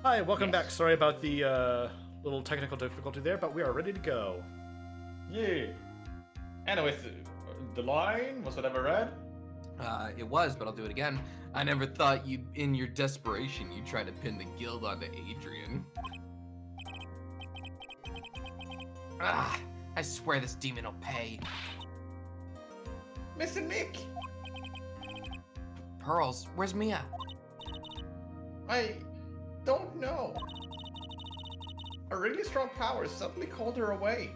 Hi, welcome back. Sorry about the little technical difficulty there, but we are ready to go. Yeah. Anyways, the line was whatever read. It was, but I'll do it again. I never thought you, in your desperation, you'd try to pin the guild onto Adrian. Ah, I swear this demon will pay. Mr. Nick, Pearls, where's Mia? I don't know. A really strong power suddenly called her away.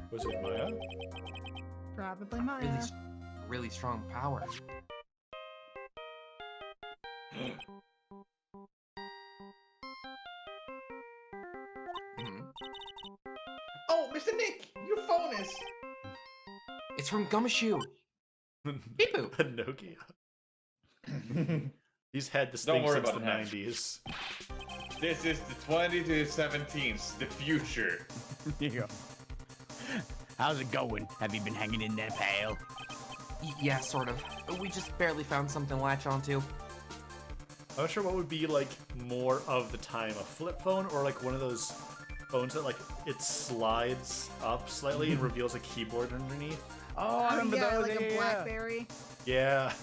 Was it Maya? Probably Maya. Really strong power. Oh, Mr. Nick, your phone is. It's from Gumshoe. Beep boop. A Nokia. He's had this Don't thing worry since the about that. 90s. This is the 2017s, the future. Here you go. How's it going? Have you been hanging in there, pal? Yeah, sort of. We just barely found something to latch onto. I'm not sure what would be like more of the time, a flip phone or like one of those phones that like it slides up slightly and reveals a keyboard underneath. Oh, I remember yeah, those. like yeah. a BlackBerry. Yeah.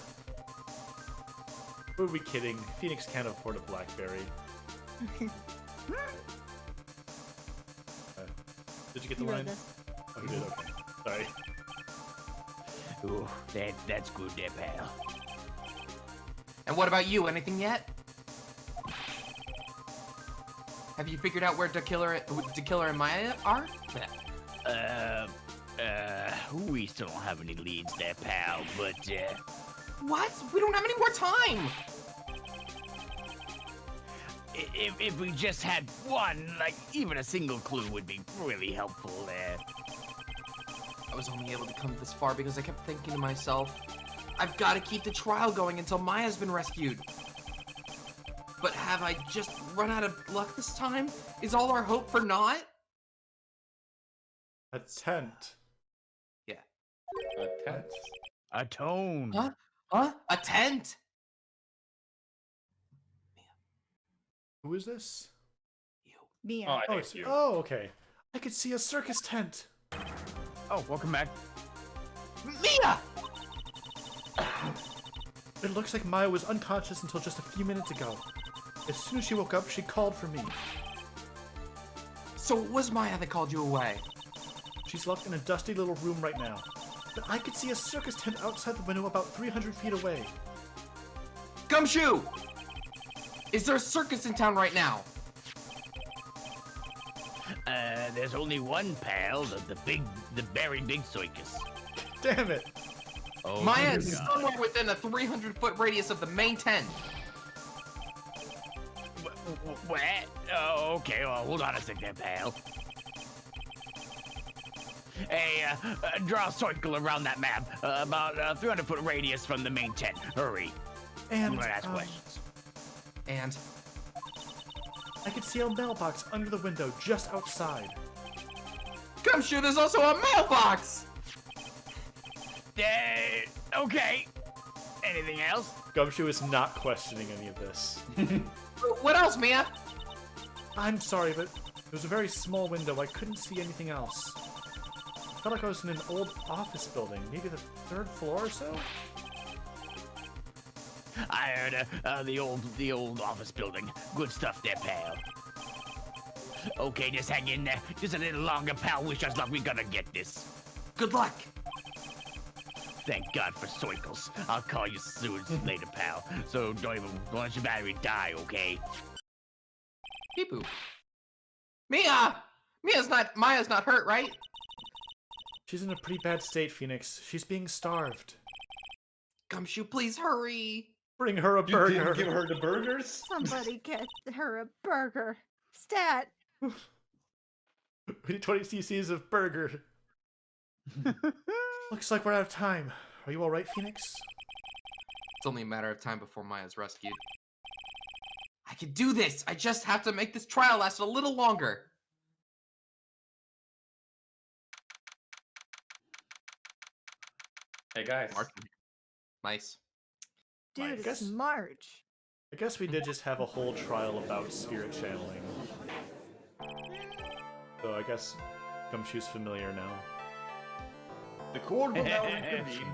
Who are we kidding? Phoenix can't afford a BlackBerry. Did you get the You read line? this. Oh, you did. Okay. Sorry. Ooh, that's good there, pal. And what about you? Anything yet? Have you figured out where the killer and Maya are? We still don't have any leads there, pal, but, What? We don't have any more time! if we just had one, like, even a single clue would be really helpful there. I was only able to come this far because I kept thinking to myself, I've got to keep the trial going until Maya's been rescued. But have I just run out of luck this time? Is all our hope for naught? A tent. Yeah. A tent. A tone. Huh? Huh? A tent? Who is this? You. Mia. Oh, I Oh, think it's it's you. oh, okay. I could see a circus tent. Oh, welcome back. Mia! It looks like Maya was unconscious until just a few minutes ago. As soon as she woke up, she called for me. So it was Maya that called you away. She's locked in a dusty little room right now. But I could see a circus tent outside the window about 300 feet away. Gumshoe! Is there a circus in town right now? There's only one, pal, the very big circus. Damn it! Oh, Maya dear is God. somewhere within a 300-foot radius of the main tent. What? Oh, okay, well, hold on a second, pal. Hey, draw a circle around that map, about a 300-foot radius from the main tent. Hurry. And I'm gonna ask questions. And I could see a mailbox under the window just outside. Gumshoe, there's also a mailbox! Okay. Anything else? Gumshoe is not questioning any of this. What else, Mia? I'm sorry, but it was a very small window. I couldn't see anything else. I felt like I was in an old office building, maybe the 3rd floor or so? I heard the old office building. Good stuff there, pal. Okay, just hang in there. Just a little longer, pal. Wish us luck. We gotta get this. Good luck. Thank God for circles. I'll call you soon later, pal. So don't even let your battery die, okay? Beep boop. Mia! Maya's not hurt, right? She's in a pretty bad state, Phoenix. She's being starved. Gumshoe, please hurry. Bring her a You burger. didn't give her the burgers? Somebody get her a burger. Stat. We need 20 cc's of burger. Looks like we're out of time. Are you alright, Phoenix? It's only a matter of time before Maya's rescued. I can do this! I just have to make this trial last a little longer. Hey guys. March. Nice. Dude, I it's guess- March. I guess we did just have a whole trial about spirit channeling. So I guess Gumshoe's familiar now. The court will now reconvene.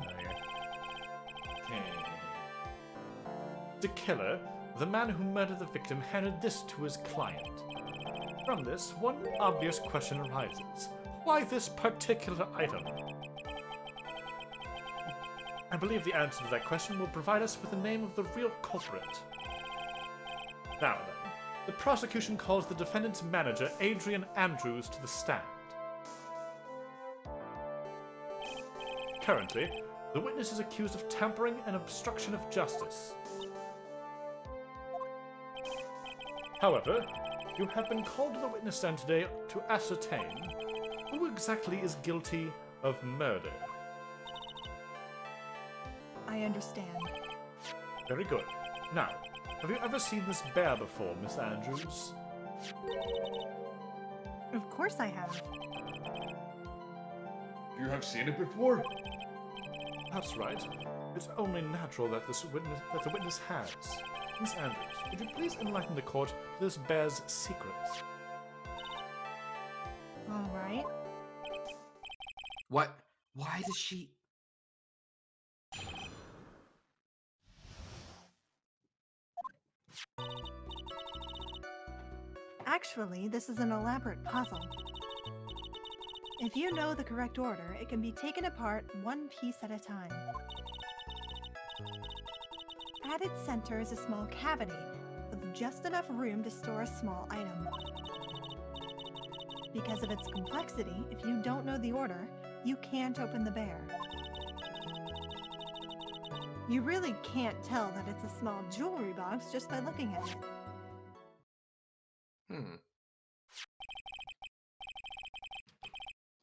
The killer, the man who murdered the victim, handed this to his client. From this, one obvious question arises. Why this particular item? I believe the answer to that question will provide us with the name of the real culprit. Now then, the prosecution calls the defendant's manager, Adrian Andrews, to the stand. Currently, the witness is accused of tampering and obstruction of justice. However, you have been called to the witness stand today to ascertain who exactly is guilty of murder. I understand. Very good. Now, have you ever seen this bear before, Miss Andrews? Of course I have. You have seen it before? That's right. It's only natural that the witness has. Miss Andrews, would you please enlighten the court to this bear's secrets? All right. What? Why does she... Actually, this is an elaborate puzzle. If you know the correct order, it can be taken apart one piece at a time. At its center is a small cavity, with just enough room to store a small item. Because of its complexity, if you don't know the order, you can't open the bear. You really can't tell that it's a small jewelry box just by looking at it.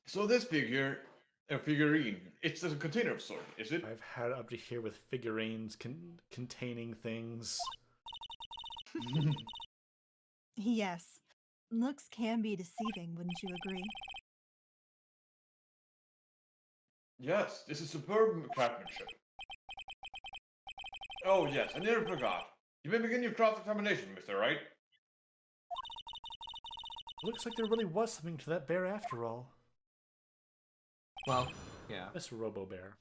So this figurine, it's a container of sort, is it? I've had it up to here with figurines containing things. Yes, looks can be deceiving, wouldn't you agree? Yes, this is superb craftsmanship. Oh yes, I nearly forgot. You may begin your cross-examination, Mr. Wright. Looks like there really was something to that bear after all. Well, yeah. Miss Robo Bear.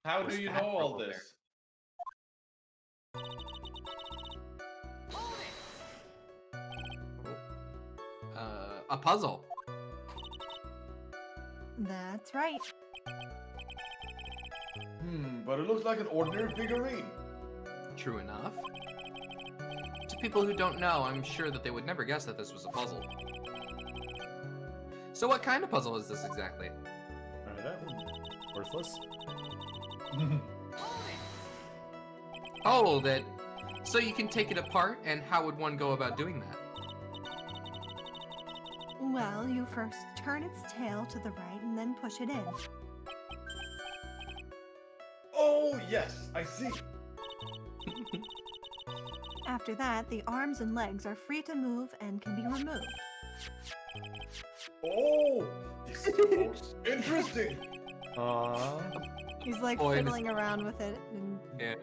How do What's you that, know all Robo this? A puzzle. That's right. But it looks like an ordinary figurine. True enough. To people who don't know, I'm sure that they would never guess that this was a puzzle. So what kind of puzzle is this exactly? Try that one. Worthless. Hold it. So you can take it apart, and how would one go about doing that? Well, you first turn its tail to the right and then push it in. Oh yes, I see. After that, the arms and legs are free to move and can be removed. Oh, this is most interesting. Aww. He's like Boy, fiddling around with it. And... Yeah.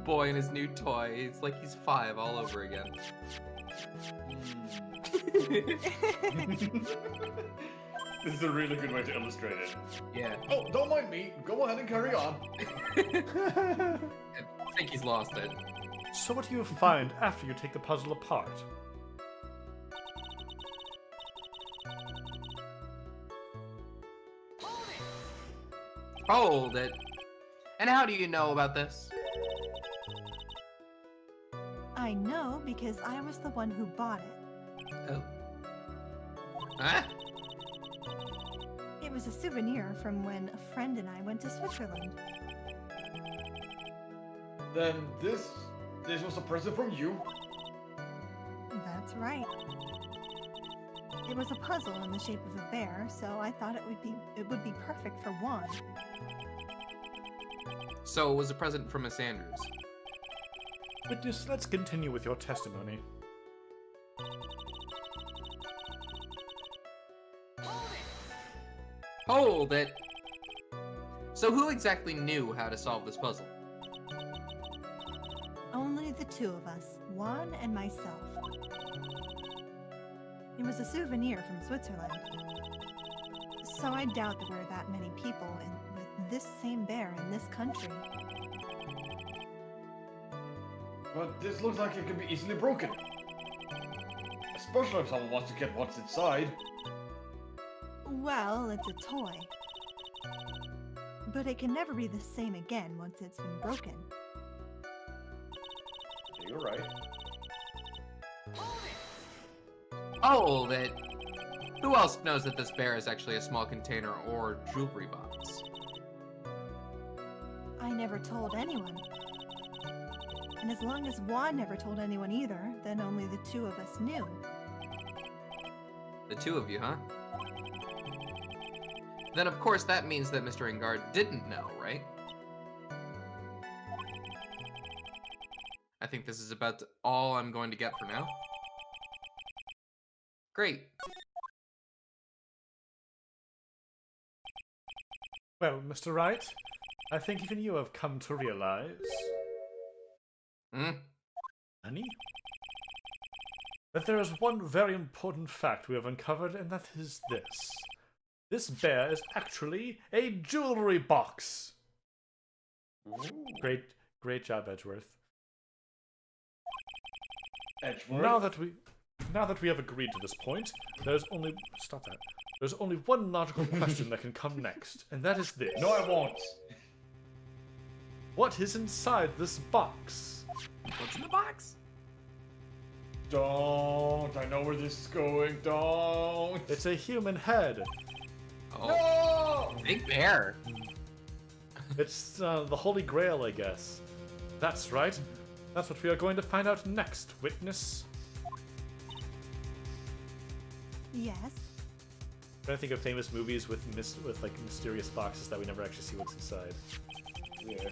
Boy and his new toy. It's like he's 5 all over again. This is a really good way to illustrate it. Yeah. Oh, don't mind me. Go ahead and carry on. I think he's lost it. So what do you find after you take the puzzle apart? Hold it. And how do you know about this? I know because I was the one who bought it. Oh. Huh? It was a souvenir from when a friend and I went to Switzerland. Then this was a present from you. That's right. It was a puzzle in the shape of a bear, so I thought it would be perfect for Juan. So it was a present from Miss Andrews. Witness, let's continue with your testimony. Hold it. So who exactly knew how to solve this puzzle? two of us, Juan and myself. It was a souvenir from Switzerland. So I doubt that we're that many people with this same bear in this country. But this looks like it could be easily broken. Especially if someone wants to get what's inside. Well, it's a toy. But it can never be the same again once it's been broken. You're right. Hold it! Who else knows that this bear is actually a small container or jewelry box? I never told anyone. And as long as Juan never told anyone either, then only the two of us knew. The two of you, huh? Then of course that means that Mr. Enguarde didn't know, right? I think this is about all I'm going to get for now. Great. Well, Mr. Wright, I think even you have come to realize... Honey? That there is one very important fact we have uncovered, and that is this. This bear is actually a jewelry box! Ooh. Great job, Edgeworth. Edgeworth? Now that we have agreed to this point, there's only... Stop that. There's only one logical question that can come next, and that is this. No, I won't. What is inside this box? What's in the box? Don't. I know where this is going. Don't. It's a human head. Oh, No! big bear. It's the Holy Grail, I guess. That's right. That's what we are going to find out next, witness. Yes. I'm trying to think of famous movies with like mysterious boxes that we never actually see what's inside. Yeah.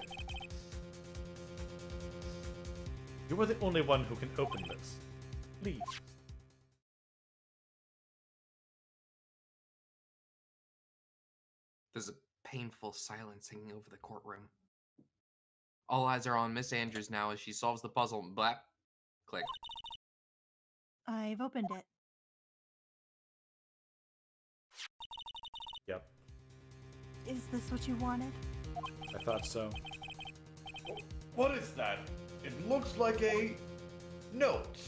You are the only one who can open this. Please. There's a painful silence hanging over the courtroom. All eyes are on Miss Andrews now as she solves the puzzle. Blap. Click. I've opened it. Yep, Is this what you wanted? I thought so. What is that? It looks like a note.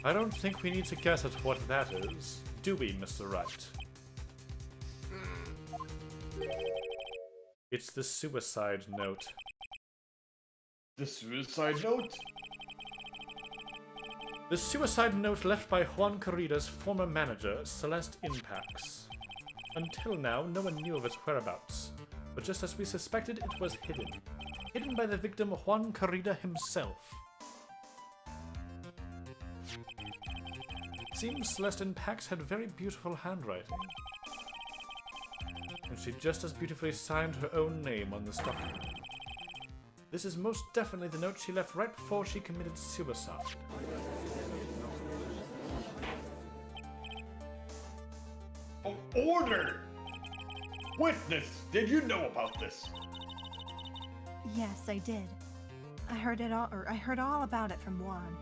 I don't think we need to guess at what that is, do we, Mr. Wright? It's the suicide note. The suicide note? The suicide note left by Juan Corrida's former manager, Celeste Impax. Until now, no one knew of its whereabouts, but just as we suspected, it was hidden. Hidden by the victim, Juan Corrida himself. It seems Celeste Impax had very beautiful handwriting. And she just as beautifully signed her own name on this document. This is most definitely the note she left right before she committed suicide. Oh, order! Witness, did you know about this? Yes, I did. I heard all about it from Juan.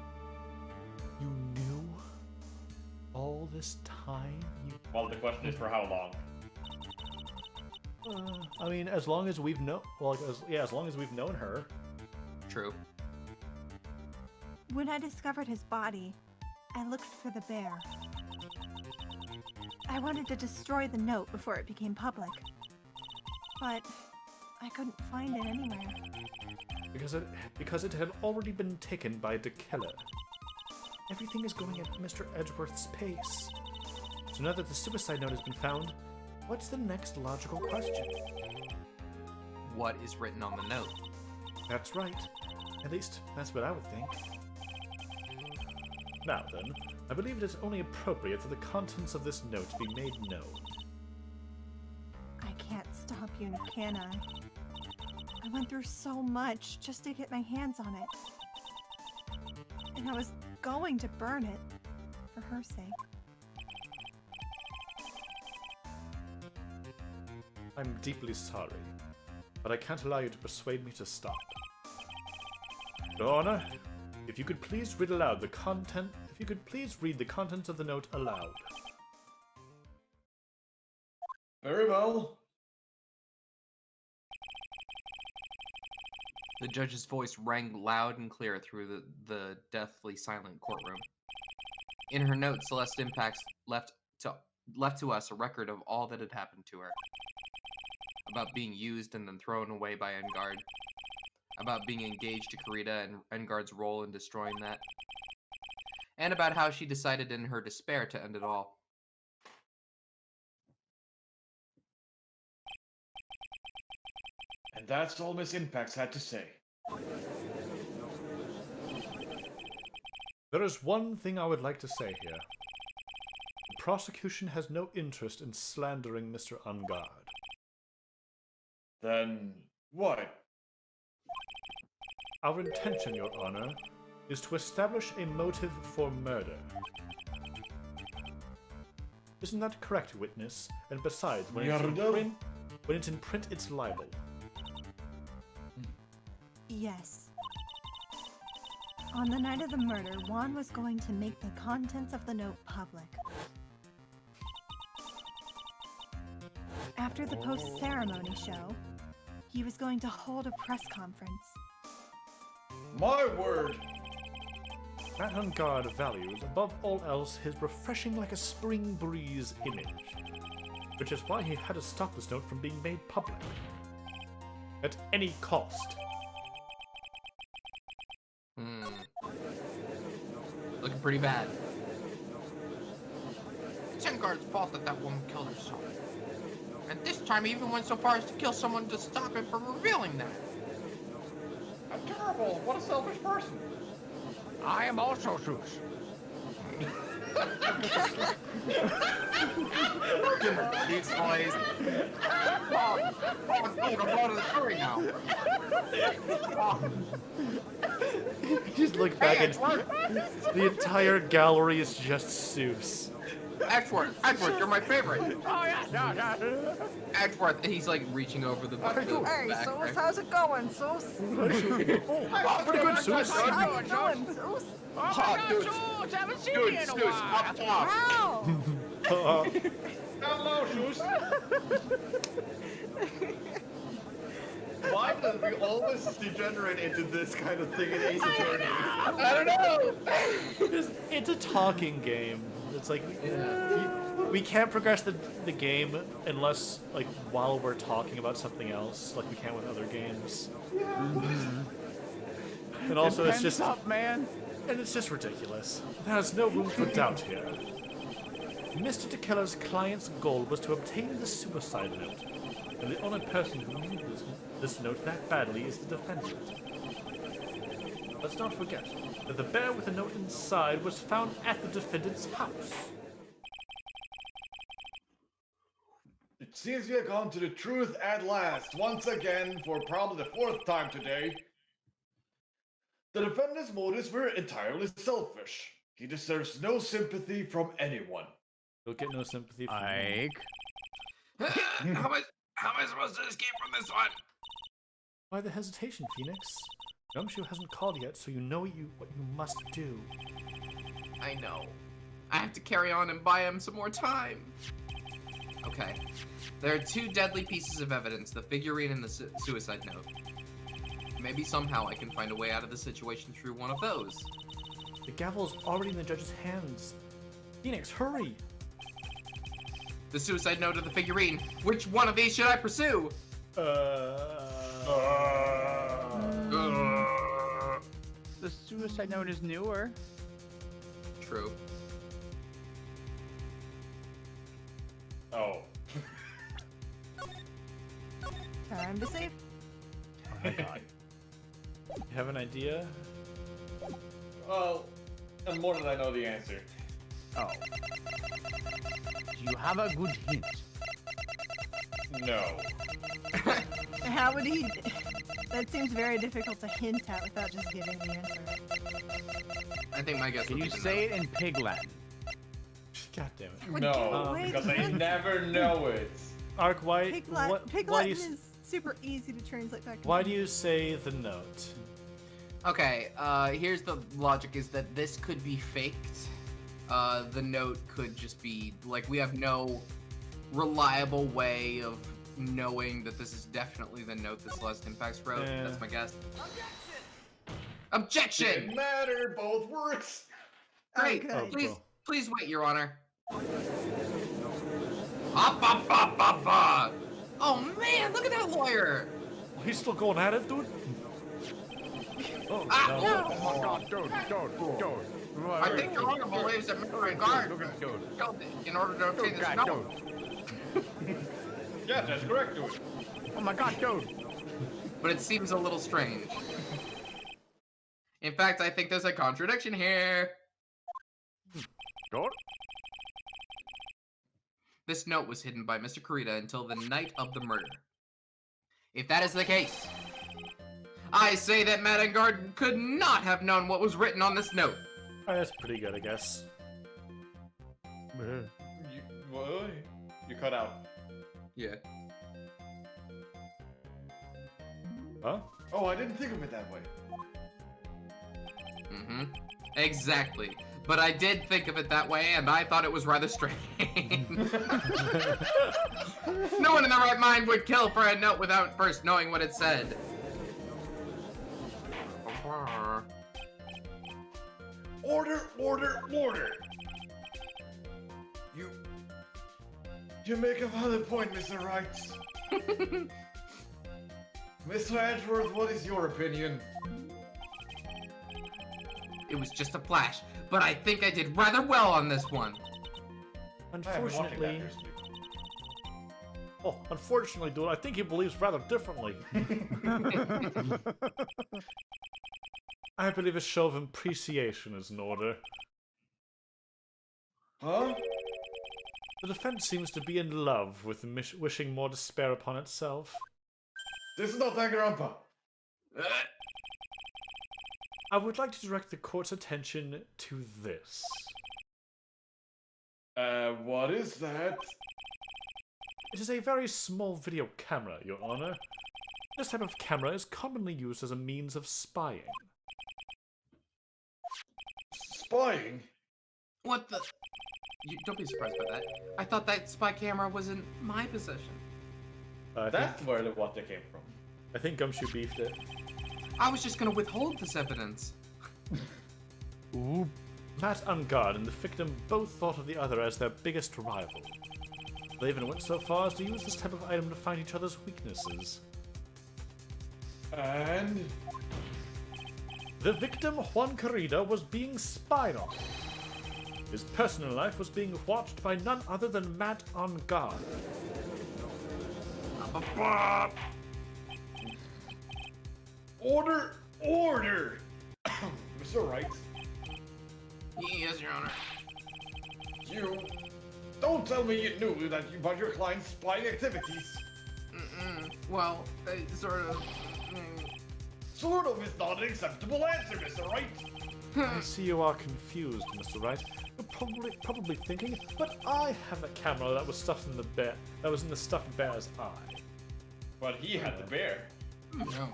You knew? All this time? Well, the question is for how long? I mean, as long as we've known... Well, as long as we've known her. True. When I discovered his body, I looked for the bear. I wanted to destroy the note before it became public. But I couldn't find it anywhere. Because it had already been taken by the killer. Everything is going at Mr. Edgeworth's pace. So now that the suicide note has been found, what's the next logical question? What is written on the note? That's right. At least, that's what I would think. Now then, I believe it is only appropriate for the contents of this note to be made known. I can't stop you, can I? I went through so much just to get my hands on it. And I was going to burn it, for her sake. I'm deeply sorry, but I can't allow you to persuade me to stop. Your Honor, if you could please read aloud the content. If you could please read the contents of the note aloud. Very well. The judge's voice rang loud and clear through the deathly silent courtroom. In her note, Celeste Impacts left to us a record of all that had happened to her. About being used and then thrown away by Enguarde. About being engaged to Kurita and Enguarde's role in destroying that. And about how she decided in her despair to end it all. And that's all Miss Impacts had to say. There is one thing I would like to say here. The prosecution has no interest in slandering Mr. Enguarde. Then what? Our intention, Your Honor, is to establish a motive for murder. Isn't that correct, witness? And besides, when it's in print, it's libel. Yes. On the night of the murder, Juan was going to make the contents of the note public. After the post-ceremony show, he was going to hold a press conference. My word! That Enguarde values, above all else, his refreshing like a spring breeze image. Which is why he had to stop this note from being made public. At any cost. Looking pretty bad. It's Enguarde's fault that that woman killed herself. And this time he even went so far as to kill someone to stop him from revealing that. I'm terrible. What a selfish person. I am also Zeus. These boys. Oh, I'm going to the jury now. Just look back and the entire gallery is just Zeus. Edgeworth, you're my favorite. Oh, yeah. Edgeworth, and he's like reaching over the back. Hey, back, Zeus, right? how's it going, Zeus? Pretty good, Zeus. How you doing, Zeus? Oh, my God, dude. Zeus, haven't seen you in a while. Up top. Wow! Hello, Shoes. Why does we always degenerate into this kind of thing in Ace Attorney? I don't know. It's a talking game. It's like we can't progress the game unless like while we're talking about something else, like we can with other games. And also it's just up, man. and it's just ridiculous. There's no room for doubt here. Mr. Tequila's client's goal was to obtain the suicide note, and the only person who needed this note that badly is the defendant. Let's not forget that the bear with the note inside was found at the defendant's house. It seems we have gone to the truth at last, once again, for probably the fourth time today. The defendant's motives were entirely selfish. He deserves no sympathy from anyone. You'll get no sympathy from Ike. How am I supposed to escape from this one? Why the hesitation, Phoenix? Gumshoe hasn't called yet, so you know what you must do. I know. I have to carry on and buy him some more time. Okay. There are two deadly pieces of evidence, the figurine and the suicide note. Maybe somehow I can find a way out of the situation through one of those. The gavel's already in the judge's hands. Phoenix, hurry! The suicide note or the figurine? Which one of these should I pursue? The suicide note is newer. True. Oh. Time to save. Oh my god. You have an idea? Well, and more than I know the answer. Oh. Do you have a good hint? No. How would he... That seems very difficult to hint at without just giving the answer. I think my guess Can would you be say it in Pig Latin? God damn it. Would No, give away because the I answer. never know it. Ark, why, Pig why do Latin you, is super easy to translate back. why do you say the note? Okay, here's the logic is that this could be faked. The note could just be, like, we have no reliable way of knowing that this is definitely the note that Celeste Impacts wrote. That's my guess. Objection! Didn't matter, both works. Great, good. please wait, Your Honor. Oh man, look at that lawyer! He's still going at it, dude? Oh, Ah, no. Oh my God, dude. I think Your Honor believes that Mr. Enguarde Look at dude. killed it in order to obtain this God, note. Yeah, that's correct, dude. Oh my God, dude. But it seems a little strange. In fact, I think there's a contradiction here. Dude. This note was hidden by Mr. Kurita until the night of the murder. If that is the case, I say that Matt Enguarde could not have known what was written on this note. That's pretty good, I guess. You cut out. Yeah. Huh? Oh, I didn't think of it that way. Mm-hmm. Exactly. But I did think of it that way, and I thought it was rather strange. No one in their right mind would kill for a note without first knowing what it said. Order, order, order. You make a valid point, Mr. Wright. Mr. Edgeworth, what is your opinion? It was just a flash, but I think I did rather well on this one. Unfortunately... Oh, unfortunately, dude, I think he believes rather differently. I believe a show of appreciation is in order. Huh? The defense seems to be in love with wishing more despair upon itself. This is not Danganronpa. I would like to direct the court's attention to this. What is that? It is a very small video camera, Your Honor. This type of camera is commonly used as a means of spying. Spying? What the? Don't be surprised by that. I thought that spy camera was in my possession. That's where the water came from. I think Gumshoe beefed it. I was just gonna withhold this evidence. Ooh. Matt Enguarde and the victim both thought of the other as their biggest rival. They even went so far as to use this type of item to find each other's weaknesses. And? The victim, Juan Corrida, was being spied on. His personal life was being watched by none other than Matt Enguarde. Order! Order! Mr. Wright, Yes, Your Honor. you... Don't tell me you knew that you about your client's spying activities. Well, sort of. Sort of is not an acceptable answer, Mr. Wright. I see you are confused, Mr. Wright. You're probably thinking, but I have a camera that was stuffed in the bear that was in the stuffed bear's eye. But he had the bear. No,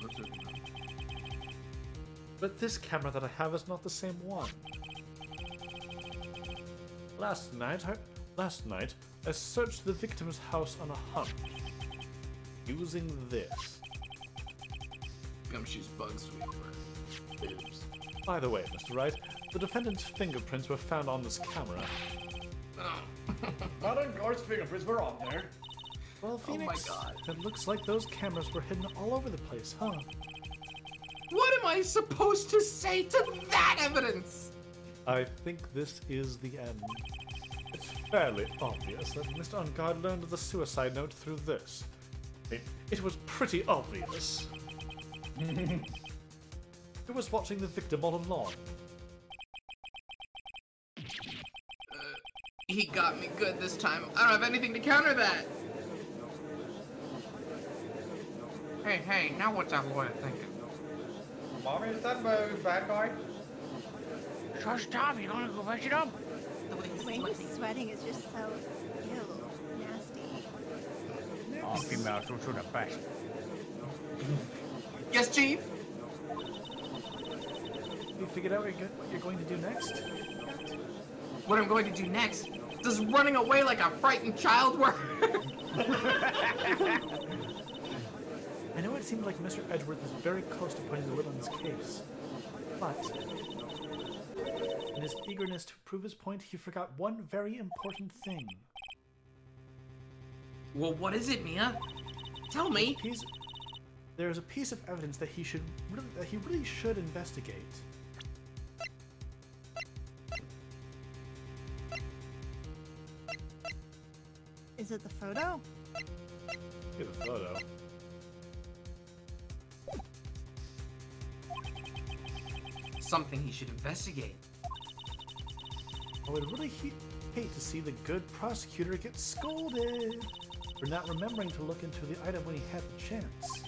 But this camera that I have is not the same one. Last night, I searched the victim's house on a hunt, using this. Gumshoe's bug sweeper. Oops. By the way, Mr. Wright, the defendant's fingerprints were found on this camera. Oh. Matt Enguarde's fingerprints were on there. Well, Phoenix, Oh my God. it looks like those cameras were hidden all over the place, huh? What am I supposed to say to that evidence? I think this is the end. It's fairly obvious that Mr. Enguarde learned of the suicide note through this. It was pretty obvious. He was watching the victim all along. He got me good this time. I don't have anything to counter that. Hey, now what's that lawyer thinking? Mommy, is that bad guy? So stop, you gonna go fetch it up? The way The way he's sweating is just so ew, nasty. All females go through the best. Yes, Chief? figured out what you're going to do next? What I'm going to do next? Does running away like a frightened child work? I know it seemed like Mr. Edgeworth was very close to putting the lid on his case, but in his eagerness to prove his point, he forgot one very important thing. Well, what is it, Mia? Tell me. There's a piece of evidence that he really should investigate. Is it the photo? Get a photo. Something he should investigate. I would really hate to see the good prosecutor get scolded for not remembering to look into the item when he had the chance.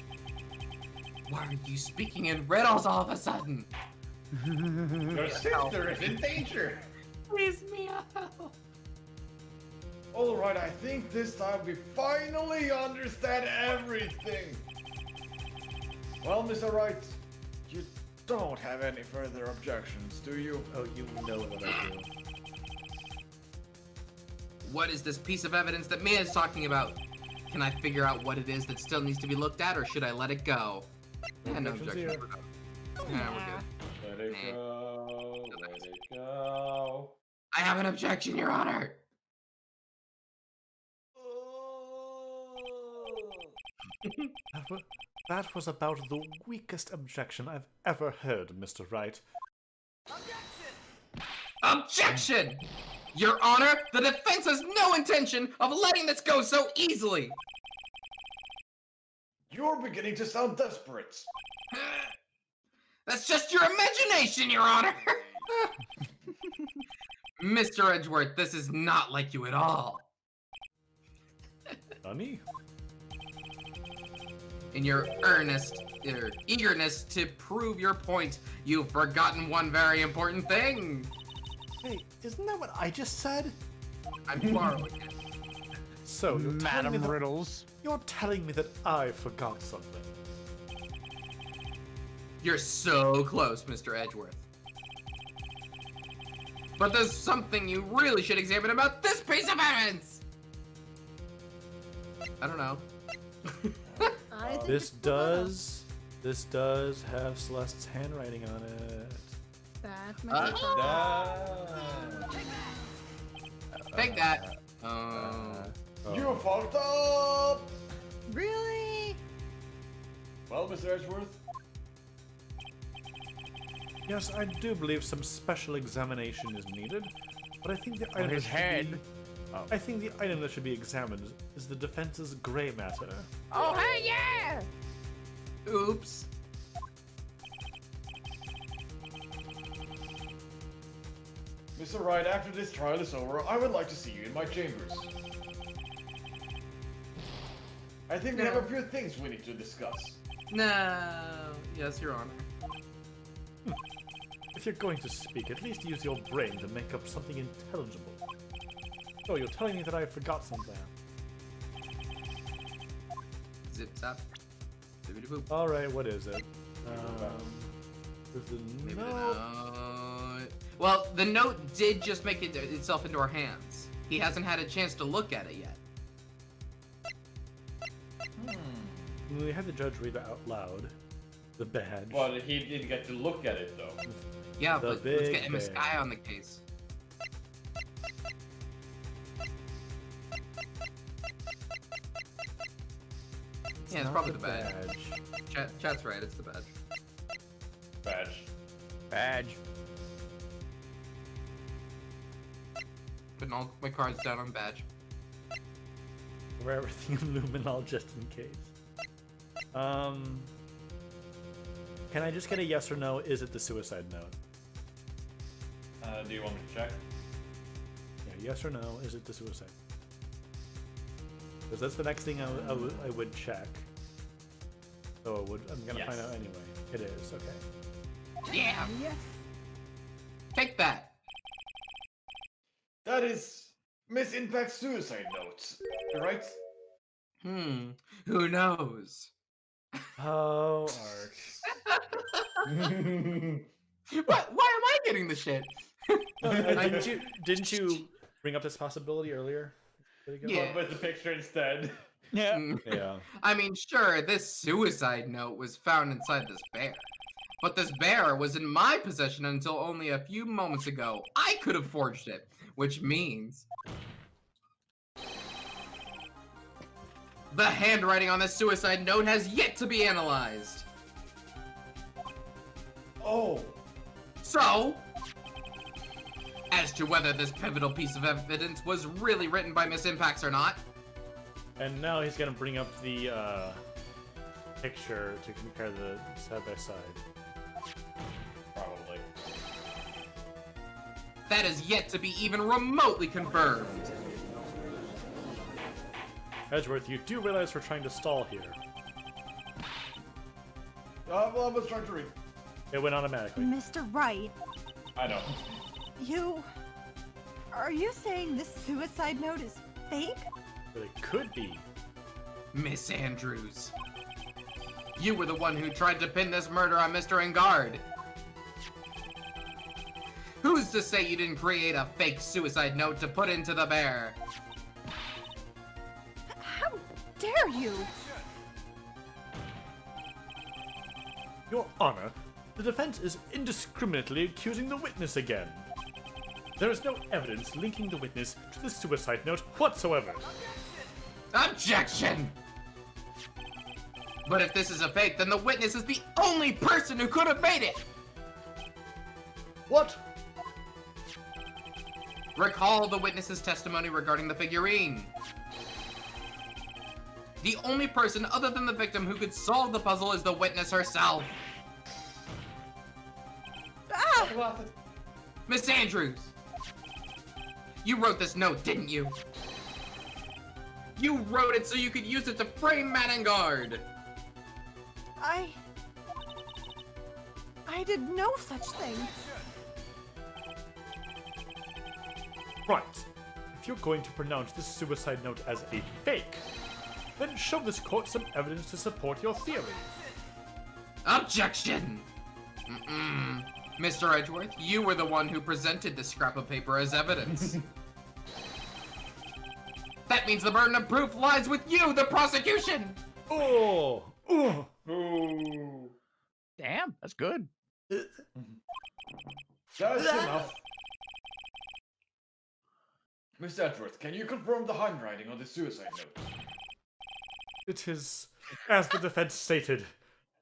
Why are you speaking in riddles all of a sudden? Your sister is in danger. Please, Mia, help. Alright, I think this time we finally understand everything. Well, Mr. Wright, you don't have any further objections, do you? Oh, you know what I do. What is this piece of evidence that Mia is talking about? Can I figure out what it is that still needs to be looked at, or should I let it go? Yeah, no Objections objection. Yeah, we're good. Let it go, let it go. I have an objection, Your Honor. That was about the weakest objection I've ever heard, Mr. Wright. Objection! Your Honor, the defense has no intention of letting this go so easily. You're beginning to sound desperate. That's just your imagination, Your Honor. Mr. Edgeworth, this is not like you at all. Honey? In your eagerness to prove your point, you've forgotten one very important thing. Hey, isn't that what I just said? I'm borrowing it. So, Madam Riddles. You're telling me that I forgot something. You're so close, Mr. Edgeworth. But there's something you really should examine about this piece of evidence! I don't know. I think This it's the photo. does have Celeste's handwriting on it. That's my Take that. You fucked up! Really? Well, Mr. Edgeworth, Yes, I do believe some special examination is needed, but I think the item his that should head. be- I think the item that should be examined is the defense's gray matter. Oh, hey, yeah! Oops. Mr. Wright, after this trial is over, I would like to see you in my chambers. I think we have a few things we need to discuss. No. Yes, Your Honor. If you're going to speak, at least use your brain to make up something intelligible. Oh, you're telling me that I forgot something. Zip zap. Zippity boop. Alright, what is it? There's Maybe a the note. note. Well, the note did just make itself into our hands. He hasn't had a chance to look at it yet. We had the judge read it out loud. The badge. Well, he didn't get to look at it, though. Yeah, The but let's big get MSI badge. on the case. Yeah, it's not probably the badge. Chat's right, it's the badge. Badge. Badge. Putting all my cards down on badge. Wear everything in luminol just in case. Can I just get a yes or no? Is it the suicide note? Do you want me to check? Yeah, yes or no? Is it the suicide? Because that's the next thing I would check. So I'm gonna find out anyway. It is, okay. Yeah! Yes. Take that! That is Miss Impact's suicide note, right? Who knows? Oh, Arch. What? Why am I getting the shit? Didn't you bring up this possibility earlier? Yeah. With the picture instead. Yeah. Yeah. I mean, sure, this suicide note was found inside this bear. But this bear was in my possession until only a few moments ago. I could have forged it, which means the handwriting on this suicide note has yet to be analyzed. Oh. So, as to whether this pivotal piece of evidence was really written by Miss Impacts or not, And now he's gonna bring up the picture to compare the side by side. Probably. that is yet to be even remotely confirmed. Edgeworth, you do realize we're trying to stall here. Well, I was trying to read. It went automatically. Mr. Wright, I know. are you saying this suicide note is fake? But it could be. Miss Andrews, you were the one who tried to pin this murder on Mr. Enguarde. Who's to say you didn't create a fake suicide note to put into the bear? How dare you? Your Honor, the defense is indiscriminately accusing the witness again. There is no evidence linking the witness to the suicide note whatsoever. Objection! But if this is a fake, then the witness is the only person who could have made it! What? Recall the witness's testimony regarding the figurine. The only person other than the victim who could solve the puzzle is the witness herself. Ah! Miss Andrews, you wrote this note, didn't you? You wrote it so you could use it to frame Enguarde. I did no such thing. Right. If you're going to pronounce this suicide note as a fake, then show this court some evidence to support your theory. Objection! Mr. Edgeworth, you were the one who presented this scrap of paper as evidence. That means the burden of proof lies with you, the prosecution! Oh! Oh! Ooh. Damn, that's good. That's enough. Miss Edgeworth, can you confirm the handwriting on the suicide note? It is, as the defense stated,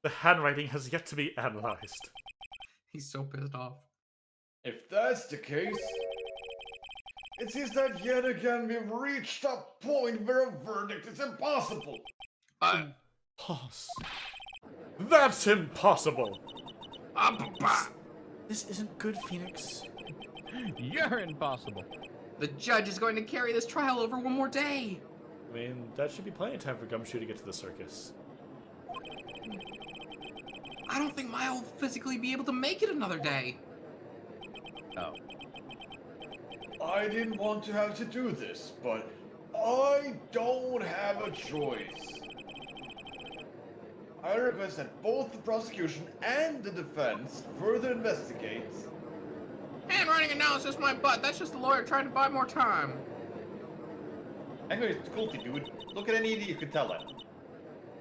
the handwriting has yet to be analyzed. He's so pissed off. If that's the case, it seems that yet again we've reached a point where a verdict is impossible. Pause. That's impossible! This isn't good, Phoenix. You're impossible. The judge is going to carry this trial over one more day. I mean, that should be plenty of time for Gumshoe to get to the circus. I don't think Maya will physically be able to make it another day. Oh. I didn't want to have to do this, but I don't have a choice. I request that both the prosecution and the defense further investigate. Handwriting analysis, my butt. That's just the lawyer trying to buy more time. Anyway, it's guilty, dude. Look at any idiot you could tell that.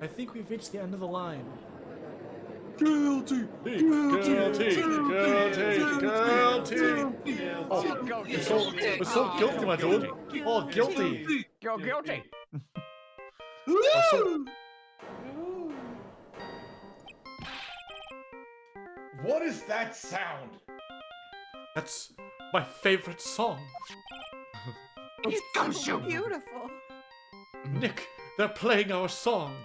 I think we've reached the end of the line. Guilty! Guilty! Oh, We're so guilty, my dude. Oh, guilty. You're guilty. What is that sound? That's my favorite song. It's So Gumshoe! beautiful. Nick, they're playing our song.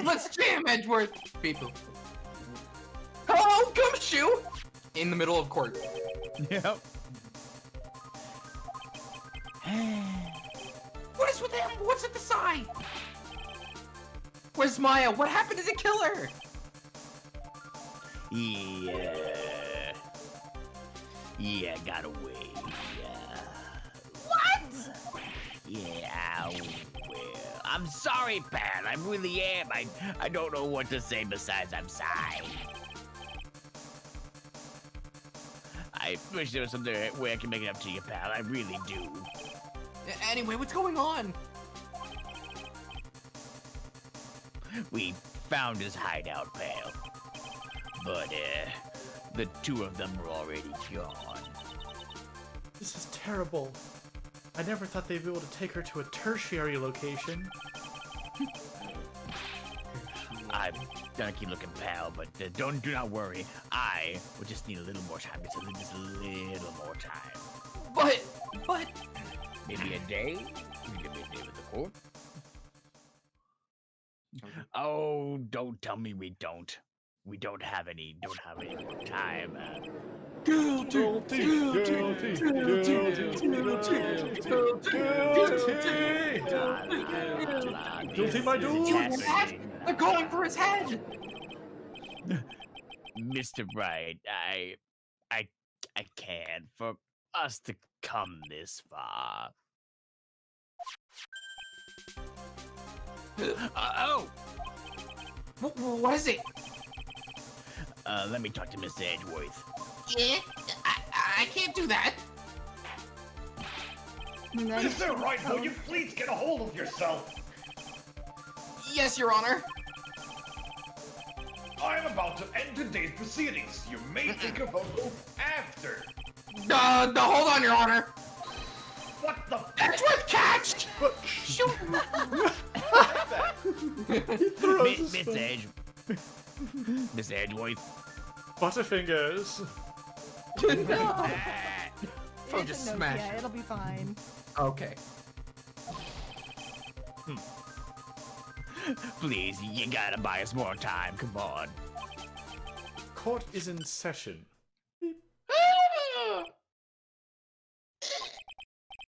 Let's jam, Edgeworth! People. Hello, Gumshoe! In the middle of court. Yep. What is with him? What's at the side? Where's Maya? What happened to the killer? Yeah. Yeah, got away. What? Yeah, well, I'm sorry, pal. I really am. I don't know what to say besides I'm sorry. I wish there was some way I can make it up to you, pal. I really do. Anyway, what's going on? We found his hideout, pal. But, the two of them were already gone. This is terrible. I never thought they'd be able to take her to a tertiary location. I'm gonna keep looking, pal, but do not worry. I will just need a little more time. Just a little more time. But... Maybe a day? Maybe a day with the court? Oh, don't tell me we don't. We don't have any more time. Guilty, my dude. They're going for his head! Mr. Wright, I can't. For us to come this far. Oh! What is it? Let me talk to Mr. Edgeworth. Yeah, I can't do that. Mr. Wright, will you please get a hold of yourself? Yes, Your Honor. I'm about to end today's proceedings. You may take a photo after. Hold on, Your Honor. What the? Edgeworth catch! Shoot! Mr. Edgeworth. Butterfingers. I'll just No, smash yeah, it. it'll be fine. Okay. Please, you gotta buy us more time. Come on. Court is in session.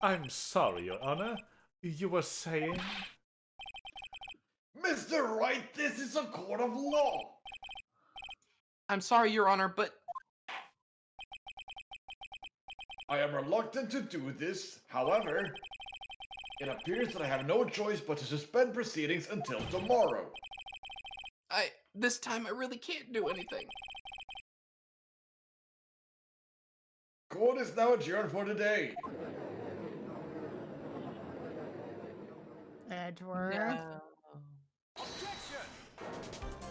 I'm sorry, Your Honor. You were saying? Mr. Wright, this is a court of law. I'm sorry, Your Honor, but I am reluctant to do this. However, it appears that I have no choice but to suspend proceedings until tomorrow. this time I really can't do anything. Court is now adjourned for today. Edgeworth.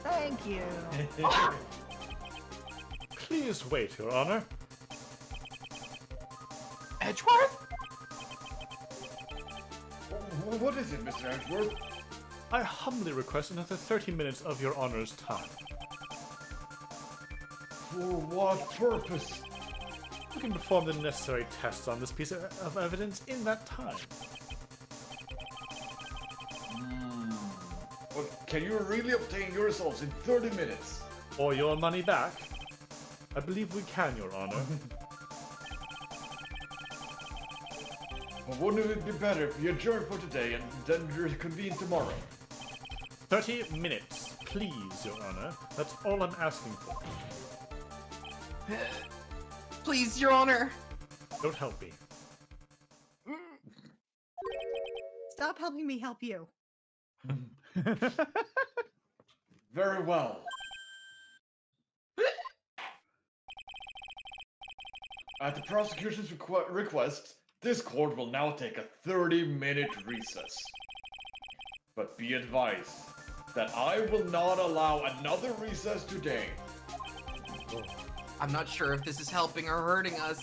Thank you. Please wait, Your Honor. Edgeworth? What is it, Mr. Edgeworth? I humbly request another 30 minutes of Your Honor's time. For what purpose? You can perform the necessary tests on this piece of evidence in that time. But can you really obtain your results in 30 minutes? Or your money back? I believe we can, Your Honor. Well, wouldn't it be better if we adjourn for today and then reconvene tomorrow? 30 minutes, please, Your Honor. That's all I'm asking for. Please, Your Honor. Don't help me. Stop helping me help you. Very well. At the prosecution's request, this court will now take a 30-minute recess. But be advised that I will not allow another recess today. I'm not sure if this is helping or hurting us.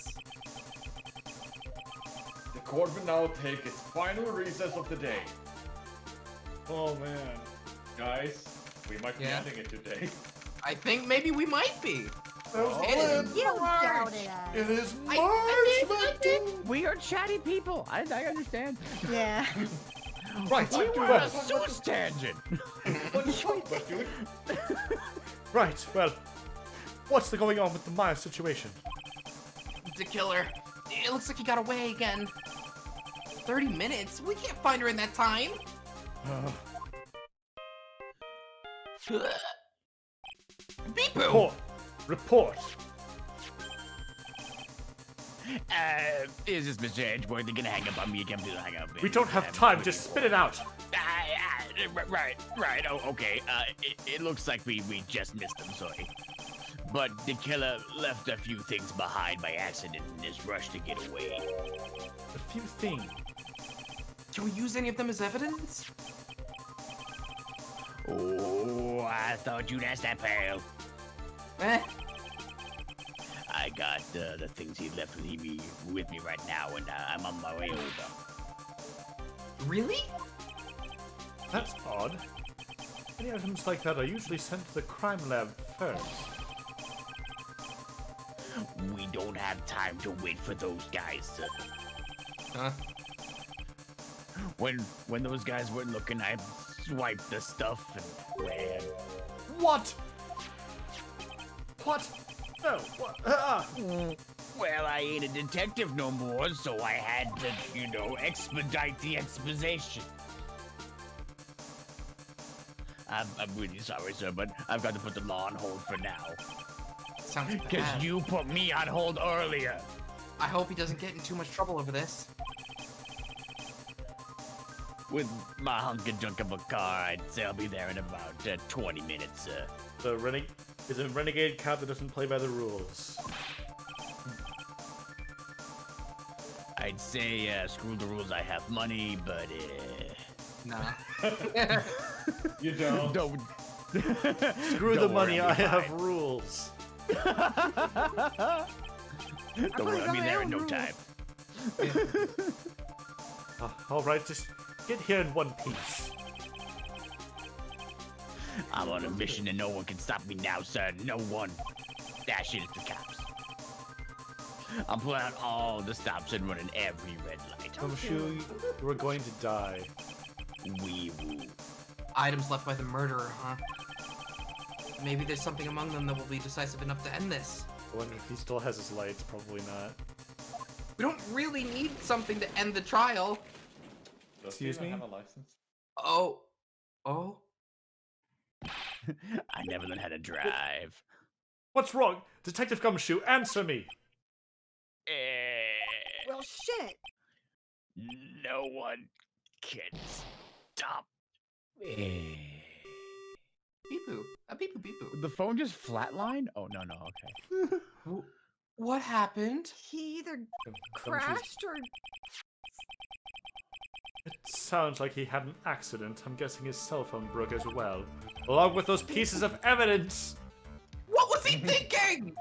The court will now take its final recess of the day. Oh, man. Guys, we might be Yeah? ending it today. I think maybe we might be. It is You doubted us. It is I March! did. We are chatty people. I understand. Yeah. Right, We were well, on a Zeus tangent. Dude. right, well, what's going on with the Maya situation? The killer. It looks like he got away again. 30 minutes? We can't find her in that time. Beepoo! Report. Is this Mr. Edgeworth? They're gonna hang up on me again. Please hang up. We don't have time, just spit it out. Right. Oh, okay. It looks like we just missed them. Sorry. but the killer left a few things behind by accident in his rush to get away. A few things. Can we use any of them as evidence? Oh, I thought you'd ask that, pal. Eh? I got the things he left with me right now, and I'm on my way over. Really? That's odd. Any items like that are usually sent to the crime lab first. We don't have time to wait for those guys to... Huh? When those guys weren't looking, I swiped the stuff and ran. What? What? No, what? Well, I ain't a detective no more, so I had to, expedite the exposition. I'm really sorry, sir, but I've got to put the law on hold for now. Sounds Because bad. you put me on hold earlier. I hope he doesn't get in too much trouble over this. With my hunk of junk of a car, I'd say I'll be there in about 20 minutes, sir. The is a renegade cop that doesn't play by the rules. I'd say, screw the rules, I have money, but, Nah. You don't. Don't. Screw the Don't money, worry, I'll I be have fine. rules. Don't worry, I'll be there in no time. Alright, just get here in one piece. I'm on a mission and no one can stop me now, sir. No one. That shit is the cops. I'm pulling out all the stops and running every red light. Gumshoe, you are going to die. Wee woo. Items left by the murderer, huh? Maybe there's something among them that will be decisive enough to end this. I wonder if he still has his lights. Probably not. We don't really need something to end the trial. Does Excuse he even me? have a license? Oh. Oh? I never learned how to drive. What's wrong? Detective Gumshoe, answer me! Well, shit. No one can stop me. Beep-boo. A beep-boo beep-boo. The phone just flatlined? Oh, no, okay. What happened? He either Gumshoe's- crashed or... It sounds like he had an accident. I'm guessing his cell phone broke as well. Along with those pieces of evidence! What was he thinking?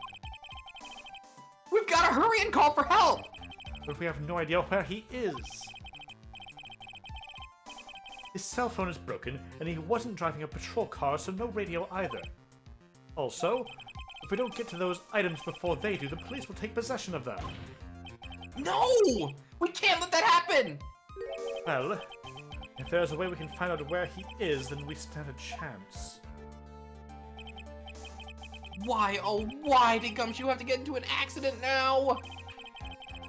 We've got to hurry and call for help. But we have no idea where he is. His cell phone is broken, and he wasn't driving a patrol car, so no radio either. Also, if we don't get to those items before they do, the police will take possession of them. No! We can't let that happen! Well, if there's a way we can find out where he is, then we stand a chance. Why, oh why did Gumshoe have to get into an accident now?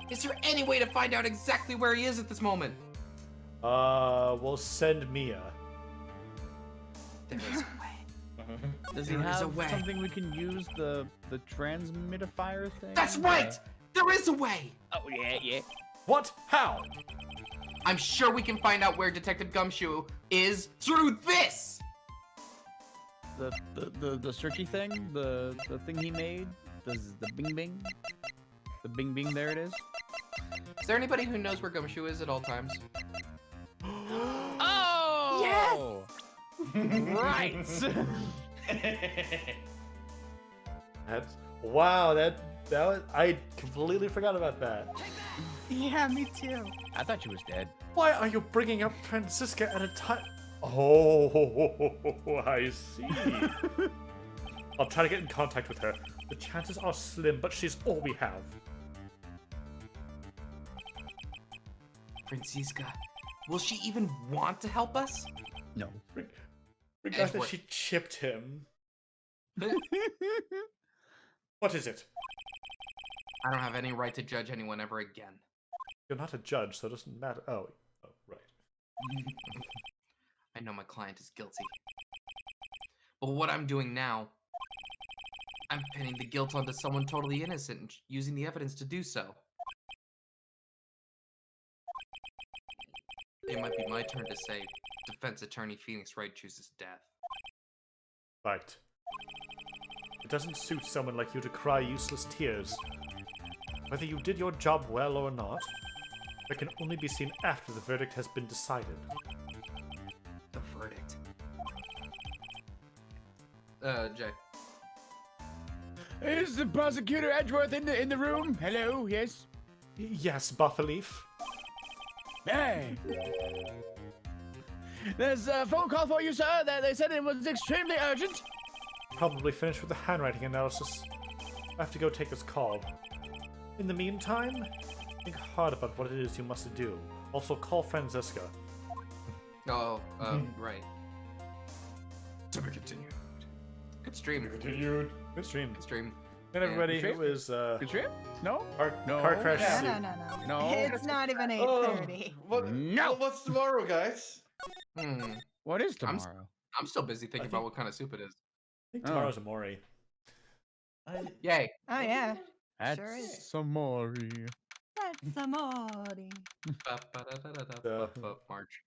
Is there any way to find out exactly where he is at this moment? We'll send Mia. There is a way. Does he There is a have way. something we can use, the transmitifier thing? That's right! There is a way! Oh, yeah. What? How? I'm sure we can find out where Detective Gumshoe is through this! The searchy thing? The thing he made? The bing bing? The bing bing, there it is. Is there anybody who knows where Gumshoe is at all times? Oh! Right! Wow, that was, I completely forgot about that. Yeah, me too. I thought she was dead. Why are you bringing up Francisca at a time? Oh, I see. I'll try to get in contact with her. The chances are slim, but she's all we have. Francisca, will she even want to help us? No. Regardless, Edgeworth. she chipped him. What is it? I don't have any right to judge anyone ever again. You're not a judge, so it doesn't matter. Oh, right. I know my client is guilty. But what I'm doing now, I'm pinning the guilt onto someone totally innocent and using the evidence to do so. It might be my turn to say, defense attorney Phoenix Wright chooses death. Right. It doesn't suit someone like you to cry useless tears. Whether you did your job well or not, it can only be seen after the verdict has been decided. The verdict. Jay. Is the prosecutor Edgeworth in the room? Hello, yes. Yes, Buffaleaf. Hey. There's a phone call for you, sir. They said it was extremely urgent. Probably finished with the handwriting analysis. I have to go take this call. In the meantime, think hard about what it is you must do. Also, call Franziska. Oh, right. To be continued. Good stream. Continued. Good stream. Good stream. And everybody, Good it was Good trip? No? car crash. Yeah. suit. No. No. It's not even 8:30. No. What's tomorrow, guys? What is tomorrow? I'm still busy thinking about what kind of soup it is. I think tomorrow's Amori. Yay. Oh yeah. That's Sure is. Samori. That's amore. March.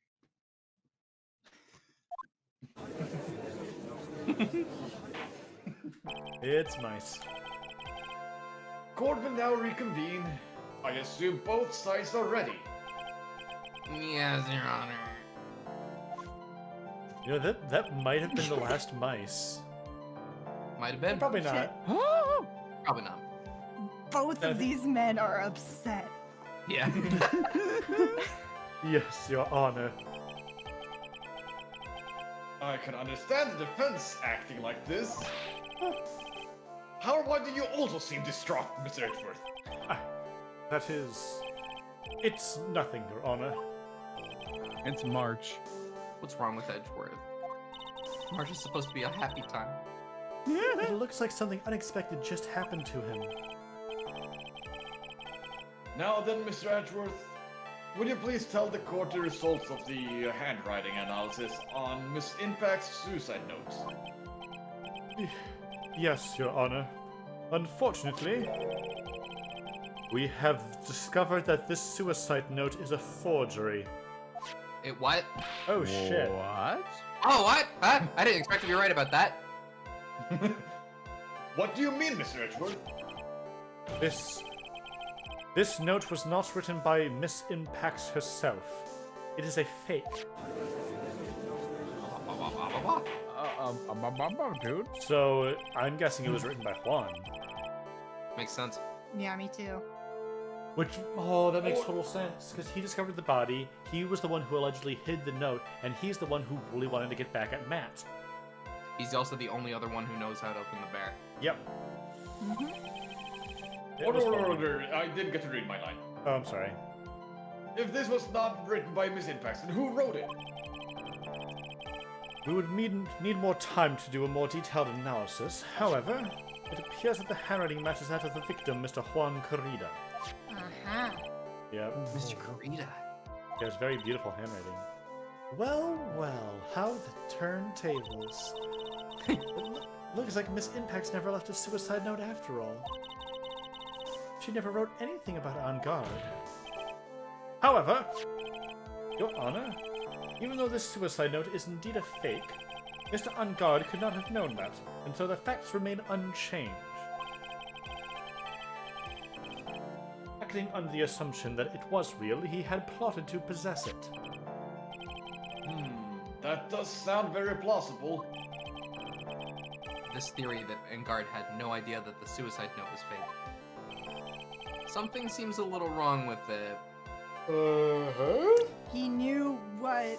It's mice. Court will now reconvene. I assume both sides are ready. Yes, Your Honor. You know, that might have been the last mice. Might have been. Probably not. Oh! Probably not. Both of these men are upset. Yeah. Yes, Your Honor. I can understand the defense acting like this. Why do you also seem distraught, Mr. Edgeworth? That is... It's nothing, Your Honor. It's March. What's wrong with Edgeworth? March is supposed to be a happy time. It looks like something unexpected just happened to him. Now then, Mr. Edgeworth, would you please tell the court the results of the handwriting analysis on Miss Impact's suicide notes? Yes, Your Honor. Unfortunately, we have discovered that this suicide note is a forgery. It what? Oh shit. What? Oh, what? Huh? I didn't expect to be right about that. What do you mean, Mr. Edgeworth? This note was not written by Miss Impax herself. It is a fake. Dude. So I'm guessing it was written by Juan. Makes sense. Yeah, me too. Which, oh, that makes total sense. Because he discovered the body, he was the one who allegedly hid the note, and he's the one who really wanted to get back at Matt. He's also the only other one who knows how to open the bear. Yep. It was fun. Order. I didn't get to read my line. Oh, I'm sorry. If this was not written by Miss Impact, then who wrote it? We would need more time to do a more detailed analysis. However, it appears that the handwriting matches that of the victim, Mr. Juan Corrida. Uh-huh. Yep. Mr. Corrida. He has very beautiful handwriting. Well, well, how the turntables. Looks like Miss Impact's never left a suicide note after all. She never wrote anything about Enguarde. However, Your Honor, even though this suicide note is indeed a fake, Mr. Enguarde could not have known that, and so the facts remain unchanged. Acting under the assumption that it was real, he had plotted to possess it. That does sound very plausible. This theory that Enguarde had no idea that the suicide note was fake. Something seems a little wrong with it. Uh-huh. He knew what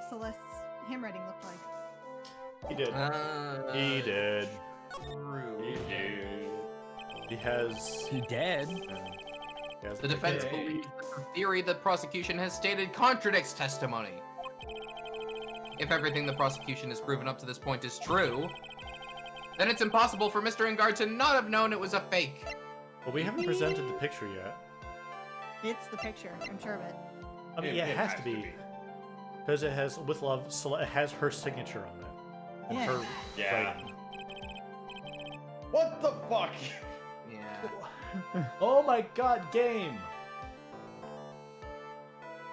Celeste's handwriting looked like. He did. He did. True. He has... He dead. He has The defense believes that the theory the prosecution has stated contradicts testimony. If everything the prosecution has proven up to this point is true, then it's impossible for Mr. Enguarde to not have known it was a fake. Well, we haven't presented the picture yet. It's the picture, I'm sure of it. I mean, yeah, it has to be. Because it has, with love, it has her signature on it. And Yeah. her Yeah. writing. What the fuck? Yeah. Oh my god, game!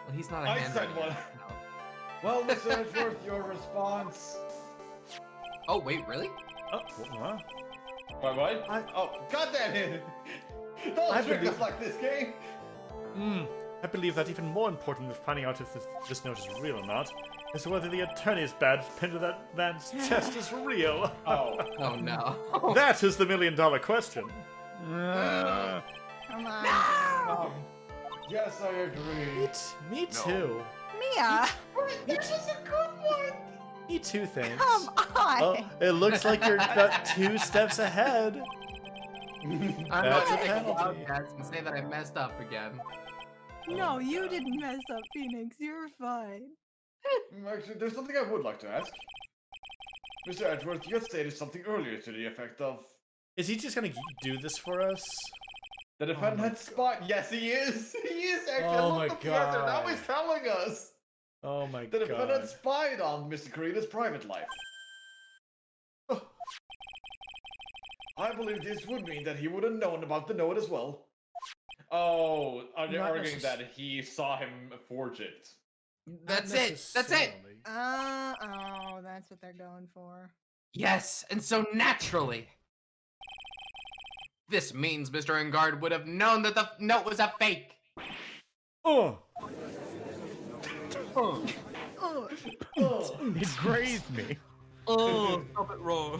Well, he's not a I handwriting said one. expert, no. Well, Mr. Edgeworth, your response. Oh, wait, really? Oh, well, What? Oh, god damn it! Don't trick us believe- like this, game! I believe that even more important than finding out if this note is real or not is whether the attorney's badge pinned to that man's chest is real. Oh. Oh no. That is the $1,000,000 question. Come on. Yes, I agree. Me too. Mia, This is a good one! Me too, thanks. come on. Oh, it looks like you're about 2 steps ahead. I'm That's going a to take a penalty. wildcats and say that I messed up again. No, you didn't mess up, Phoenix. You're fine. Actually, there's something I would like to ask. Mr. Edgeworth, you had stated something earlier to the effect of Is he just gonna do this for us? the defendant my had spied. Yes, he is! He is actually! Oh I my looked up the answer, now God. he's telling us! Oh my The defendant god. spied on Mr. Karita's private life. I believe this would mean that he would have known about the note as well. Oh, are you Not arguing necess- that he saw him forge it? That's it. That's it. Necessarily. Oh, that's what they're going for. Yes, and so naturally. This means Mr. Enguarde would have known that the note was a fake. Oh! Ugh. It grazed me. Oh, stop it, Ro.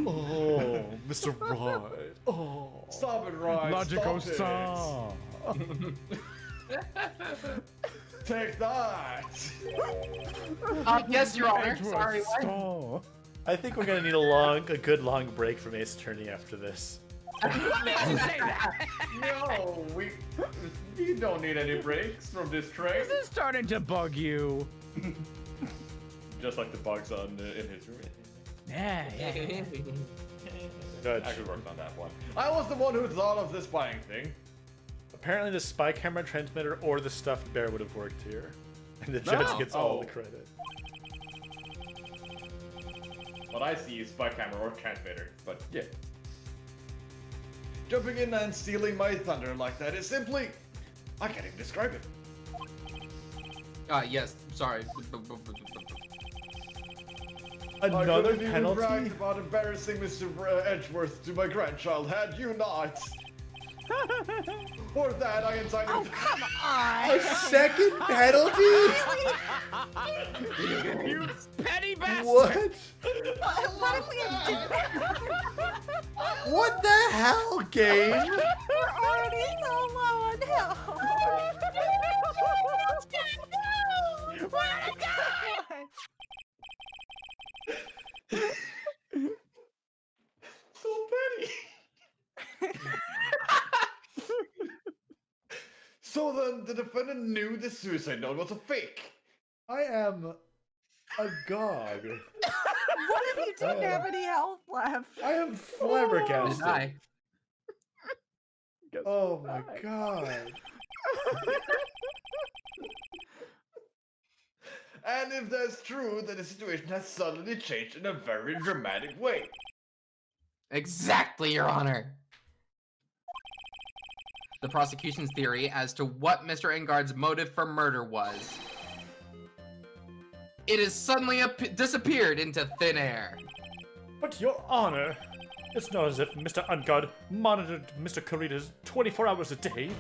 Oh, Mr. Rod. Oh. Stop it, Ryan. Logical Stop saw. it. Take that. Yes, Your Honor. Edgeworth, Sorry, what? stop. I think we're gonna need a good long break from Ace Attorney after this. No, we don't need any breaks from this train. Is this starting to bug you? Just like the bugs on in his room. Yeah. Good. I could work on that one. I was the one who thought of this buying thing. Apparently the spy camera transmitter or the stuffed bear would have worked here. And the judge No. gets all Oh. the credit. What I see is spy camera or transmitter, but yeah. Jumping in and stealing my thunder like that is simply... I can't even describe it. Yes, sorry. I Another couldn't even brag penalty? about embarrassing Mr. Edgeworth to my grandchild, had you not. For that, I entitled... Oh, come on. Second penalty? You petty bastard! What? What if we had What the hell, game? We're already so low on health. So petty. So then, the defendant knew the suicide note was a fake. I am agog. What if you didn't have any health left? I am Did flabbergasted. I? Oh my god. And if that's true, then the situation has suddenly changed in a very dramatic way. Exactly, Your Honor. The prosecution's theory as to what Mr. Enguarde's motive for murder was. It has suddenly disappeared into thin air. But your honor, it's not as if Mr. Enguarde monitored Mr. Karita's 24 hours a day.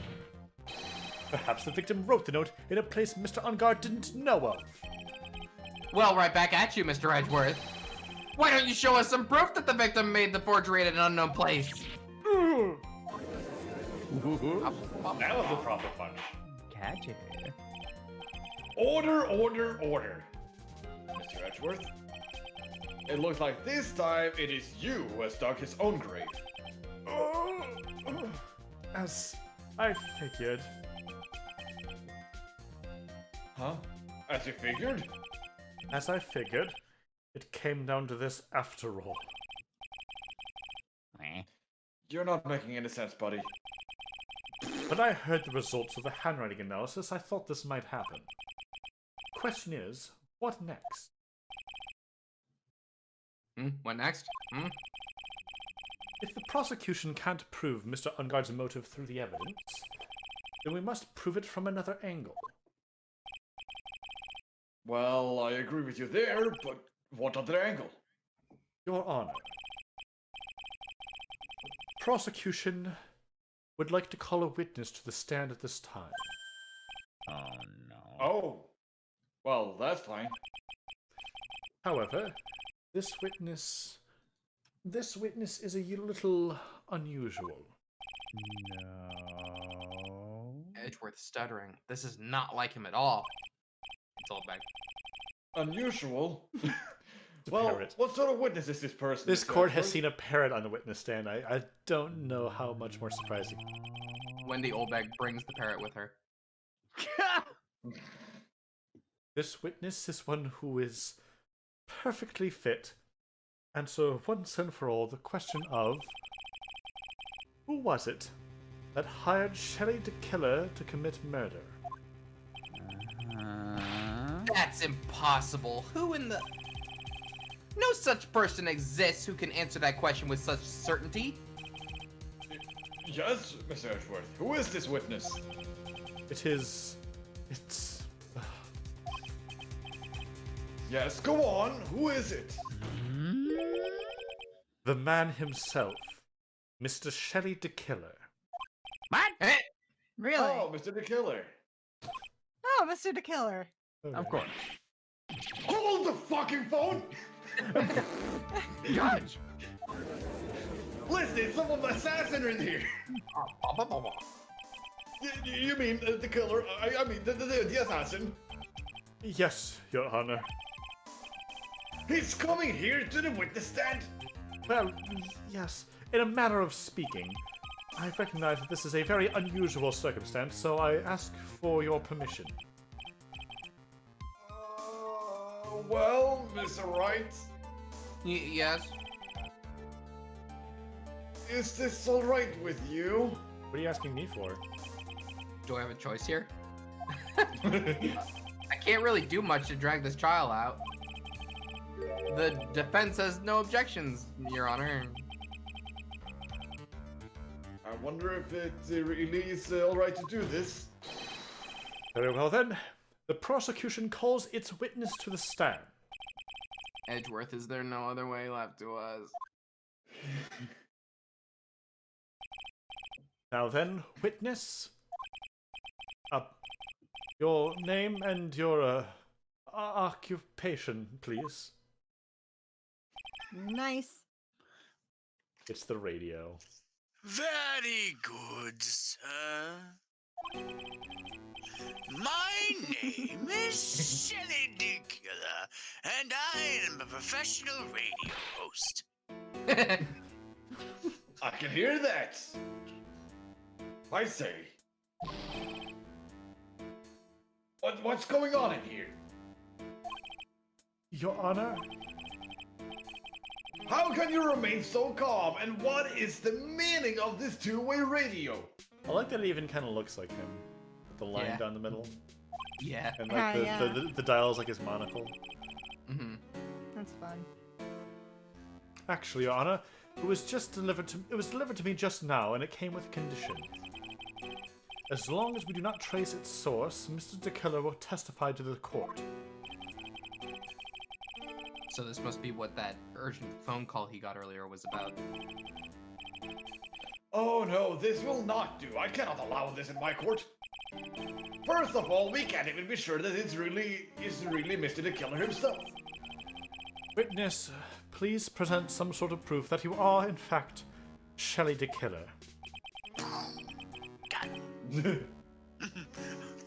Perhaps the victim wrote the note in a place Mr. Enguarde didn't know of. Well, right back at you, Mr. Edgeworth. Why don't you show us some proof that the victim made the forgery at an unknown place? That was a proper punch. Catch it. Order, order, order. Mr. Edgeworth, it looks like this time it is you who has dug his own grave. As I figured. Huh? As you figured? As I figured, it came down to this after all. You're not making any sense, buddy. When I heard the results of the handwriting analysis, I thought this might happen. Question is, what next? What next? If the prosecution can't prove Mr. Enguarde's motive through the evidence, then we must prove it from another angle. Well, I agree with you there, but what other angle? Your Honor, prosecution would like to call a witness to the stand at this time. Oh no. Oh. Well, that's fine. However, this witness is a little unusual. No. Edgeworth stuttering. This is not like him at all. It's all back. Unusual? The Well, parrot. what sort of witness is this person? This Mr. court has Edgeworth? seen a parrot on the witness stand. I don't know how much more surprising. Wendy Oldbag brings the parrot with her. This witness is one who is perfectly fit. And so, once and for all, the question of who was it that hired Shelley the Killer to commit murder? That's impossible. Who in the... No such person exists who can answer that question with such certainty. Yes, Mr. Edgeworth. Who is this witness? It's... Yes, go on. Who is it? the man himself, Mr. Shelley the Killer. What? Really? Oh, Mr. the Killer. Oh, Mr. the Killer. Of course. Hold the fucking phone! Judge. Listen, someone assassin in here. You mean the killer? I mean the assassin. Yes, Your Honor. He's coming here to the witness stand. Well, yes. In a manner of speaking, I recognize that this is a very unusual circumstance, so I ask for your permission. Well, Mr. Wright, Yes. is this all right with you? What are you asking me for? Do I have a choice here? I can't really do much to drag this trial out. The defense has no objections, Your Honor. I wonder if it really is all right to do this. Very well then. The prosecution calls its witness to the stand. Edgeworth, is there no other way left to us? Now then, witness. Your name and your occupation, please. Nice. It's the radio. Very good, sir. My name is Shelley the Killer, and I am a professional radio host. I can hear that. I say. What's going on in here? Your Honor, How can you remain so calm? And what is the meaning of this two-way radio? I like that it even kind of looks like him. With the line Yeah. down the middle. Yeah. And like Yeah. the dial is like his monocle. Mm-hmm. That's fun. Actually, Your Honor, it was delivered to me just now, and it came with a condition. As long as we do not trace its source, Mr. the Killer will testify to the court. So this must be what that urgent phone call he got earlier was about. Oh no, this will not do. I cannot allow this in my court. First of all, we can't even be sure that it's really Mr. the Killer himself. Witness, please present some sort of proof that you are, in fact, Shelley the Killer.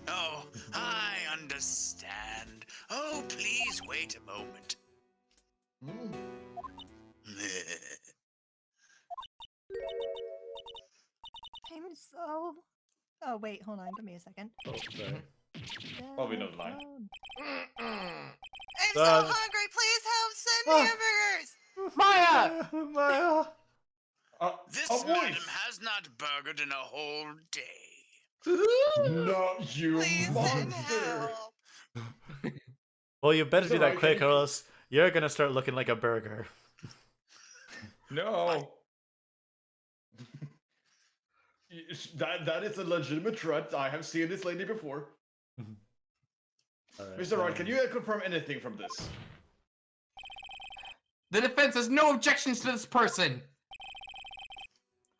Oh, I understand. Oh, please wait a moment. I'm so... Oh, wait, hold on. Give me a second. Oh, sorry. Oh, we know the line. I'm so Uh, hungry. Please help send Ah. hamburgers. Maya! Maya! This a madam voice. has not burgered in a whole day. No, you Please send monster! help. Well, you better It's do that alright, quick, can or you- else you're gonna start looking like a burger. No. That is a legitimate threat. I have seen this lady before. Alright, Mr. Wright, can you confirm anything from this? The defense has no objections to this person.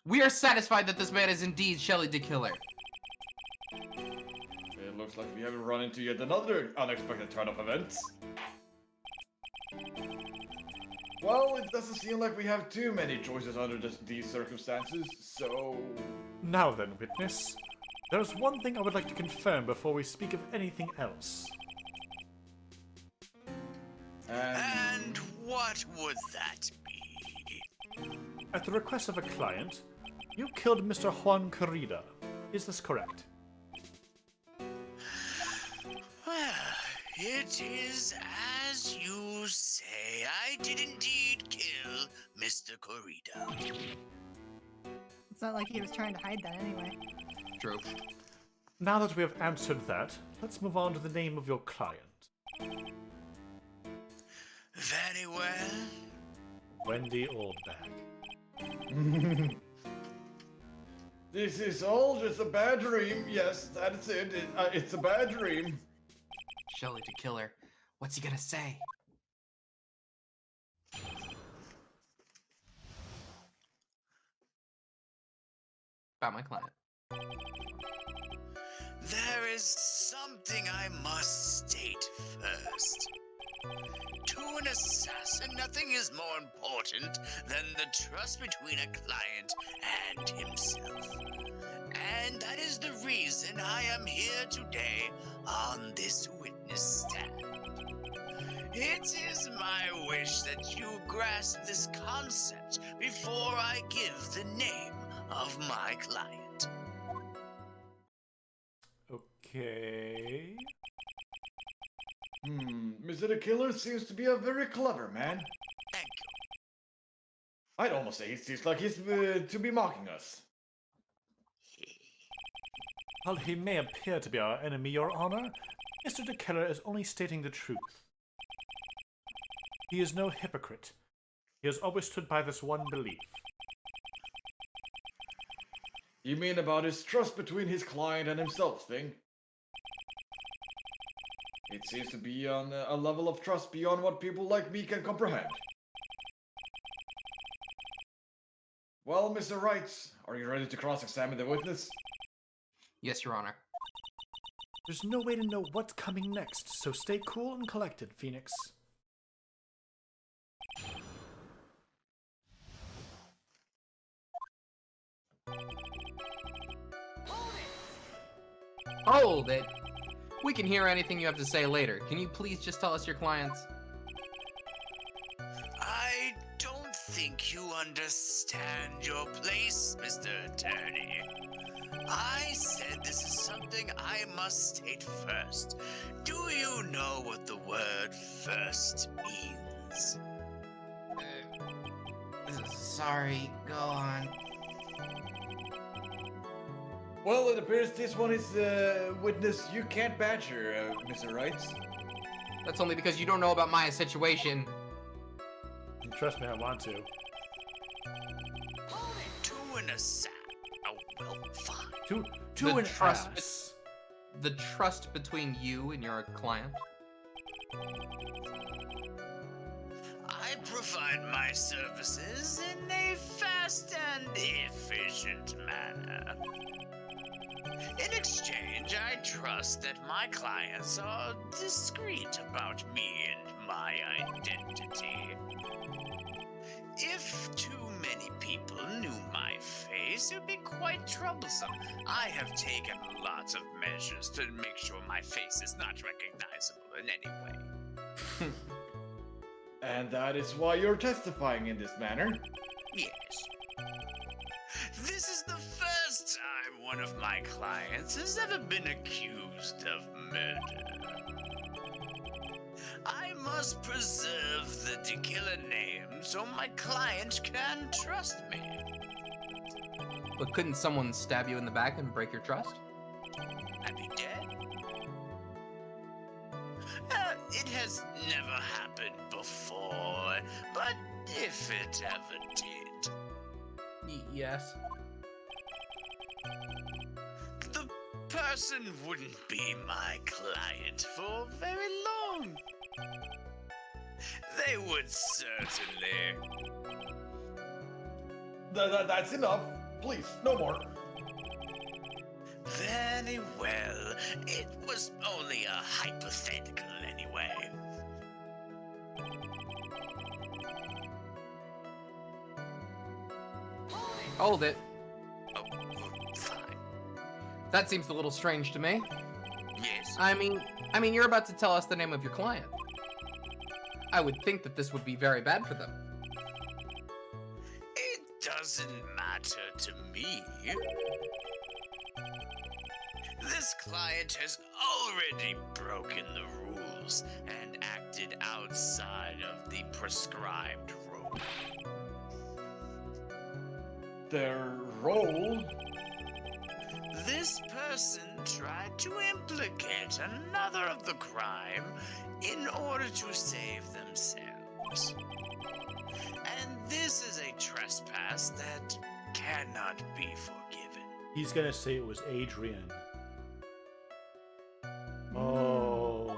We are satisfied that this man is indeed Shelly the Killer. It looks like we have run into yet another unexpected turn of events. Well, it doesn't seem like we have too many choices under these circumstances, so... Now then, witness. There's one thing I would like to confirm before we speak of anything else. And what would that be? At the request of a client, you killed Mr. Juan Corrida. Is this correct? Well, it is as you say. I did indeed kill Mr. Corrida. It's not like he was trying to hide that anyway. True. Now that we have answered that, let's move on to the name of your client. Very well. Wendy Oldbag. This is all just a bad dream. Yes, that's it. It's a bad dream. Shelly the Killer. What's he gonna say? About my client. There is something I must state first. To an assassin, nothing is more important than the trust between a client and himself. And that is the reason I am here today on this witness stand. It is my wish that you grasp this concept before I give the name of my client. Okay. Mr. the Killer seems to be a very clever man. Thank you. I'd almost say he seems like he's to be mocking us. While he may appear to be our enemy, Your Honor, Mr. the Killer is only stating the truth. He is no hypocrite. He has always stood by this one belief. You mean about his trust between his client and himself thing? It seems to be on a level of trust beyond what people like me can comprehend. Well, Mr. Wright, are you ready to cross-examine the witness? Yes, Your Honor. There's no way to know what's coming next, so stay cool and collected, Phoenix. Hold it! We can hear anything you have to say later. Can you please just tell us your clients? I don't think you understand your place, Mr. Attorney. I said this is something I must state first. Do you know what the word first means? Sorry, go on. Well, it appears this one is witness you can't badger, Mr. Wright. That's only because you don't know about Maya's situation. Trust me, I want to. To an assassin. Oh, well, fine. To The an trust- ass. The trust between you and your client. I provide my services in a fast and efficient manner. In exchange, I trust that my clients are discreet about me and my identity. If too many people knew my face, it would be quite troublesome. I have taken lots of measures to make sure my face is not recognizable in any way. And that is why you're testifying in this manner. Yes. This is the first time one of my clients has ever been accused of murder. I must preserve the Tequila name so my client can trust me. But couldn't someone stab you in the back and break your trust? I'd be dead. It has never happened before, but if it ever did, Yes. the person wouldn't be my client for very long. They would certainly. That's enough. Please, no more. Very well. It was only a hypothetical anyway. Hold it. Oh, fine. That seems a little strange to me. Yes. I mean, you're about to tell us the name of your client. I would think that this would be very bad for them. It doesn't matter to me. This client has already broken the rules and acted outside of the prescribed role. Their role? This person tried to implicate another of the crime in order to save themselves. And this is a trespass that cannot be forgiven. He's gonna say it was Adrian. Oh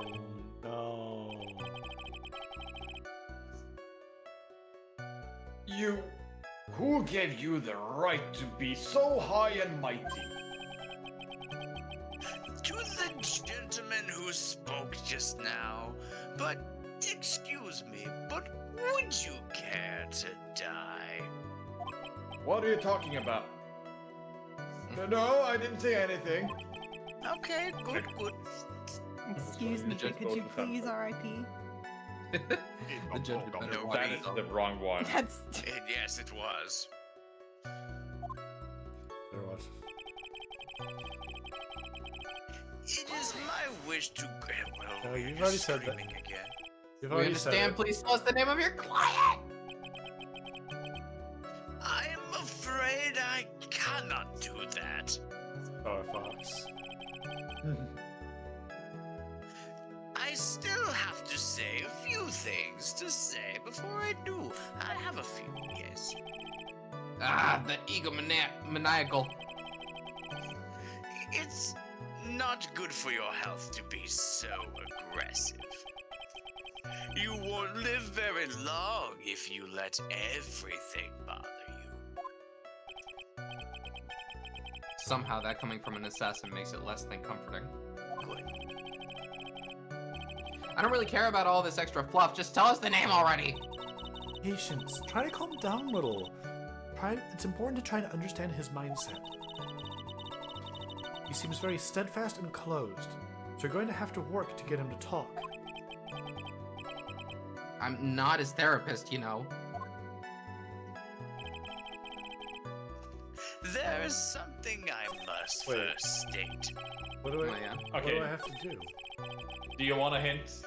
no. You... Who gave you the right to be so high and mighty? To the gentleman who spoke just now, but excuse me, but would you care to die? What are you talking about? No, I didn't say anything. Okay, good, good. Excuse me, Just could you both of them. please RIP? The judge would better no, watch that That is himself. the wrong one. That's Yes, it was. There was. It is my wish to. Well, No, you've you're already said that. screaming again. You've We already said understand. it. Please tell us the name of your client. I'm afraid I cannot do that. Star Fox. I still have to say a few things to say before I do. I have a few, yes. Ah, the egomaniacal. It's not good for your health to be so aggressive. You won't live very long if you let everything bother you. Somehow that coming from an assassin makes it less than comforting. Good. I don't really care about all this extra fluff. Just tell us the name already. Patience. Try to calm down a little. It's important to try to understand his mindset. He seems very steadfast and closed, so you're going to have to work to get him to talk. I'm not his therapist, you know. There is something I must Wait. first state. What do I? Oh, yeah. What Okay. do I have to do? Do you want a hint?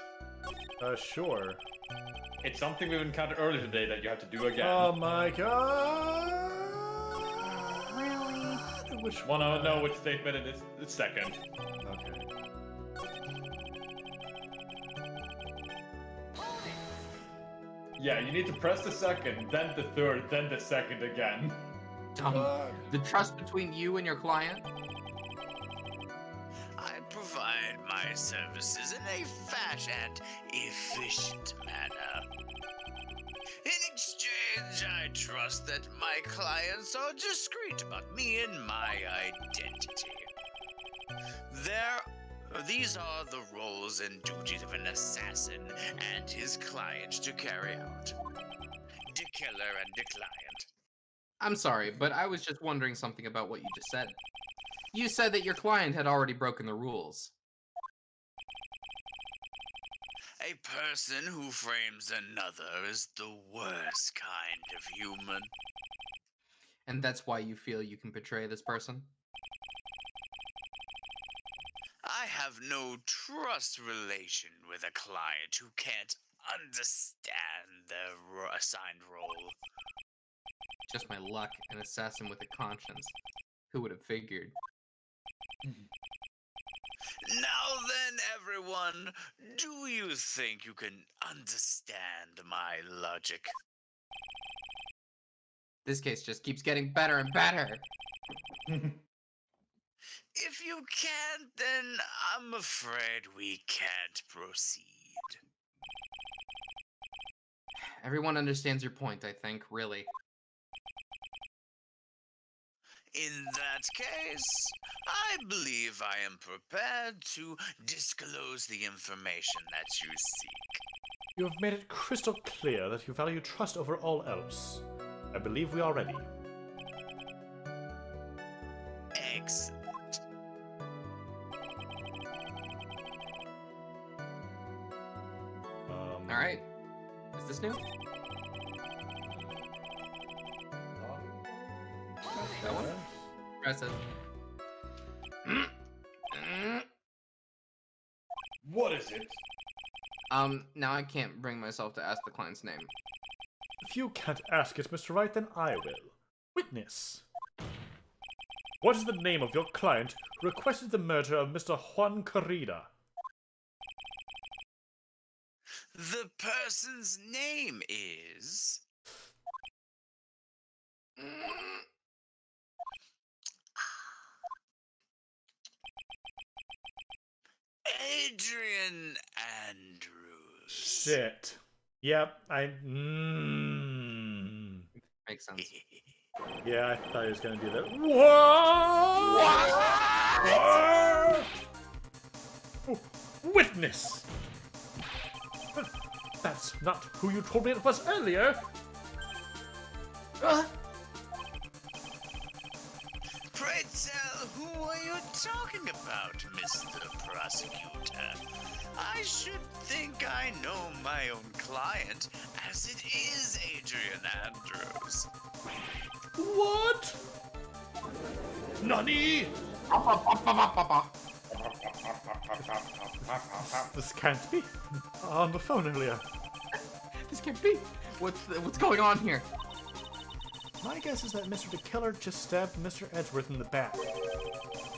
Sure. It's something we've encountered earlier today that you have to do again. Oh my god! really. Which Want to know which statement it is? The second. Okay. Yeah, you need to press the second, then the third, then the second again. The trust between you and your client? I provide my services in a fast and efficient manner. In exchange, I trust that my clients are discreet about me and my identity. These are the roles and duties of an assassin and his client to carry out. The killer and the client. I'm sorry, but I was just wondering something about what you just said. You said that your client had already broken the rules. A person who frames another is the worst kind of human. And that's why you feel you can betray this person? I have no trust relation with a client who can't understand their assigned role. Just my luck, an assassin with a conscience. Who would have figured? Now then, everyone, do you think you can understand my logic? This case just keeps getting better and better. If you can't, then I'm afraid we can't proceed. Everyone understands your point, I think, really. In that case, I believe I am prepared to disclose the information that you seek. You have made it crystal clear that you value trust over all else. I believe we are ready. Excellent. All right. Is this new? That one? Press it. What is it? Now I can't bring myself to ask the client's name. If you can't ask it, Mr. Wright, then I will. Witness. What is the name of your client who requested the murder of Mr. Juan Corrida? The person's name is... Adrian Andrews. Shit. Yep, Makes sense. Yeah, I thought he was gonna do that. What? Witness! But that's not who you told me it was earlier! Pray tell, who are you talking about, Mr. Prosecutor? I should think I know my own client, as it is Adrian Andrews. What? Nani? This can't be. On the phone earlier. This can't be. What's going on here? My guess is that Mr. the Killer just stabbed Mr. Edgeworth in the back.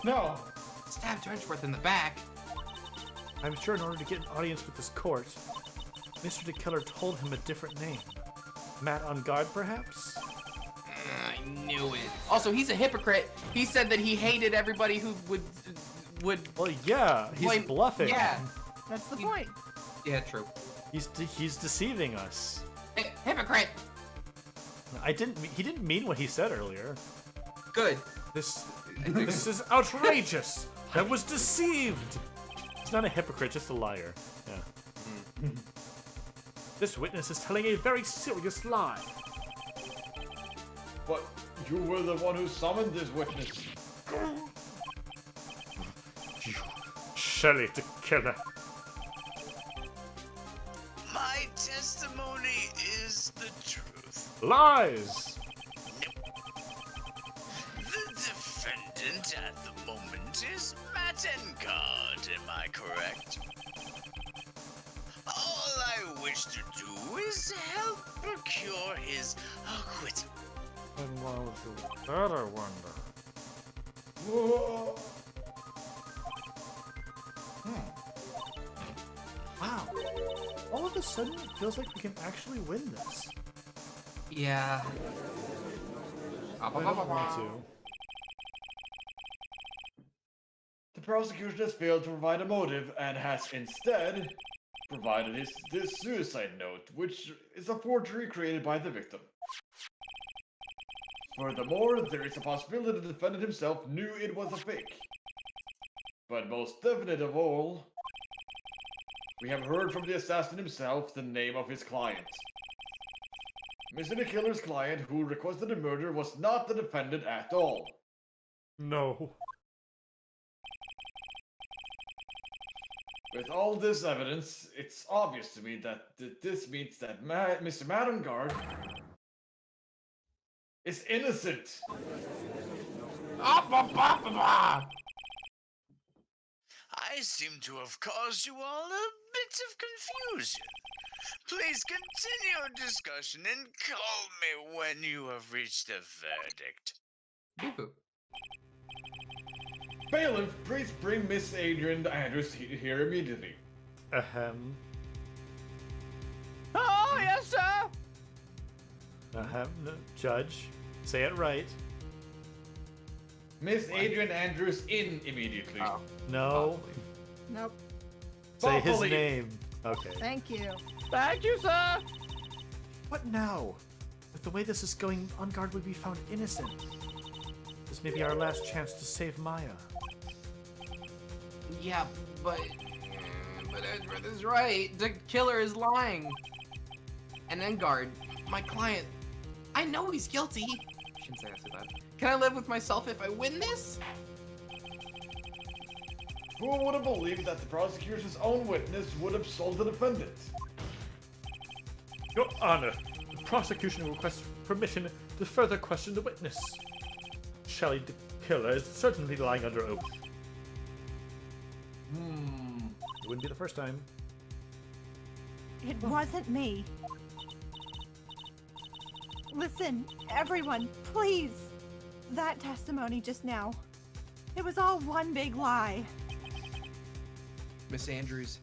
No. Stabbed Edgeworth in the back. I'm sure in order to get an audience with this court, Mr. the Killer told him a different name. Matt Enguarde, perhaps? I knew it. Also, he's a hypocrite. He said that he hated everybody who would. Well, yeah, he's blame- bluffing. Yeah. That's the point. Yeah, true. He's deceiving us. Hypocrite. He didn't mean what he said earlier. Good. This is outrageous. I was deceived. He's not a hypocrite, just a liar. Yeah. This witness is telling a very serious lie. But you were the one who summoned this witness. You Shelley the Killer. My testimony is the truth. Lies. The defendant at the moment is Matt Enguarde, am I correct? All I wish to do is help procure his acquittal. And what was that, I wonder? Whoa. Wow. All of a sudden, it feels like we can actually win this. Yeah. I don't want to. The prosecution has failed to provide a motive and has instead provided this suicide note, which is a forgery created by the victim. Furthermore, there is a possibility the defendant himself knew it was a fake. But most definite of all, we have heard from the assassin himself the name of his client. Mr. the Killer's client who requested the murder was not the defendant at all. No. With all this evidence, it's obvious to me that this means that Mr. Matt Enguarde is innocent. I seem to have caused you all a bit of confusion. Please continue your discussion and call me when you have reached a verdict. Bailiff, please bring Miss Adrian Andrews here immediately. Ahem. Oh, yes, sir. Ahem. No, Judge, say it right. Miss Adrian Andrews in immediately. Oh. No. Nope. Say his Bubbly. name. Okay. Thank you. Thank you, sir. What now? With the way this is going, Enguarde would be found innocent. This may be our last chance to save Maya. Yeah, but Edward is right. The killer is lying. And Enguarde, my client, I know he's guilty. Shouldn't say that so bad. Can I live with myself if I win this? Who would have believed that the prosecutor's own witness would absolve the defendant? Your Honor, the prosecution requests permission to further question the witness. Shelley the killer is certainly lying under oath. It wouldn't be the first time. It wasn't me. Listen, everyone, please. That testimony just now. It was all one big lie. Miss Andrews.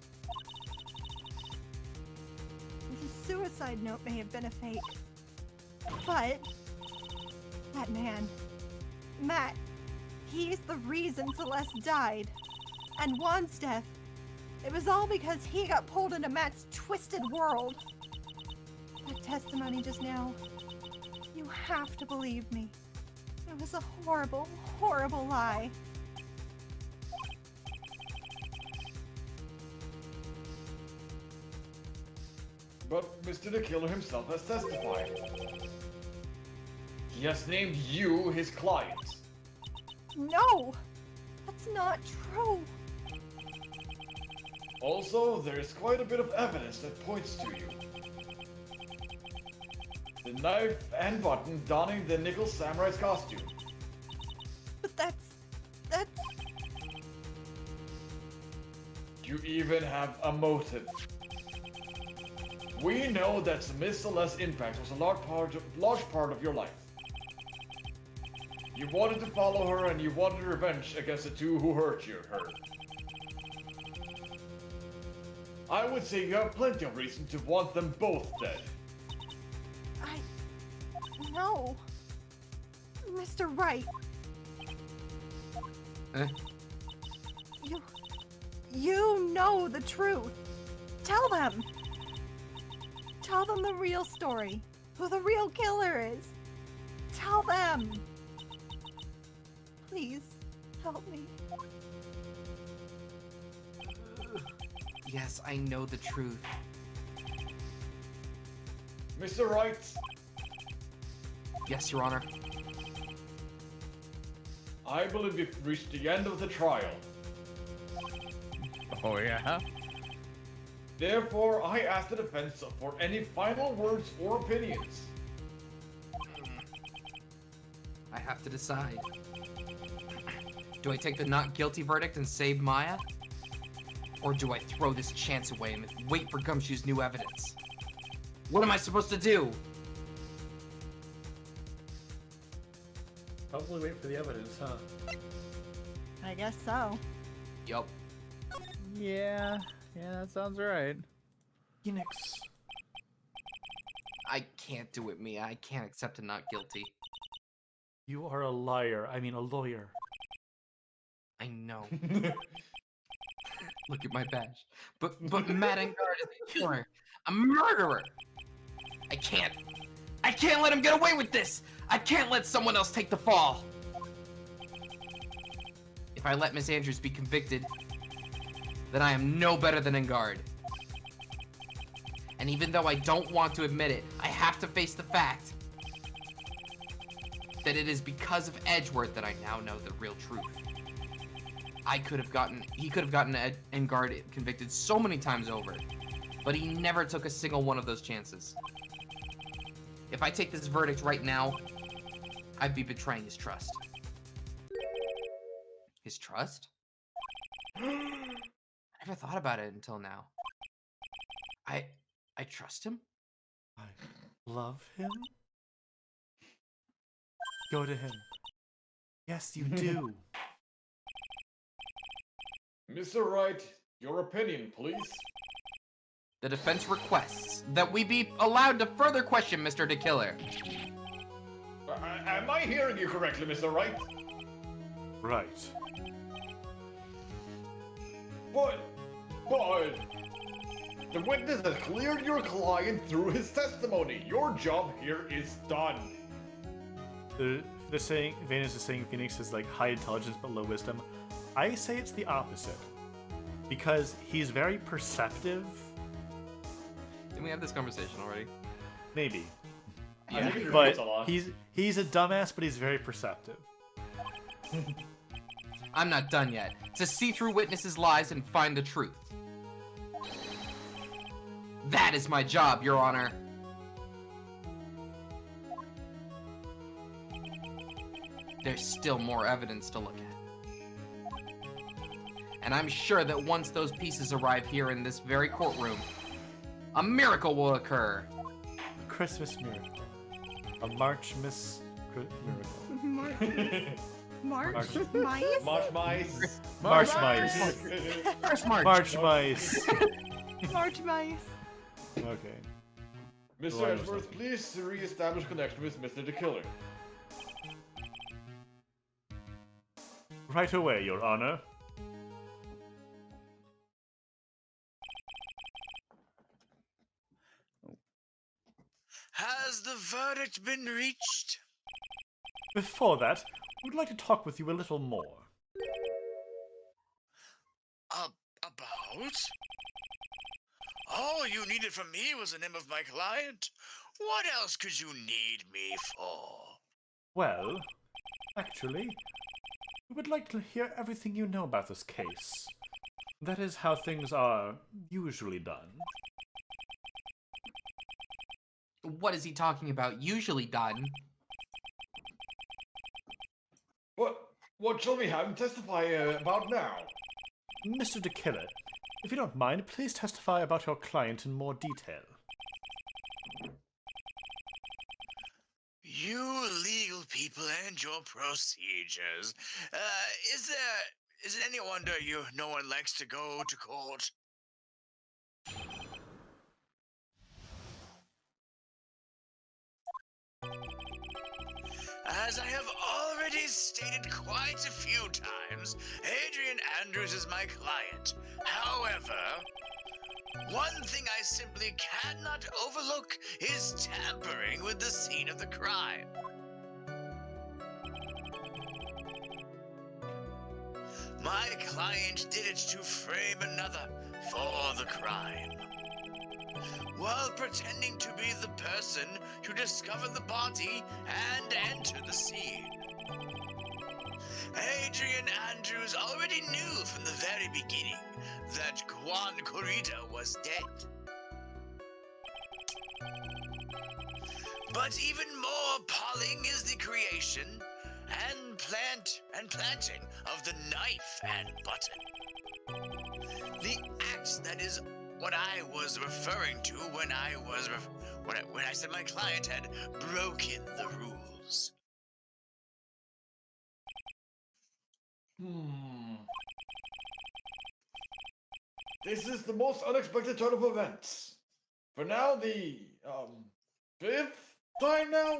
The suicide note may have been a fake. But that man, Matt, he's the reason Celeste died. And Juan's death, it was all because he got pulled into Matt's twisted world. That testimony just now, you have to believe me. It was a horrible, horrible lie. But Mr. the Killer himself has testified. He has named you his client. No! That's not true. Also, there's quite a bit of evidence that points to you. The knife and button donning the Nickel Samurai's costume. But that's... You even have a motive. We know that Miss Celeste's impact was a large part of your life. You wanted to follow her and you wanted revenge against the two who hurt her. I would say you have plenty of reason to want them both dead. No. Mr. Wright. You know the truth. Tell them. Tell them the real story. Who the real killer is. Tell them. Please, help me. Yes, I know the truth. Mr. Wright? Yes, Your Honor. I believe we've reached the end of the trial. Oh, yeah? Therefore, I ask the defense for any final words or opinions. I have to decide. Do I take the not guilty verdict and save Maya? Or do I throw this chance away and wait for Gumshoe's new evidence? What am I supposed to do? Probably wait for the evidence, huh? I guess so. Yup. Yeah, that sounds right. Phoenix. I can't do it, Mia. I can't accept a not guilty. You are a liar. I mean, a lawyer. I know. Look at my badge. But Matt Enguarde is a killer. A murderer! I can't let him get away with this! I can't let someone else take the fall! If I let Miss Andrews be convicted, then I am no better than Enguarde. And even though I don't want to admit it, I have to face the fact that it is because of Edgeworth that I now know the real truth. He could have gotten Enguarde convicted so many times over, but he never took a single one of those chances. If I take this verdict right now, I'd be betraying his trust. His trust? I never thought about it until now. I trust him? I love him? Go to him. Yes, you do. Mr. Wright, your opinion, please. The defense requests that we be allowed to further question Mr. the Killer. Am I hearing you correctly, Mr. Wright? Right. But the witness has cleared your client through his testimony. Your job here is done. The they're saying Venus is saying Phoenix is like high intelligence but low wisdom. I say it's the opposite because he's very perceptive. Didn't we have this conversation already? Maybe, I think it but repeats a lot. he's a dumbass, but he's very perceptive. I'm not done yet. To see through witnesses' lies and find the truth. That is my job, Your Honor. There's still more evidence to look at. And I'm sure that once those pieces arrive here in this very courtroom, a miracle will occur. A Christmas miracle. A March Miss miracle. March March. mice? March mice. March mice. First March. March mice. March mice. Okay. Mr. Right, Edgeworth, something. please re-establish connection with Mr. the Killer. Right away, Your Honor. Has the verdict been reached? Before that, we'd like to talk with you a little more. About? All you needed from me was the name of my client. What else could you need me for? Well, actually, we would like to hear everything you know about this case. That is how things are usually done. What is he talking about? Usually done. What shall we have him testify about now? Mr. DeKiller, if you don't mind, please testify about your client in more detail. You legal people and your procedures. Is it any wonder no one likes to go to court? As I have already stated quite a few times, Adrian Andrews is my client. However, one thing I simply cannot overlook is tampering with the scene of the crime. My client did it to frame another for the crime, while pretending to be the person to discover the body and enter the scene. Adrian Andrews already knew from the very beginning that Juan Corrida was dead. But even more appalling is the creation and planting of the knife and button. The act that is what I was referring to when I said my client had broken the rules. This is the most unexpected turn of events. For now, the fifth time now?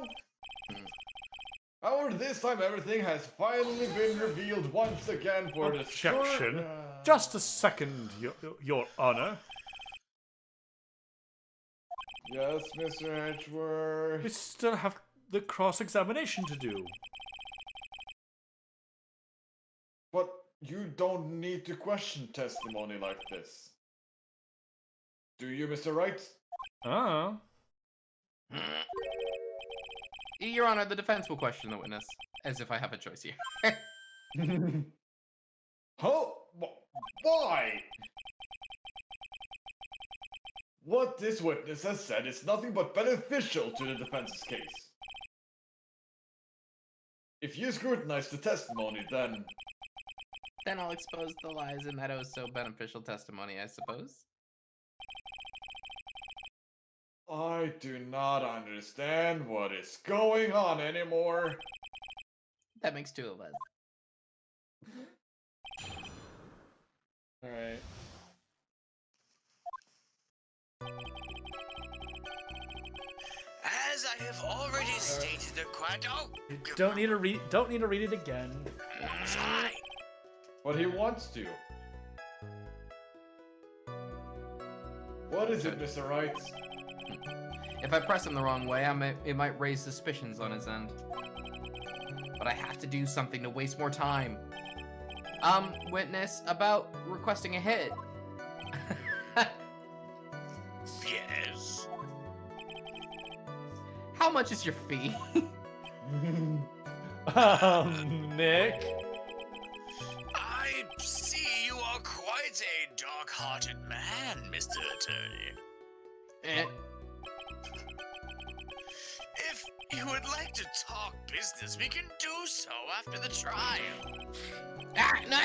However, this time everything has finally been revealed once again for the Objection. Just a second, Your Honor. Yes, Mr. Edgeworth. We still have the cross-examination to do. But you don't need to question testimony like this. Do you, Mr. Wright? Ah. Your Honor, the defense will question the witness, as if I have a choice here. Why? What this witness has said is nothing but beneficial to the defense's case. If you scrutinize the testimony, then... Then I'll expose the lies in that oh-so-beneficial testimony, I suppose. I do not understand what is going on anymore. That makes two of us. Alright. As I have already stated, the Don't need to read it again. Fine. But he wants to. What is it, Mr. Wright? If I press him the wrong way, it might raise suspicions on his end. but I have to do something to waste more time. Witness, about requesting a hit. Yes. How much is your fee? Nick. I see you are quite a dark-hearted man, Mr. Attorney. Eh. If you would like to talk business, we can do so after the trial. Ah, no,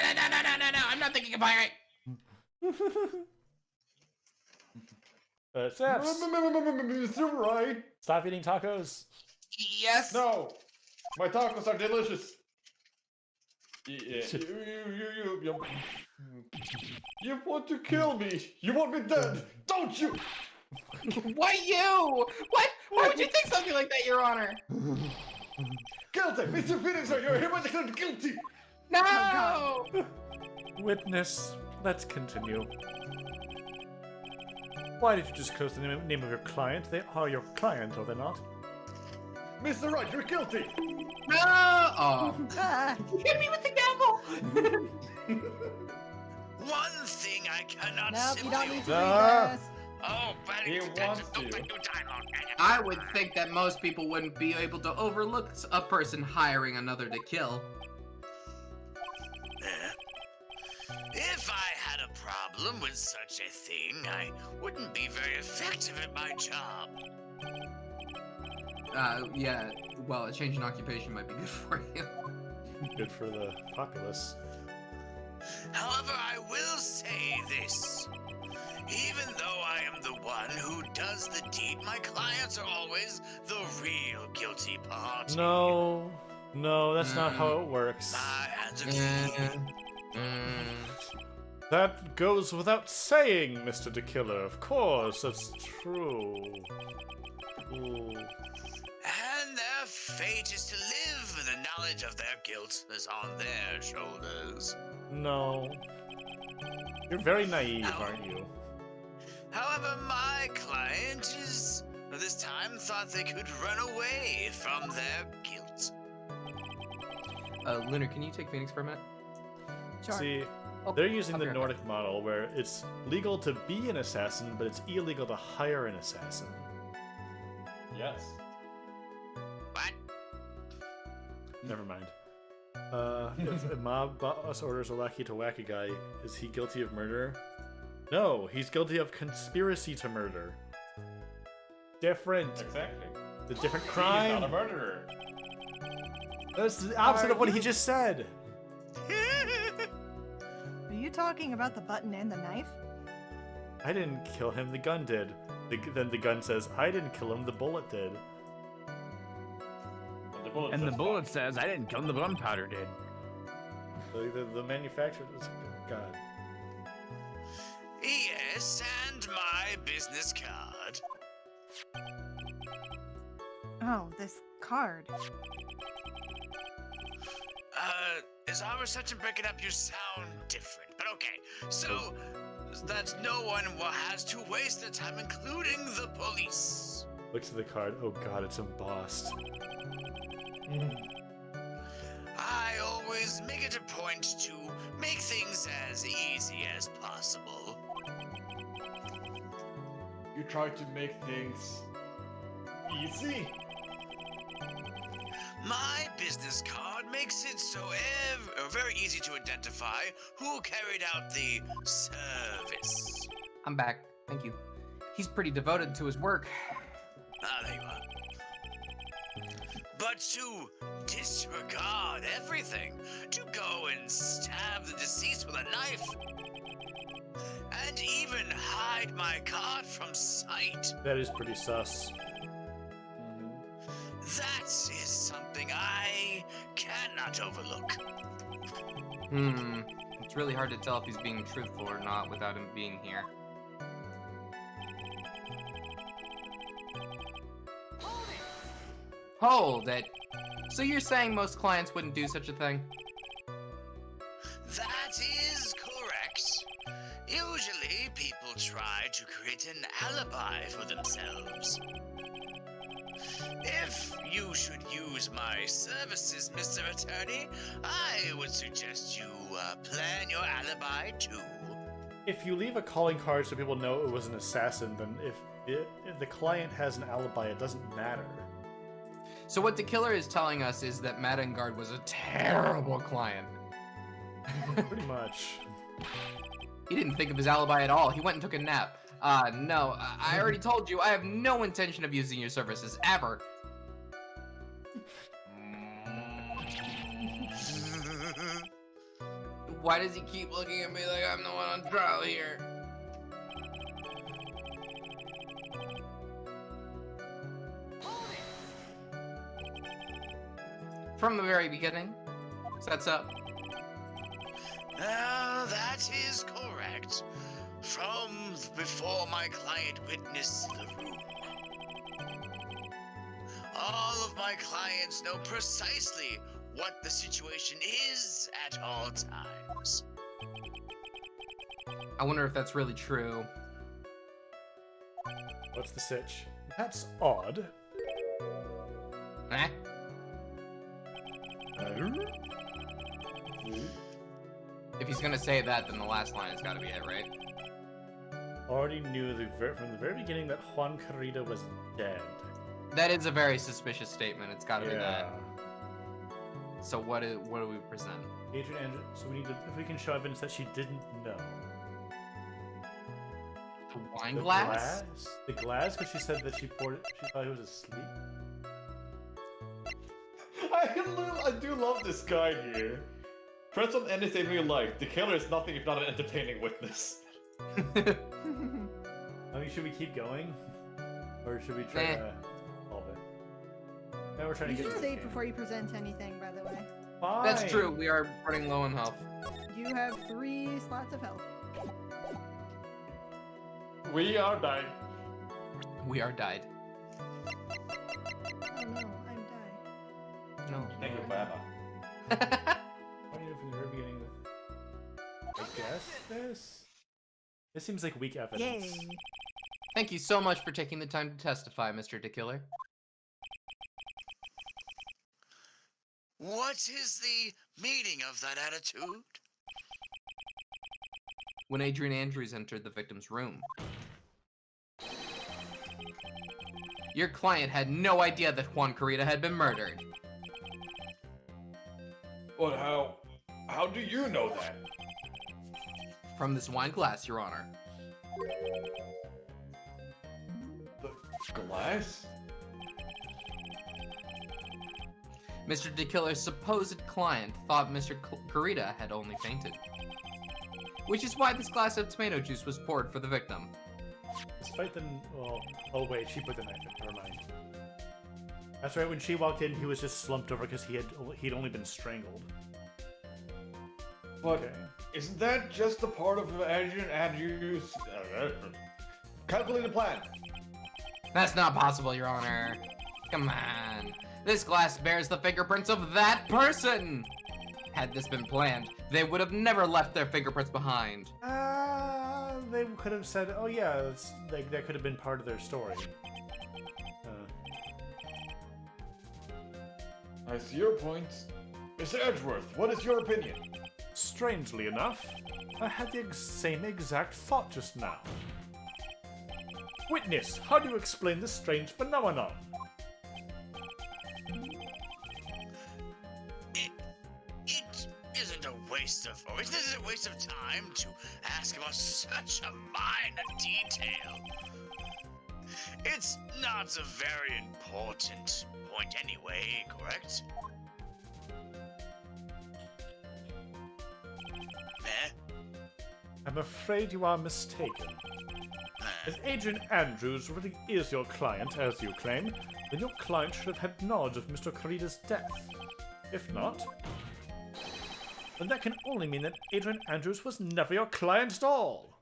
I'm not thinking about it. Saps, Mr. Right? stop eating tacos. Yes. No, my tacos are delicious. You want to kill me? You want me dead, don't you? Why you? What? Why would you think something like that, Your Honor? Guilty, Mr. Phoenix, you're hereby declared guilty. No! Witness, let's continue. Why did you disclose the name of your client? They are your client, are they not? Mr. Wright, you're guilty. No! Oh. Ah, Hit me with the gavel! One thing I cannot nope, you don't need to Ah. read this. Oh, but He wants to. I would think that most people wouldn't be able to overlook a person hiring another to kill. If I had a problem with such a thing, I wouldn't be very effective at my job. Yeah, well, a change in occupation might be good for you. Good for the populace. However, I will say this. Even though I am the one who does the deed, my clients are always the real guilty party. No, that's not how it works. My hands are clean. That goes without saying, Mr. DeKiller. Of course, that's true. Ooh. And their fate is to live with the knowledge of their guilt is on their shoulders. No. You're very naive, aren't you? However, my client is, this time, thought they could run away from their guilt. Lunar, can you take Phoenix for a minute? Sure. See, Oh, they're using I'll the be right Nordic model where it's legal to be an assassin, but it's illegal to hire an assassin. Yes. What? Never mind. If a mob boss orders a lackey to whack a guy, is he guilty of murder? No, he's guilty of conspiracy to murder. Different. Exactly. The different He's crime. not a murderer. That's the opposite of what he just said. Are you talking about the button and the knife? I didn't kill him, the gun did. Then the gun says, I didn't kill him, the bullet did. And the bullet says, I didn't kill him, the gunpowder did. The manufacturer is God. Yes, and my business card. Oh, this card. As our reception breaking up, you sound different. But okay, so that no one has to waste their time, including the police. Looks at the card. Oh God, it's embossed. I always make it a point to make things as easy as possible. You try to make things easy. My business card makes it so very easy to identify who carried out the service. I'm back. Thank you. He's pretty devoted to his work. Ah, there you are. But to disregard everything, to go and stab the deceased with a knife, and even hide my card from sight, That is pretty sus. that is something I cannot overlook. It's really hard to tell if he's being truthful or not without him being here. Hold it. So you're saying most clients wouldn't do such a thing? That is correct. Usually, people try to create an alibi for themselves. If you should use my services, Mr. Attorney, I would suggest you plan your alibi too. If you leave a calling card so people know it was an assassin, then if the client has an alibi, it doesn't matter. So what the killer is telling us is that Matt Enguarde was a terrible client. Pretty much. He didn't think of his alibi at all. He went and took a nap. No, I already told you, I have no intention of using your services, ever. Why does he keep looking at me like I'm the one on trial here? From the very beginning. Sets up. That is correct. From before my client witnessed the room. All of my clients know precisely what the situation is at all times. I wonder if that's really true. What's the sitch? That's odd. Eh? If he's gonna say that, then the last line has gotta be it, right? Already knew from the very beginning that Juan Carrita was dead. That is a very suspicious statement. It's gotta be that. So what do we present? Adrian Andrews. So we need to, if we can show evidence that she didn't know. The wine glass? The glass, because she said that she poured it. She thought he was asleep. I do love this guy here. Press on anything you like. The killer is nothing if not an entertaining witness. I mean, should we keep going? Or should we try to solve it? No, we're trying You to get should to the save game. before you present anything, by the way. Fine. That's true. We are running low on health. You have 3 slots of health. We are dying. We are died. Oh no, I'm dying. No. Thank you, Baba. What do you do from the very beginning? I guess this? This seems like weak evidence. Yay! Thank you so much for taking the time to testify, Mr. DeKiller. What is the meaning of that attitude? When Adrian Andrews entered the victim's room, your client had no idea that Juan Carrita had been murdered. But how do you know that? From this wine glass, Your Honor. The glass? Mr. DeKiller's supposed client thought Mr. Carrita had only fainted. Which is why this glass of tomato juice was poured for the victim. Despite the... Well, oh wait, she put the knife in. Never mind. That's right, when she walked in, he was just slumped over because he'd only been strangled. But Okay. isn't that just a part of Adrian Andrews' calculated plan? That's not possible, Your Honor. Come on. This glass bears the fingerprints of that person! Had this been planned, they would have never left their fingerprints behind. They could have said, oh yeah, that could have been part of their story. I see your point. Mr. Edgeworth, what is your opinion? Strangely enough, I had the same exact thought just now. Witness, how do you explain this strange phenomenon? It isn't a waste of, or isn't it a waste of time to ask about such a minor detail? It's not a very important point anyway, correct? Eh? I'm afraid you are mistaken. If Adrian Andrews really is your client, as you claim, then your client should have had knowledge of Mr. Carrita's death. If not, then that can only mean that Adrian Andrews was never your client at all.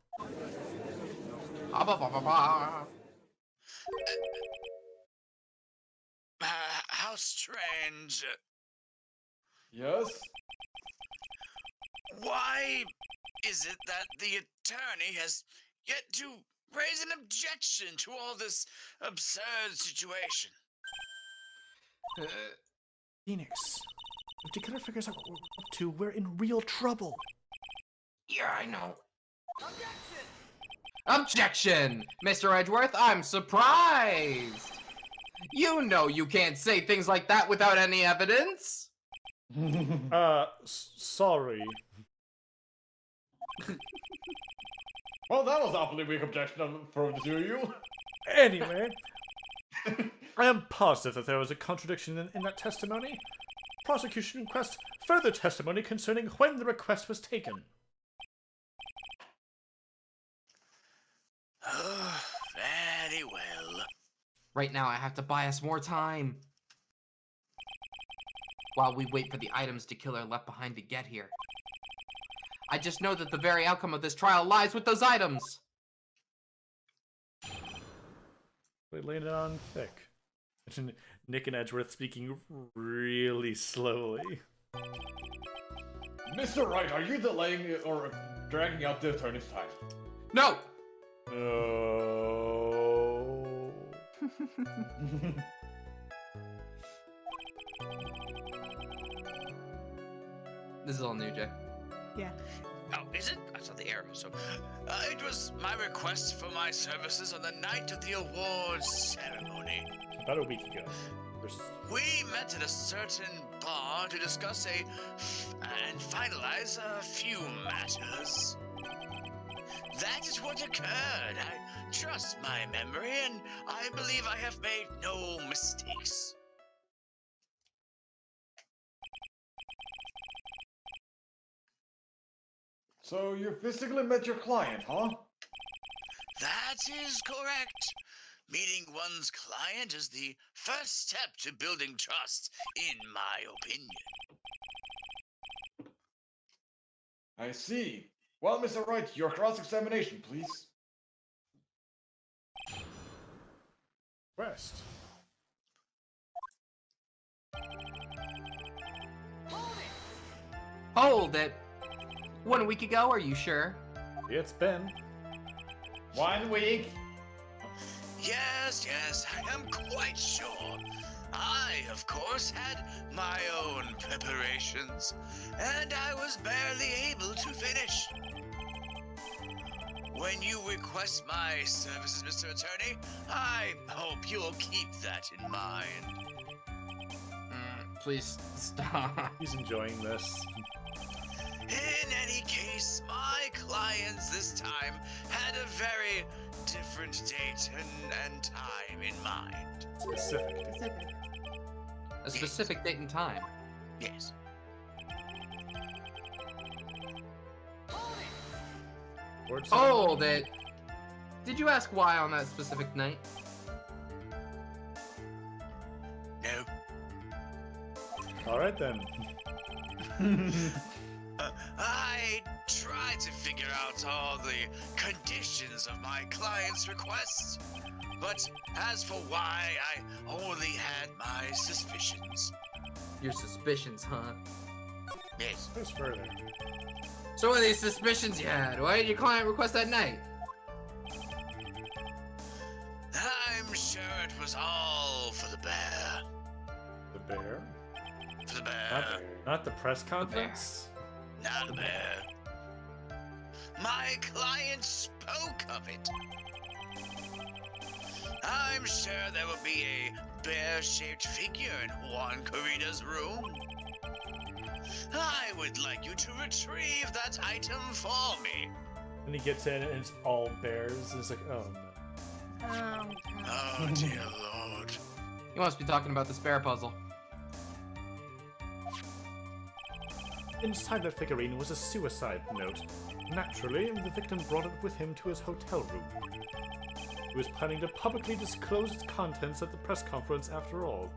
How strange. Yes? Why is it that the attorney has yet to raise an objection to all this absurd situation? Phoenix, if the killer figures out what we're up to, we're in real trouble. Yeah, I know. Objection! Mr. Edgeworth, I'm surprised! You know you can't say things like that without any evidence! Sorry. Well, that was awfully weak objection from the two of you. Anyway, I am positive that there was a contradiction in that testimony. Prosecution requests further testimony concerning when the request was taken. Oh, very well. Right now, I have to buy us more time. While we wait for the items the killer left behind to get here. I just know that the very outcome of this trial lies with those items! We laid it on thick. Nick and Edgeworth speaking really slowly. Mr. Wright, are you delaying or dragging out the attorney's time? No! No. This is all new, Jay. Yeah. Oh, is it? I saw the arrow, so... it was my request for my services on the night of the awards ceremony. About a week ago. We met at a certain bar to discuss and finalize a few matters. That is what occurred. I trust my memory, and I believe I have made no mistakes. So you physically met your client, huh? That is correct. Meeting one's client is the first step to building trust, in my opinion. I see. Well, Mr. Wright, your cross-examination, please. Rest. Hold it! 1 week ago, are you sure? It's been. 1 week. Yes, I am quite sure. I, of course, had my own preparations, and I was barely able to finish. When you request my services, Mr. Attorney, I hope you'll keep that in mind. Please stop. He's enjoying this. In any case, my clients this time had a very different date and time in mind. Specific. Specific. A specific date and time. Yes. Word Hold it! Did you ask why on that specific night? No. Alright then. I tried to figure out all the conditions of my client's requests, but as for why, I only had my suspicions. Your suspicions, huh? Yes. Goes further. So what are these suspicions you had? Why did your client request that night? I'm sure it was all for the bear. The bear? For the bear. Not the press conference? Not the bear. My client spoke of it. I'm sure there will be a bear-shaped figure in Juan Corrida's room. I would like you to retrieve that item for me. And he gets in and it's all bears. And it's like, oh no. Oh, Oh, dear Lord. You must be talking about the spare puzzle. Inside the figurine was a suicide note. Naturally, the victim brought it with him to his hotel room. He was planning to publicly disclose its contents at the press conference after all.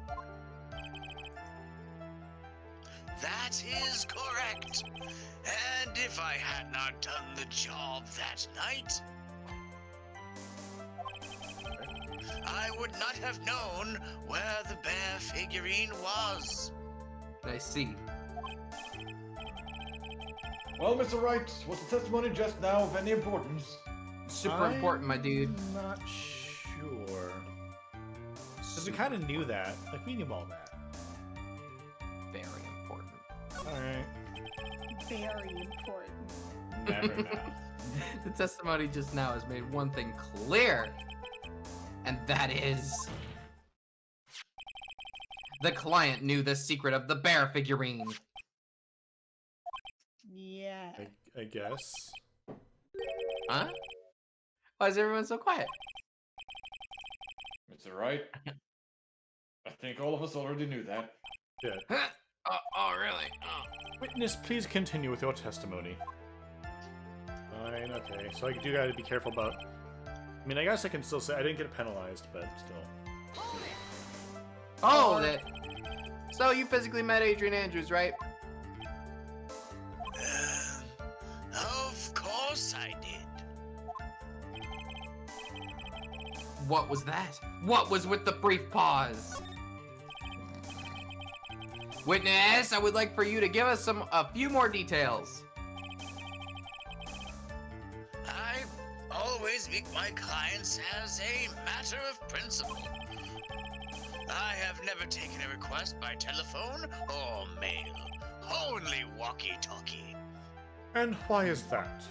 That is correct. And if I had not done the job that night, I would not have known where the bear figurine was. I see. Well, Mr. Wright, was the testimony just now of any importance? Super important, my dude. I'm not sure. Because we kind of knew that. Like, we knew all that. very important. Alright. Very important. Never know. The testimony just now has made one thing clear, and that is the client knew the secret of the bear figurine. Yeah. I guess. Huh? Why is everyone so quiet? It's alright. I think all of us already knew that. Good. Oh, really? Oh. Witness, please continue with your testimony. Fine, okay. So I do gotta be careful about... I mean, I guess I can still say I didn't get penalized, but still. Oh, that. So you physically met Adrian Andrews, right? Of course I did. What was that? What was with the brief pause? Witness, I would like for you to give us a few more details. I always meet my clients as a matter of principle. I have never taken a request by telephone or mail, only walkie-talkie. And why is that?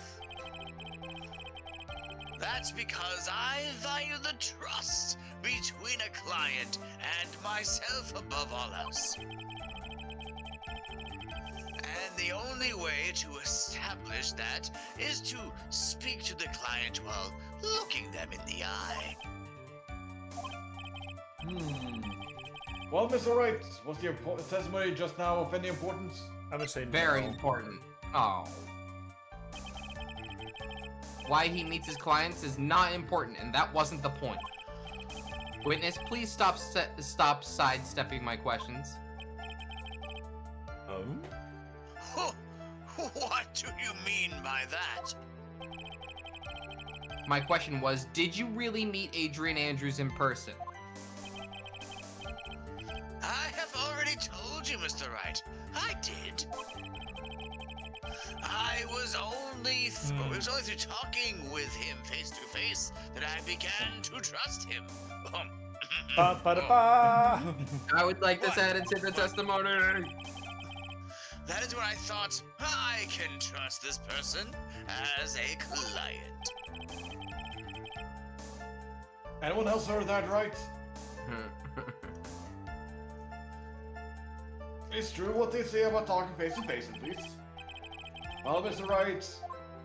That's because I value the trust between a client and myself above all else. And the only way to establish that is to speak to the client while looking them in the eye. Well, Mr. Wright, was your testimony just now of any importance? I'm gonna say Very no. important. Oh. Why he meets his clients is not important, and that wasn't the point. Witness, please stop sidestepping my questions. What do you mean by that? My question was, did you really meet Adrian Andrews in person? I have already told you, Mr. Wright. I did. I was only it was only through talking with him face to face that I began to trust him. Ba-ba-da-ba! I would like this What? added to the testimony. That is when I thought I can trust this person as a client. Anyone else heard that right? It's true what they say about talking face to face, at least. Well, Mr. Wright,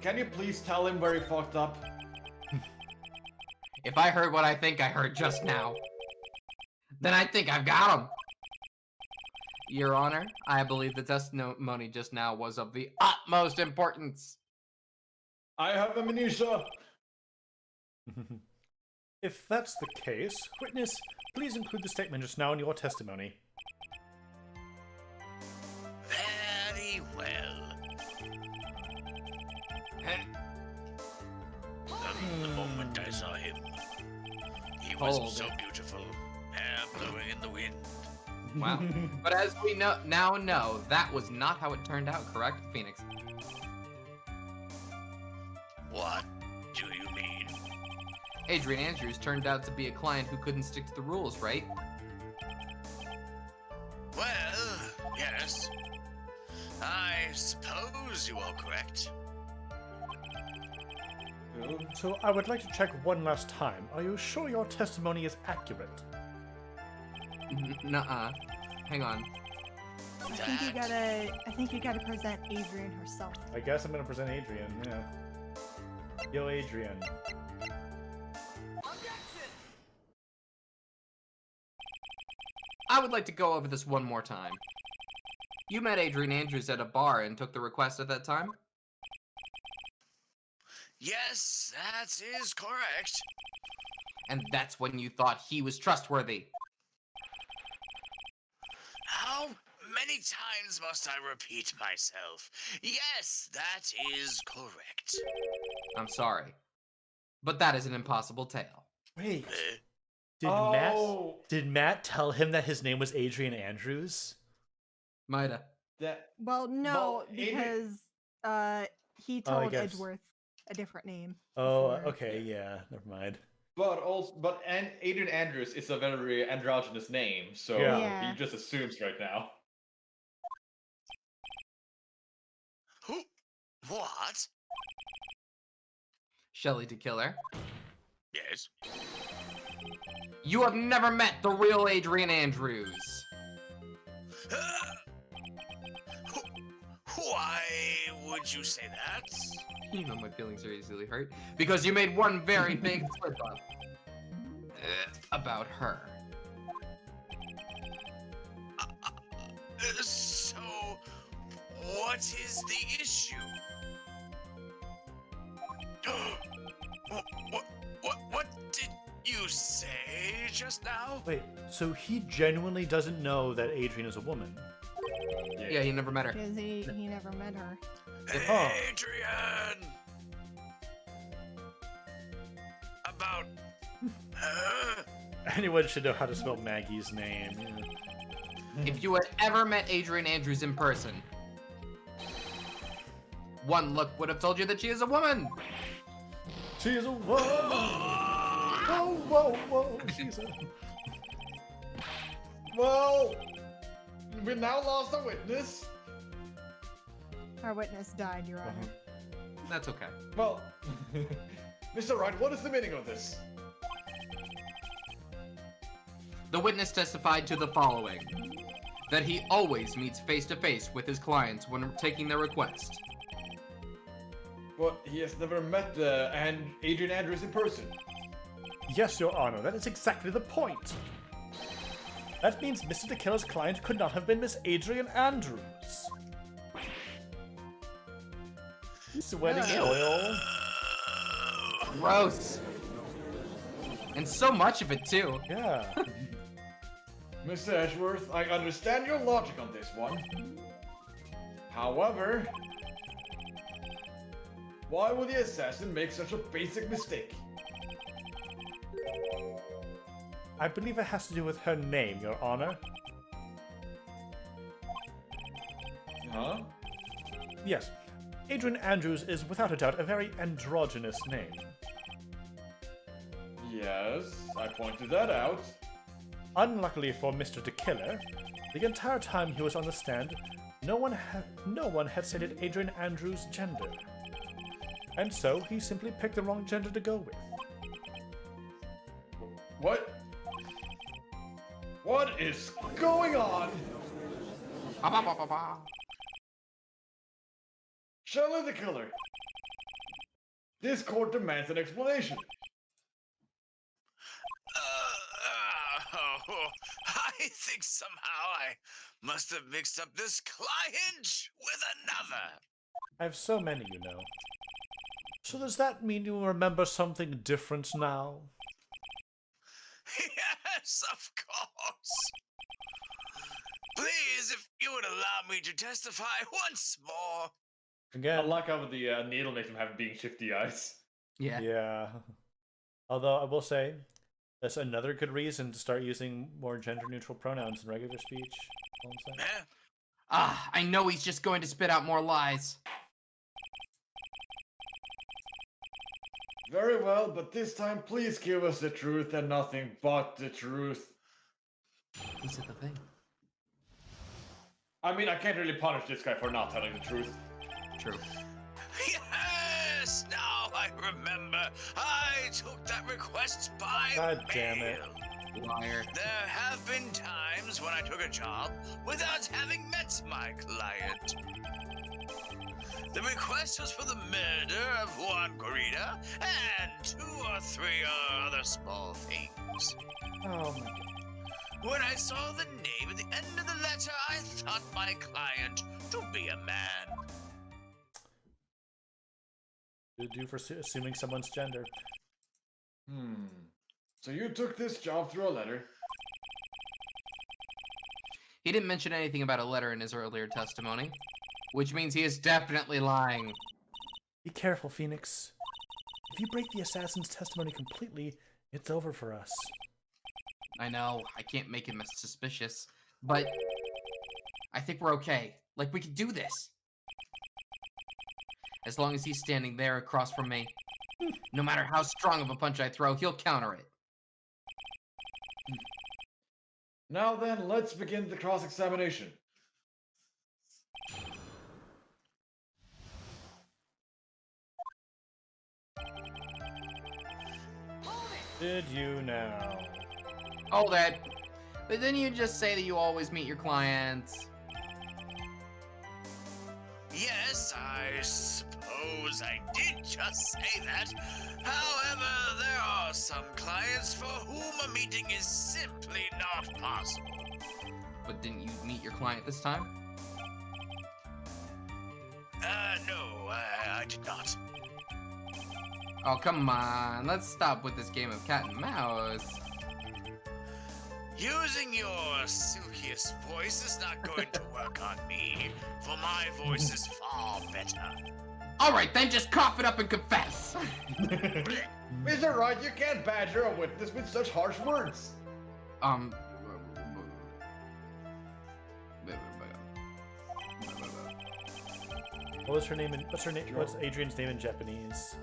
can you please tell him where he fucked up? If I heard what I think I heard just now, then I think I've got him. Your Honor, I believe the testimony just now was of the utmost importance. I have a minutia. If that's the case, witness, please include the statement just now in your testimony. Very well. The moment I saw him, he was Hold so it. beautiful, hair blowing in the wind. Wow. But as we now know, that was not how it turned out, correct, Phoenix? What do you mean? Adrian Andrews turned out to be a client who couldn't stick to the rules, right? Well, yes. I suppose you are correct. So I would like to check one last time. Are you sure your testimony is accurate? Nuh-uh. Hang on. I think you gotta present Adrian herself. I guess I'm gonna present Adrian, yeah. Yo, Adrian. I would like to go over this one more time. You met Adrian Andrews at a bar and took the request at that time? Yes, that is correct. And that's when you thought he was trustworthy. How many times must I repeat myself? Yes, that is correct. I'm sorry. But that is an impossible tale. Wait. Oh. Did Matt tell him that his name was Adrian Andrews? Mida. That Well, no, Well, Adrian- because he Oh, I told guess. Edgeworth a different name. Oh, before. okay, yeah, never mind. but Adrian Andrews is a very androgynous name, so Yeah. Yeah. he just assumes right now. What? Shelly to Killer. Yes. You have never met the real Adrian Andrews. Why would you say that? You know my feelings are easily hurt. Because you made one very big slip up. About her. So, what is the issue? What did you say just now? Wait, so he genuinely doesn't know that Adrian is a woman? Yeah, you never met her. Because he never met her. Huh. Adrian! About her? Anyone should know how to spell Maggie's name. Yeah. If you had ever met Adrian Andrews in person, one look would have told you that she is a woman. She's a woman! Whoa, whoa, whoa! She's a... Well, we now lost a witness. Our witness died, Your Honor. That's okay. Well, Mr. Wright, what is the meaning of this? The witness testified to the following. That he always meets face-to-face with his clients when taking their request. But he has never met Adrian Andrews in person. Yes, Your Honor, that is exactly the point. That means Mr. DeKiller's client could not have been Miss Adrian Andrews. Sweating oil. Gross. And so much of it, too. Yeah. Mr. Edgeworth, I understand your logic on this one. However, why would the assassin make such a basic mistake? I believe it has to do with her name, Your Honor. Huh? Yes. Adrian Andrews is without a doubt a very androgynous name. Yes, I pointed that out. Unluckily for Mr. DeKiller, the entire time he was on the stand, no one had stated Adrian Andrews' gender. And so, he simply picked the wrong gender to go with. What? What is going on? Shelley the Killer. This court demands an explanation. I think somehow I must have mixed up this client with another. I have so many, you know. So does that mean you remember something different now? Yes, of course. Please, if you would allow me to testify once more. I Again, like how the needle makes him have being shifty eyes. Yeah. yeah. Although I will say, that's another good reason to start using more gender-neutral pronouns in regular speech. All I'm saying. Eh? Ah, I know he's just going to spit out more lies. Very well, but this time please give us the truth and nothing but the truth. He said the thing. I mean, I can't really punish this guy for not telling the truth. True. Yes, now I remember. I took that request by God damn it. mail. Liar. There have been times when I took a job without having met my client. The request was for the murder of Juan Corrida and 2 or 3 other small things. Oh my god. When I saw the name at the end of the letter, I thought my client to be a man. To do for assuming someone's gender. So you took this job through a letter? He didn't mention anything about a letter in his earlier testimony, which means he is definitely lying. Be careful, Phoenix. If you break the assassin's testimony completely, it's over for us. I know, I can't make him suspicious, but I think we're okay. Like, we could do this. As long as he's standing there across from me. No matter how strong of a punch I throw, he'll counter it. Now then, let's begin the cross-examination. Did you now? Hold it. But didn't you just say that you always meet your clients? Yes, I suppose I did just say that. However, there are some clients for whom a meeting is simply not possible. But didn't you meet your client this time? No, I did not. Oh, come on. Let's stop with this game of cat and mouse. Using your silkiest voice is not going to work on me, for my voice is far better. Alright, then just cough it up and confess. Mr. Wright, you can't badger a witness with such harsh words. What's her name? What's Adrian's name in Japanese?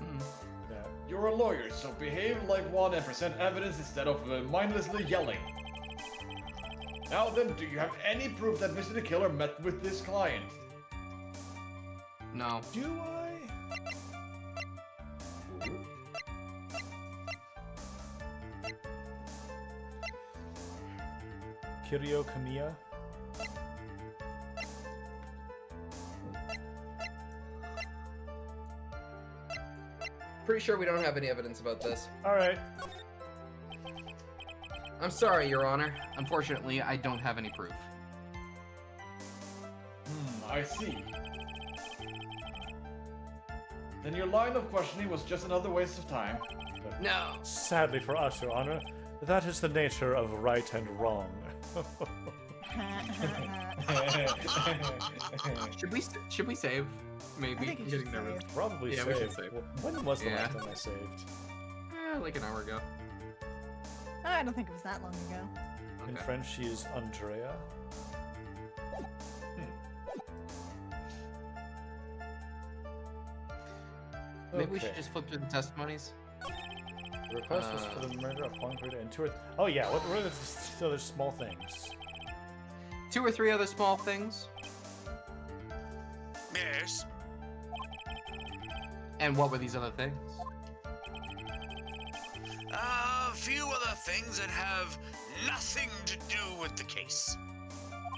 Yeah. You're a lawyer, so behave like one and present evidence instead of mindlessly yelling. Now then, do you have any proof that Mr. the Killer met with this client? No. Do I? Kiryu Kamiya? Pretty sure we don't have any evidence about this. Alright. I'm sorry, Your Honor. Unfortunately, I don't have any proof. I see. Then your line of questioning was just another waste of time. No. Sadly for us, Your Honor, that is the nature of right and wrong. Should we save? Maybe. I think you I'm should getting nervous. save. Probably Yeah, saved. we should save. When was the Yeah. last time I saved? Like an hour ago. I don't think it was that long ago. In Okay. French, she is Andrea. Maybe we should Okay. just flip through the testimonies. The request was for the murder of Juan Carita and Oh yeah, what were the other small things? 2 or 3 other small things. Yes. And what were these other things? A few other things that have nothing to do with the case.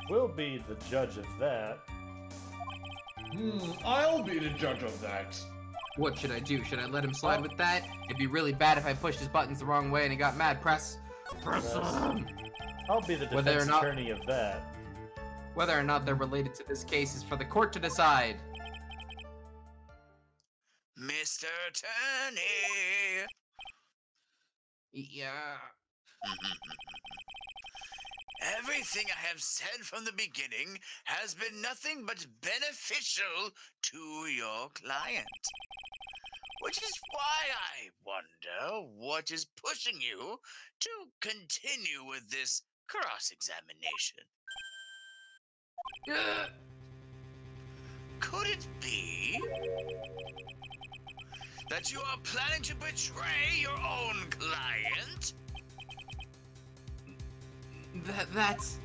We'll be the judge of that. I'll be the judge of that. What should I do? Should I let him slide with that? It'd be really bad if I pushed his buttons the wrong way and he got mad. Press Yes. him. I'll be the Whether or defense not- attorney of that. Whether or not they're related to this case is for the court to decide. Mr. Attorney. Yeah. Everything I have said from the beginning has been nothing but beneficial to your client. Which is why I wonder what is pushing you to continue with this cross-examination. Could it be that you are planning to betray your own client? That's...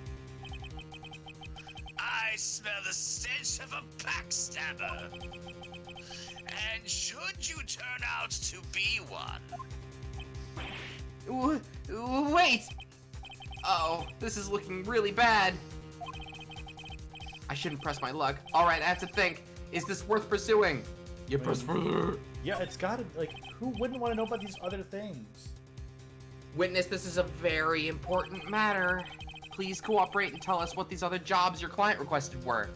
I smell the stench of a backstabber. And should you turn out to be one, Wait! Uh-oh, this is looking really bad. I shouldn't press my luck. Alright, I have to think. Is this worth pursuing? You press further. Yeah, it's gotta, like, who wouldn't want to know about these other things? Witness, this is a very important matter. Please cooperate and tell us what these other jobs your client requested were.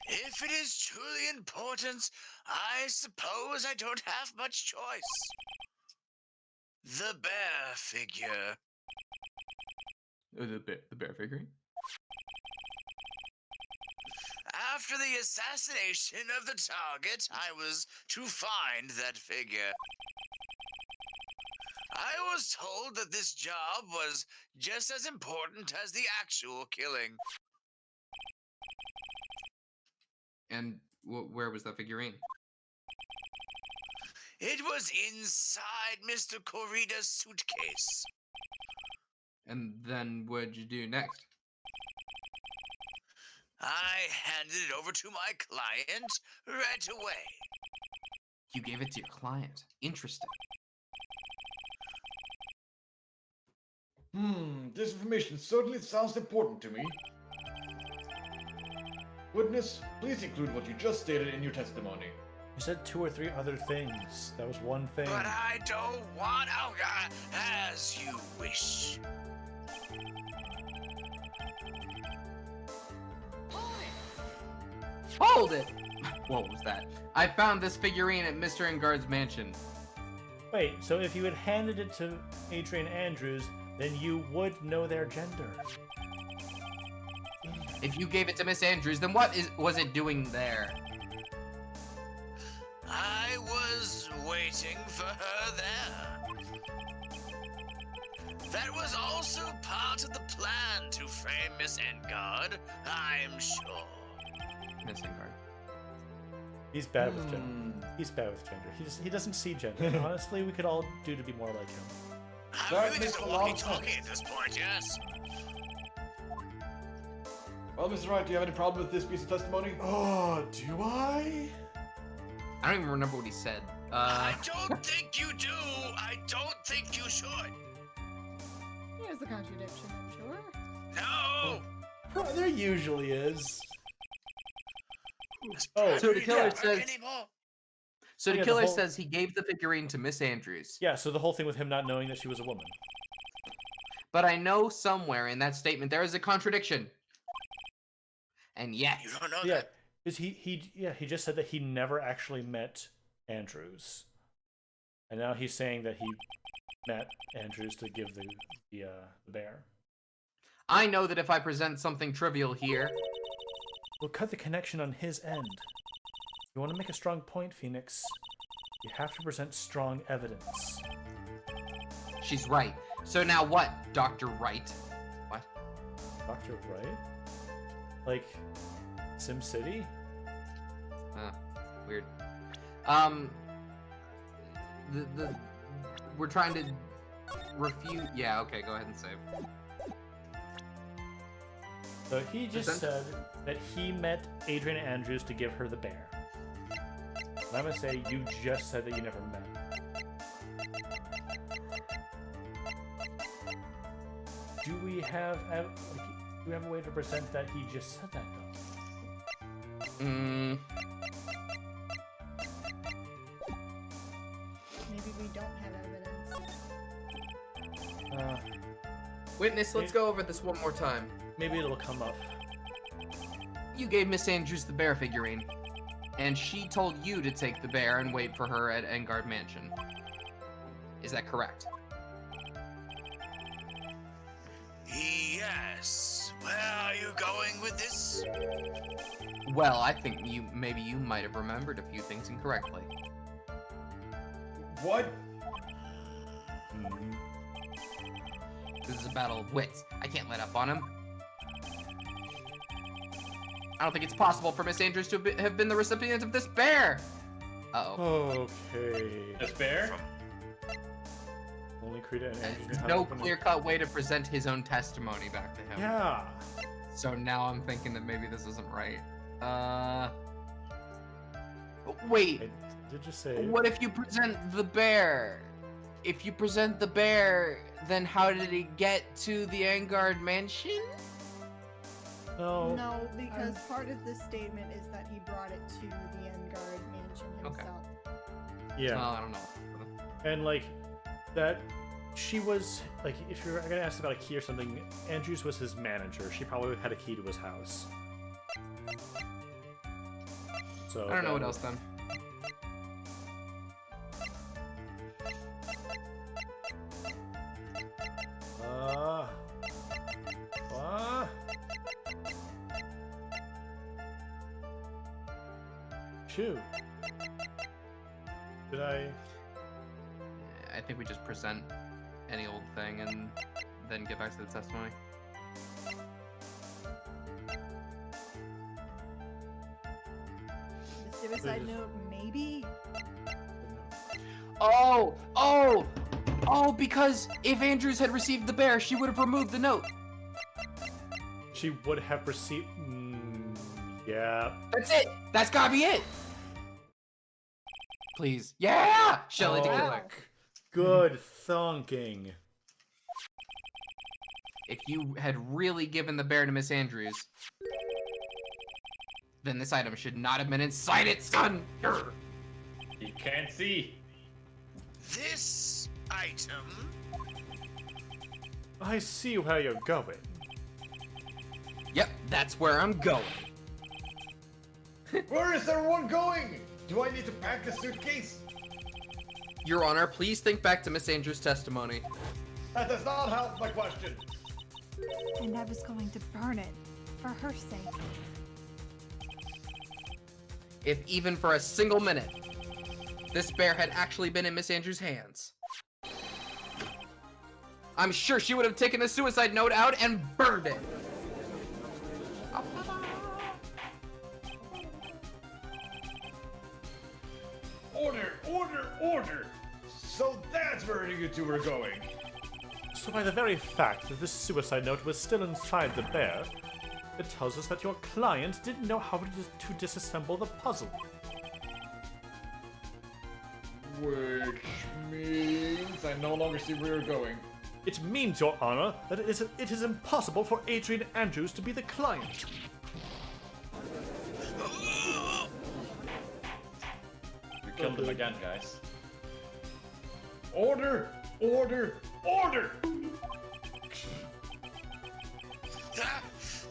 if it is truly important, I suppose I don't have much choice. The bear figure. The bear figurine? After the assassination of the target, I was to find that figure. I was told that this job was just as important as the actual killing. And where was that figurine? It was inside Mr. Corrida's suitcase. And then what'd you do next? I handed it over to my client right away. You gave it to your client. Interesting. This information certainly sounds important to me. Witness, please include what you just stated in your testimony. You said 2 or 3 other things. That was one thing. But I don't want Olga, as you wish. Hold it! What was that? I found this figurine at Mr. Enguarde's mansion. Wait, so if you had handed it to Adrian Andrews, then you would know their gender. If you gave it to Miss Andrews, then what was it doing there? I was waiting for her there. That was also part of the plan to frame Miss Enguarde, I'm sure. Miss Enguarde. He's bad with gender. He's bad with gender. He doesn't see gender. Honestly, we could all do to be more like him. I'm That really makes just a lot of walkie-talkie sense. at this point, yes? Well, Mr. Wright, do you have any problem with this piece of testimony? Oh, do I? I don't even remember what he said. I don't think you do. I don't think you should. Here's the contradiction, I'm sure. No. There usually is. This Oh, so the property killer don't work says- anymore. So the Yeah, the killer whole- says he gave the figurine to Miss Andrews. Yeah, so the whole thing with him not knowing that she was a woman. But I know somewhere in that statement there is a contradiction. And yet, You don't know Yeah, that. because he just said that he never actually met Andrews, and now he's saying that he met Andrews to give the bear. I know that if I present something trivial here, We'll cut the connection on his end. If you want to make a strong point, Phoenix, you have to present strong evidence. she's right. So now what, Dr. Wright? What? Dr. Wright? Like SimCity? Weird. We're trying to refute. Yeah, okay, go ahead and save. So he just Present- said that he met Adrian Andrews to give her the bear. And I'm gonna say you just said that you never met. Do we have a way to present that he just said that though? Maybe we don't have evidence. Witness, let's go over this one more time. Maybe it'll come up. You gave Miss Andrews the bear figurine, and she told you to take the bear and wait for her at Enguarde Mansion. Is that correct? Yes. Where are you going with this? Well, I think maybe you might have remembered a few things incorrectly. What? This is a battle of wits. I can't let up on him. I don't think it's possible for Miss Andrews to have been the recipient of this bear. Uh-oh. Okay. This bear? Only Krita and Andrews knew There's how to no open it. clear-cut way to present his own testimony back to him. Yeah. So now I'm thinking that maybe this isn't right. Wait. I did just say. What if you present the bear? If you present the bear, then how did he get to the Enguarde Mansion? No. No, because part of the statement is that he brought it to the Enguarde mansion Okay. himself. Yeah. Oh, I don't know. And like that she was like, if you're gonna ask about a key or something, Andrews was his manager. She probably had a key to his house. So I don't know what else then. Shoot. Did I? I think we just present any old thing and then get back to the testimony. The suicide note, maybe? Oh, because if Andrews had received the bear, she would have removed the note. She would have received. Yeah. That's it. That's gotta be it. Please. Yeah! Shelly to Oh. kill her. Good thonking. If you had really given the bear to Miss Andrews, then this item should not have been inside it, son! Grr. He can't see. This item? I see where you're going. Yep, that's where I'm going. Where is everyone going? Do I need to pack a suitcase? Your Honor, please think back to Miss Andrews' testimony. That does not help my question. And I was going to burn it for her sake. If even for a single minute, this bear had actually been in Miss Andrews' hands, I'm sure she would have taken the suicide note out and burned it. Order, order, order. So that's where you two were going. So by the very fact that this suicide note was still inside the bear, it tells us that your client didn't know how to disassemble the puzzle. Which means I no longer see where you're going. It means, Your Honor, that it is impossible for Adrian Andrews to be the client. You killed him again, guys. Order, order, order!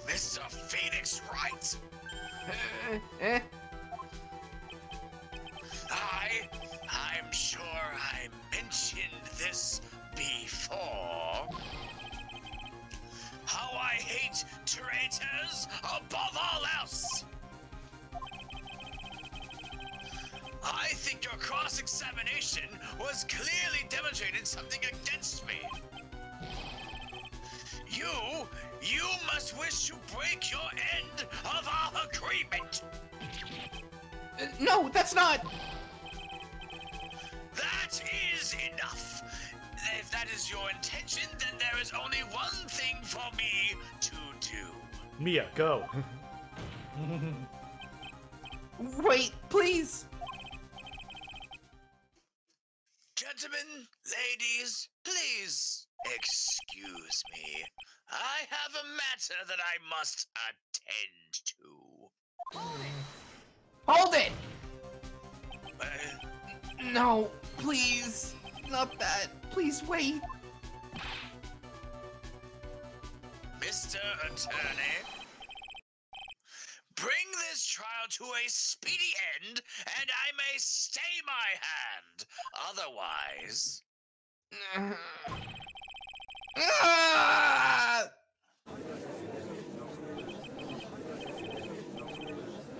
Mr. Phoenix Wright. I'm sure I mentioned this before. How I hate traitors above all else. I think your cross-examination was clearly demonstrated something against me. You must wish to break your end of our agreement. No, that's not. That is enough. If that is your intention, then there is only one thing for me to do. Mia, go. Wait, please. Gentlemen, ladies, please excuse me. I have a matter that I must attend to. Hold it. Uh, No, please. Not that. Please wait. Mr. Attorney, bring this trial to a speedy end, and I may stay my hand. Otherwise... Ah!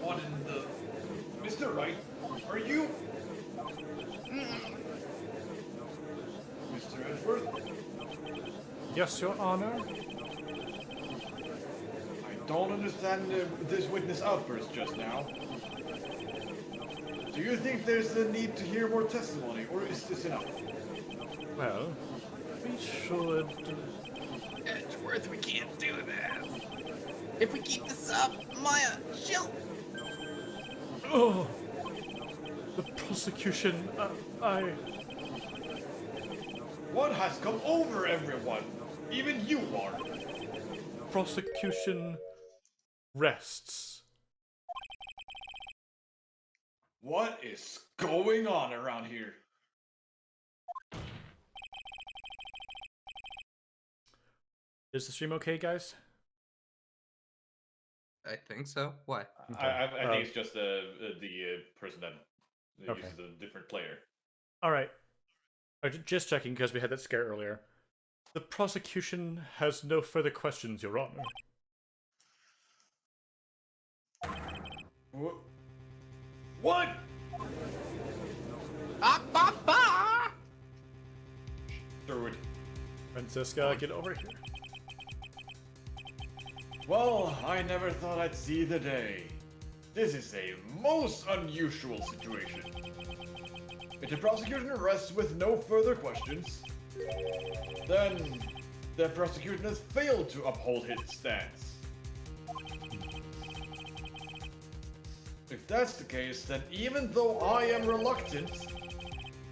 What in the... Mr. Wright, are you... Mr. Edgeworth? Yes, Your Honor? I don't understand this witness outburst just now. Do you think there's a need to hear more testimony, or is this enough? Well, we should... Edgeworth, we can't do this. If we keep this up, Maya, she'll... Oh! The prosecution, I... What has come over everyone? Even you, Mark. Prosecution rests. What is going on around here? Is the stream okay, guys? I think so. What? I think it's just the person that Okay. uses a different player. Alright. Just checking, because we had that scare earlier. The prosecution has no further questions, Your Honor. What? Ah, ba, ba! Sherwood. Francisca, get over here. Well, I never thought I'd see the day. This is a most unusual situation. If the prosecution arrests with no further questions, then the prosecution has failed to uphold its stance. If that's the case, then even though I am reluctant,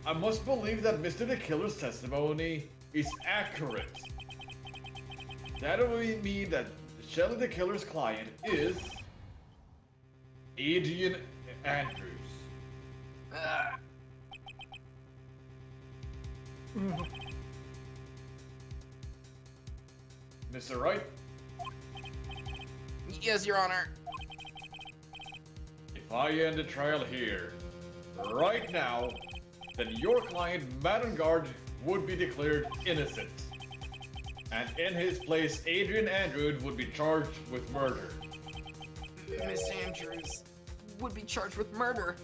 I must believe that Mr. the Killer's testimony is accurate. That would mean that Shelly the Killer's client is Adrian Andrews. Mr. Wright, Yes, Your Honor. if I end the trial here, right now, then your client, Enguarde, would be declared innocent. And in his place, Adrian Andrews would be charged with murder. Miss Andrews would be charged with murder.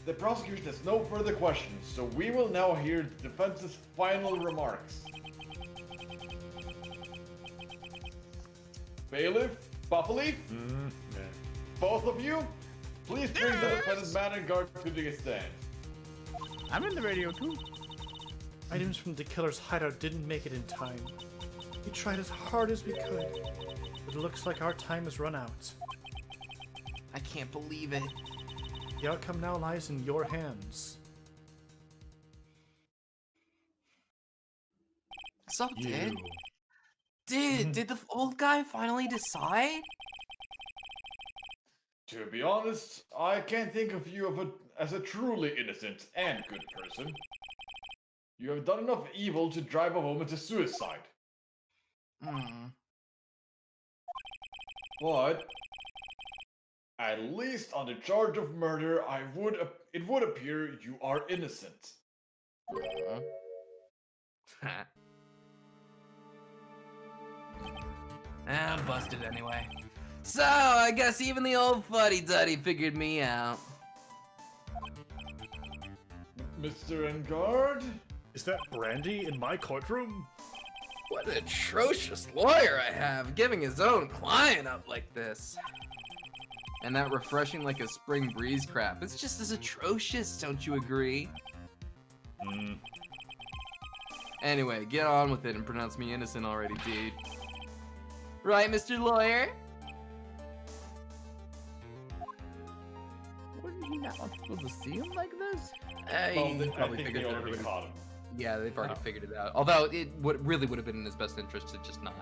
The prosecution has no further questions, so we will now hear the defense's final remarks. Bailiff, Buffaleaf, both of you, please bring the defendant Enguarde to the stand. I'm in the radio too. Items from the killer's hideout didn't make it in time. We tried as hard as we could, but it looks like our time has run out. I can't believe it. The outcome now lies in your hands. So, did the old guy finally decide? To be honest, I can't think of you as a truly innocent and good person. You have done enough evil to drive a woman to suicide. But at least on the charge of murder, it would appear you are innocent. Busted anyway. So, I guess even the old fuddy-duddy figured me out. Mr. Enguarde? Is that Brandy in my courtroom? What an atrocious lawyer I have, giving his own client up like this. And that refreshing like a spring breeze crap. It's just as atrocious, don't you agree? Anyway, get on with it and pronounce me innocent already, dude. Right, Mr. Lawyer? Wasn't he not supposed to see him like this? He probably I think figured they it already out. caught him. Yeah, they've already figured it out. Although it really would have been in his best interest to just not.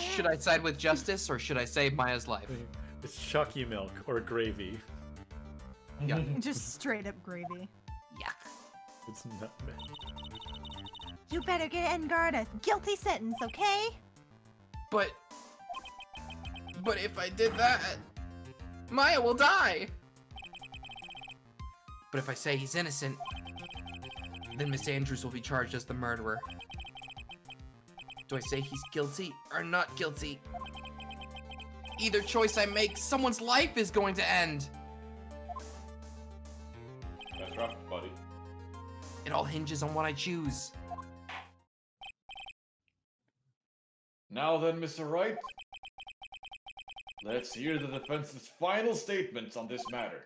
Should I side with justice or should I save Maya's life? It's chalky milk or gravy. Yeah. Just straight up gravy. Yuck. It's nutmeg. You better get Enguarde a guilty sentence, okay? But if I did that, Maya will die. But if I say he's innocent, then Miss Andrews will be charged as the murderer. Do I say he's guilty or not guilty? Either choice I make, someone's life is going to end. That's rough, buddy. It all hinges on what I choose. Now then, Mr. Wright, let's hear the defense's final statements on this matter.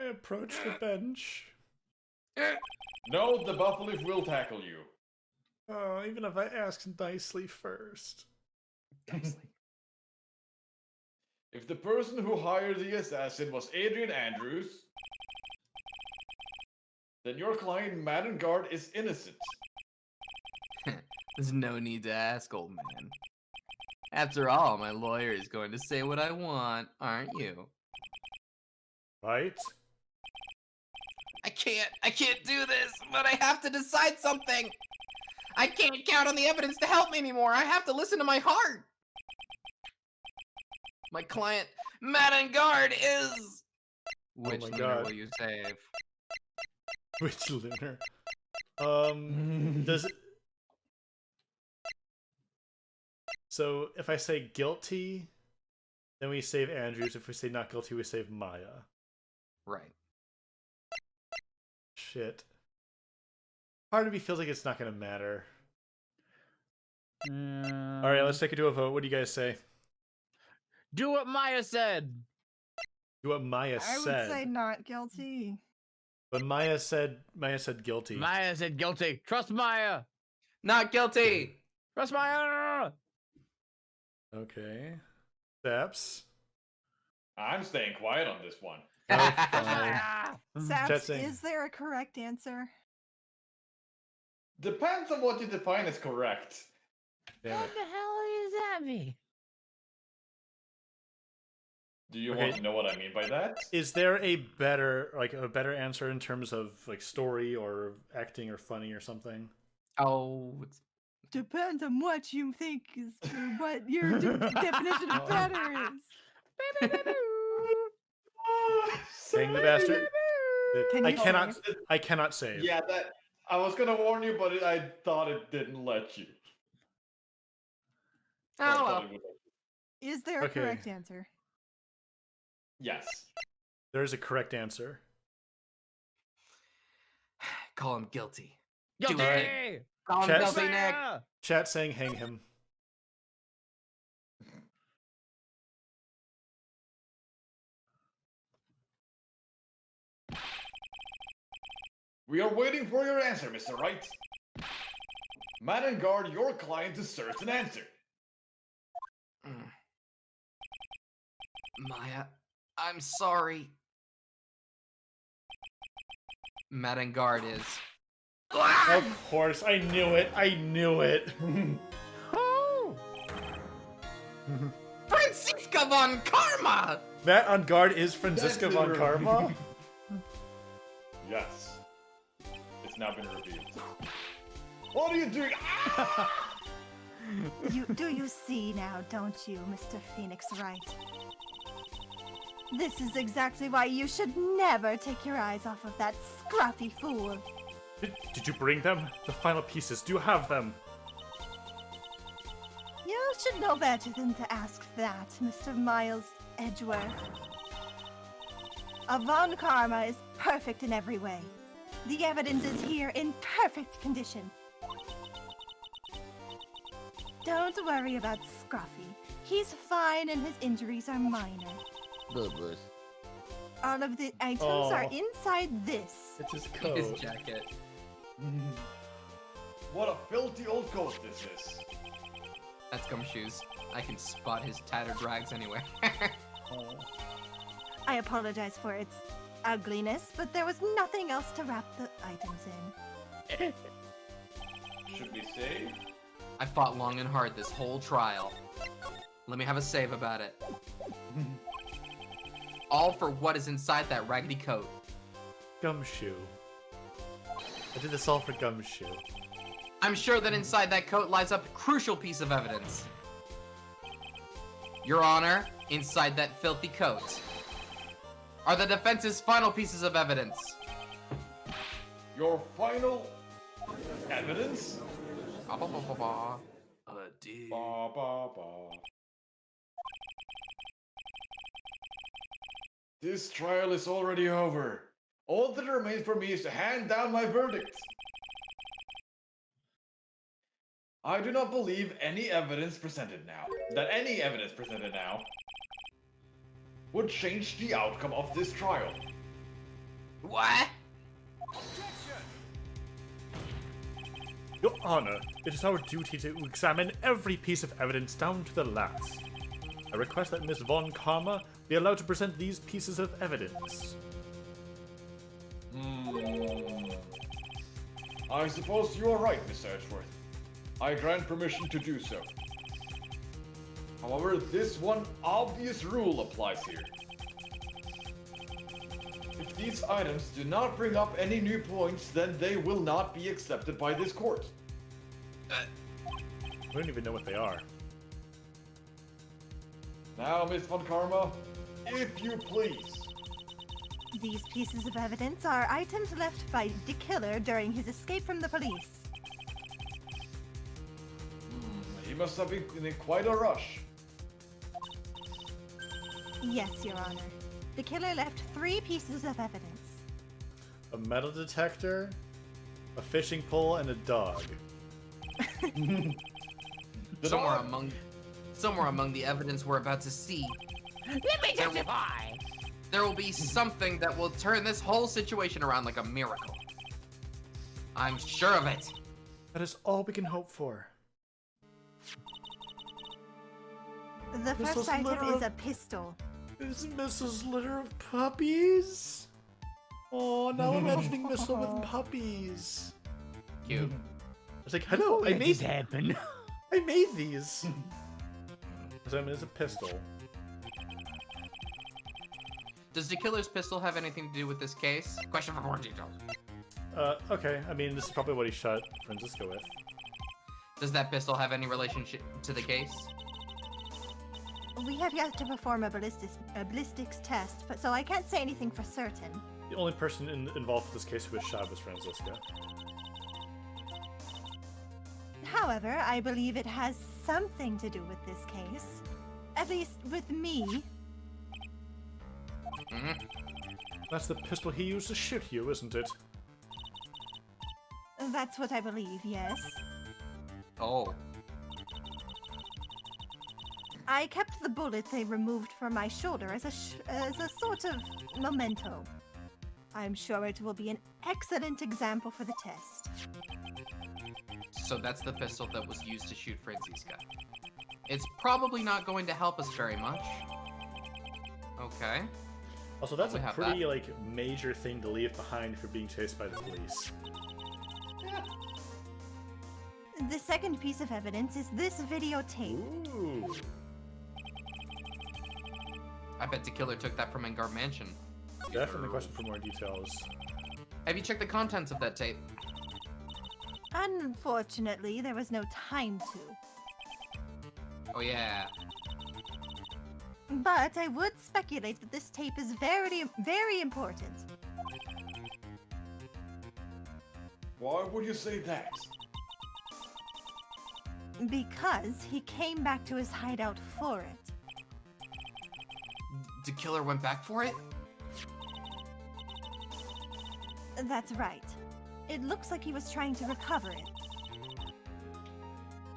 I approach the bench. No, the Buffalo will tackle you. Oh, even if I ask nicely first. If the person who hired the assassin was Adrian Andrews, then your client, Enguarde, is innocent. There's no need to ask, old man. After all, my lawyer is going to say what I want, aren't you? Right? I can't do this, but I have to decide something. I can't count on the evidence to help me anymore. I have to listen to my heart. My client, Enguarde, is... Which my lunar God. will you save? Which lunar? Does it... So, if I say guilty, then we save Andrews. If we say not guilty, we save Maya. Right. Shit. Part of me feels like it's not gonna matter. Alright, let's take it to a vote. What do you guys say? Do what Maya said. Do what Maya I would said. say not guilty. But Maya said guilty. Maya said guilty. Trust Maya. Not guilty. Trust Maya. Okay. Steps. I'm staying quiet on this one. Saps, Jetsing. is there a correct answer? Depends on what you define as correct. Damn What it. the hell does that mean? Do you Okay. want to know what I mean by that? Is there a better answer in terms of like story or acting or funny or something? Oh, Depends on what you think is what your definition of better is. Hang the bastard. Can I you cannot. save? I cannot save. Yeah, that I was gonna warn you, but I thought it didn't let you. Or I oh thought well. it would let you. Is there a Okay. correct answer? Yes. There is a correct answer. Call him guilty. Guilty! Do it. Call him Chat- guilty, Nick. Yeah. Chat saying hang him. We are waiting for your answer, Mr. Wright. Man and guard, your client deserves an answer. Mm. Maya, I'm sorry. Madengard is. Of course, I knew it. I knew it. Oh! Franziska von Karma! Matt on guard is Franziska That's von the- Karma. Yes. It's now been revealed. What are you doing? Ah! Do you see now, don't you, Mr. Phoenix Wright? This is exactly why you should never take your eyes off of that scruffy fool. Did you bring them? The final pieces. Do you have them? You should know better than to ask that, Mr. Miles Edgeworth. A Von Karma is perfect in every way. The evidence is here in perfect condition. Don't worry about Scruffy. He's fine and his injuries are minor. All of the items are Oh. inside this. It's his His coat. jacket. What a filthy old coat this is. That's Gumshoes. I can spot his tattered rags anywhere. Oh. I apologize for its ugliness, but there was nothing else to wrap the items in. Should we save? I fought long and hard this whole trial. Let me have a save about it. All for what is inside that raggedy coat. Gumshoe. I did this all for Gumshoe. I'm sure that inside that coat lies a crucial piece of evidence. Your Honor, inside that filthy coat are the defense's final pieces of evidence. Your final evidence? Ba, ba, ba, ba, ba. Dude. Ba, ba, ba. This trial is already over. All that remains for me is to hand down my verdict. I do not believe any evidence presented now would change the outcome of this trial. What? Your Honor, it is our duty to examine every piece of evidence down to the last. I request that Miss Von Karma be allowed to present these pieces of evidence. I suppose you are right, Miss Edgeworth. I grant permission to do so. However, this one obvious rule applies here. If these items do not bring up any new points, then they will not be accepted by this court. We don't even know what they are. Now, Miss Von Karma, if you please. These pieces of evidence are items left by the killer during his escape from the police. He must have been in quite a rush. Yes, Your Honor. The killer left 3 pieces of evidence. A metal detector, a fishing pole, and a dog. Somewhere among the evidence we're about to see, Let me testify! there will be something that will turn this whole situation around like a miracle. I'm sure of it. That is all we can hope for. The first Mrs. item Litter is of- a pistol. Is Mrs. Litter of puppies? Oh, now imagining Missile with puppies. Cute. I was like, hello, How I did made this happen? I made these. So I mean, it's a pistol. Does the killer's pistol have anything to do with this case? Question for more details. Okay. I mean, this is probably what he shot Francisco with. Does that pistol have any relationship to the case? We have yet to perform a ballistics test, but so I can't say anything for certain. The only person involved with this case who was shot was Francisca. However, I believe it has something to do with this case. At least with me. Mm-hmm. That's the pistol he used to shoot you, isn't it? That's what I believe, yes. Oh. I kept the bullet they removed from my shoulder as a sort of memento. I'm sure it will be an excellent example for the test. So that's the pistol that was used to shoot Francisca. It's probably not going to help us very much. Okay. Also, that's We a have pretty, that. like, major thing to leave behind if you're being chased by the police. The second piece of evidence is this videotape. Ooh. I bet the killer took that from Enguarde Mansion. Definitely question for more details. Have you checked the contents of that tape? Unfortunately, there was no time to. Oh yeah. But I would speculate that this tape is very, very important. Why would you say that? Because he came back to his hideout for it. The killer went back for it? That's right. It looks like he was trying to recover it.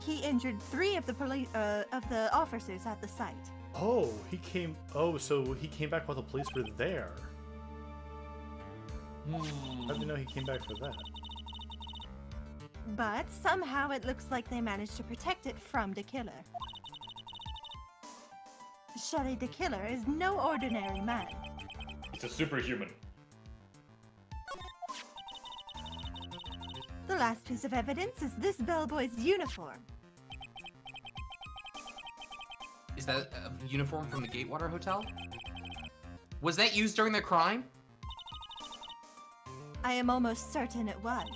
He injured 3 of the officers at the site. Oh, so he came back while the police were there. How did you know he came back for that? But somehow it looks like they managed to protect it from the killer. Shelley the Killer is no ordinary man. It's a superhuman. The last piece of evidence is this bellboy's uniform. Is that a uniform from the Gatewater Hotel? Was that used during the crime? I am almost certain it was.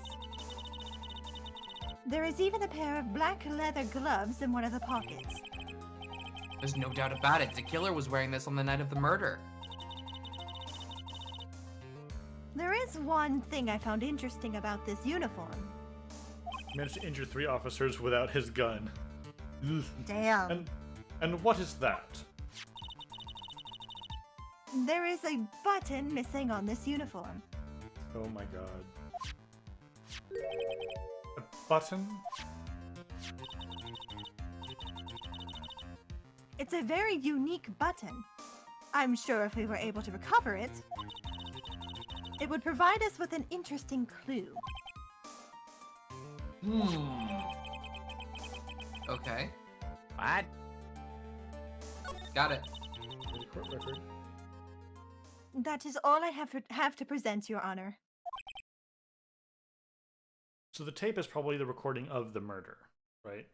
There is even a pair of black leather gloves in one of the pockets. There's no doubt about it. The killer was wearing this on the night of the murder. There is one thing I found interesting about this uniform. He managed to injure 3 officers without his gun. Ugh. Damn. And what is that? There is a button missing on this uniform. Oh my god. A button? It's a very unique button. I'm sure if we were able to recover it, it would provide us with an interesting clue. Okay. What? Got it. Court record. That is all I have to present, Your Honor. So the tape is probably the recording of the murder, right?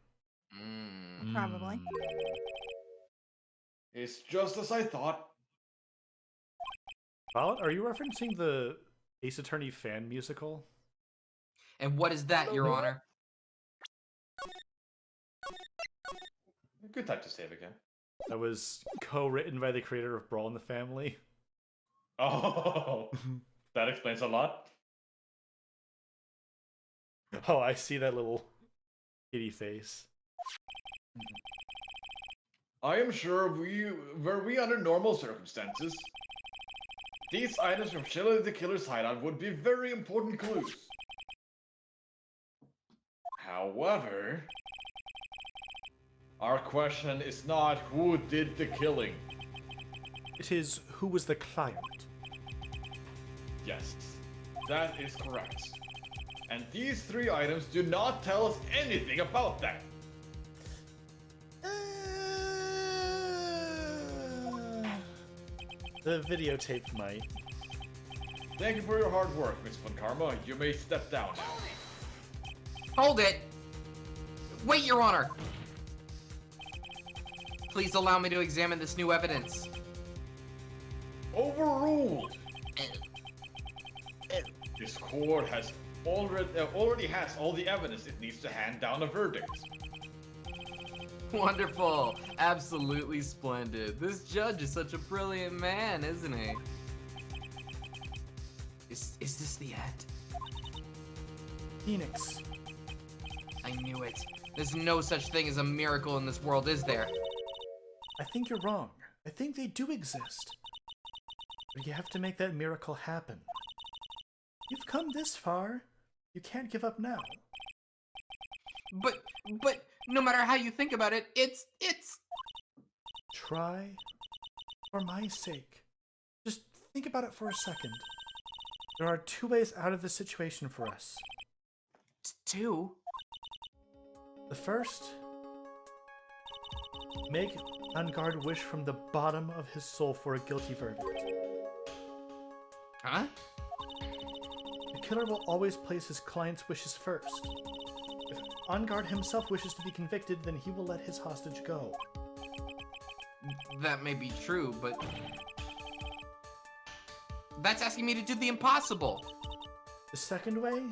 Probably. It's just as I thought. Violet, are you referencing the Ace Attorney fan musical? And what is that, Your Honor? Good time to save again. That was co-written by the creator of Brawl in the Family. Oh, that explains a lot. Oh, I see that little kitty face. I am sure were we under normal circumstances, these items from Shelley the Killer's hideout would be very important clues. However, our question is not who did the killing. It is, who was the client? Yes, that is correct. And these 3 items do not tell us anything about that. The videotape might. Thank you for your hard work, Miss Von Karma. You may step down now. Hold it! Wait, Your Honor! Please allow me to examine this new evidence. Overruled! This court has already has all the evidence it needs to hand down a verdict. Wonderful. Absolutely splendid. This judge is such a brilliant man, isn't he? Is this the end? Phoenix. I knew it. There's no such thing as a miracle in this world, is there? I think you're wrong. I think they do exist. But you have to make that miracle happen. You've come this far. You can't give up now. But no matter how you think about it, it's... Try. For my sake. Just think about it for a second. There are two ways out of this situation for us. Two? The first, make Enguarde wish from the bottom of his soul for a guilty verdict. Huh? The killer will always place his client's wishes first. If Enguarde himself wishes to be convicted, then he will let his hostage go. That may be true, but... that's asking me to do the impossible! The second way,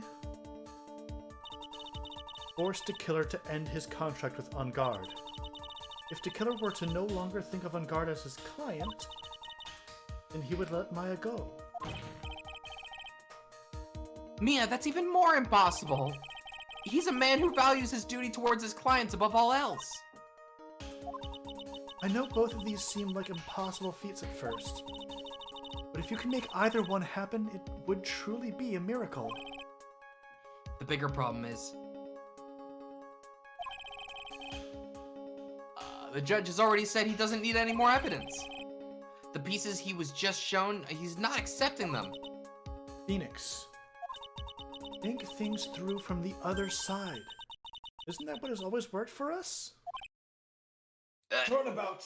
force the killer to end his contract with Enguarde. If the killer were to no longer think of Enguarde as his client, then he would let Maya go. Mia, that's even more impossible! He's a man who values his duty towards his clients above all else. I know both of these seem like impossible feats at first, but if you can make either one happen, it would truly be a miracle. The bigger problem is... the judge has already said he doesn't need any more evidence. The pieces he was just shown, he's not accepting them. Phoenix, think things through from the other side. Isn't that what has always worked for us? Turnabout!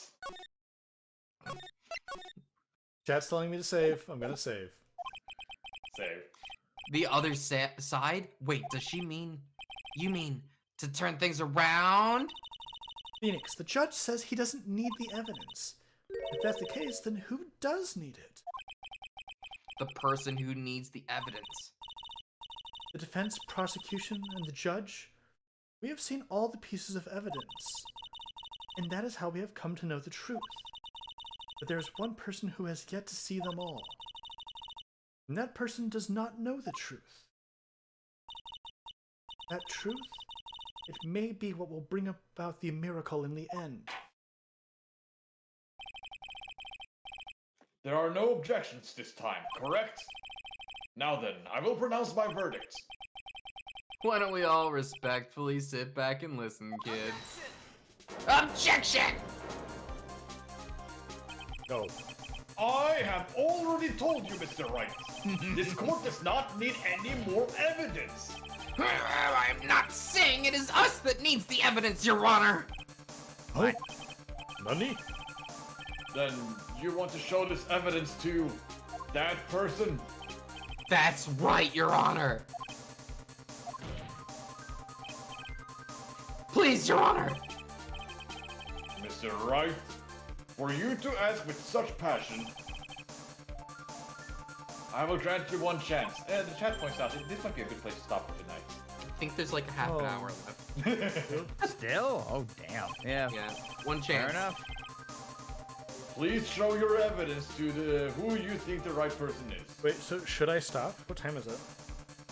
Chat's telling me to save. I'm gonna save. Save. The other side? Wait, does she mean... you mean to turn things around? Phoenix, the judge says he doesn't need the evidence. If that's the case, then who does need it? The person who needs the evidence. The defense, prosecution, and the judge? We have seen all the pieces of evidence. And that is how we have come to know the truth. But there is one person who has yet to see them all. And that person does not know the truth. That truth, it may be what will bring about the miracle in the end. There are no objections this time, correct? Now then, I will pronounce my verdict. Why don't we all respectfully sit back and listen, kids? Objection! Go. I have already told you, Mr. Wright. This court does not need any more evidence. I'm not saying it is us that needs the evidence, Your Honor! Oh? Nani? Then you want to show this evidence to that person? That's right, Your Honor! Please, Your Honor! Mr. Wright, for you to ask with such passion, I will grant you one chance. The chat points out this might be a good place to stop for tonight. I think there's like a half an hour left. Still? Oh, damn. Yeah. Yeah, one chance. Fair enough. Please show your evidence to the who you think the right person is. Wait, so should I stop? What time is it?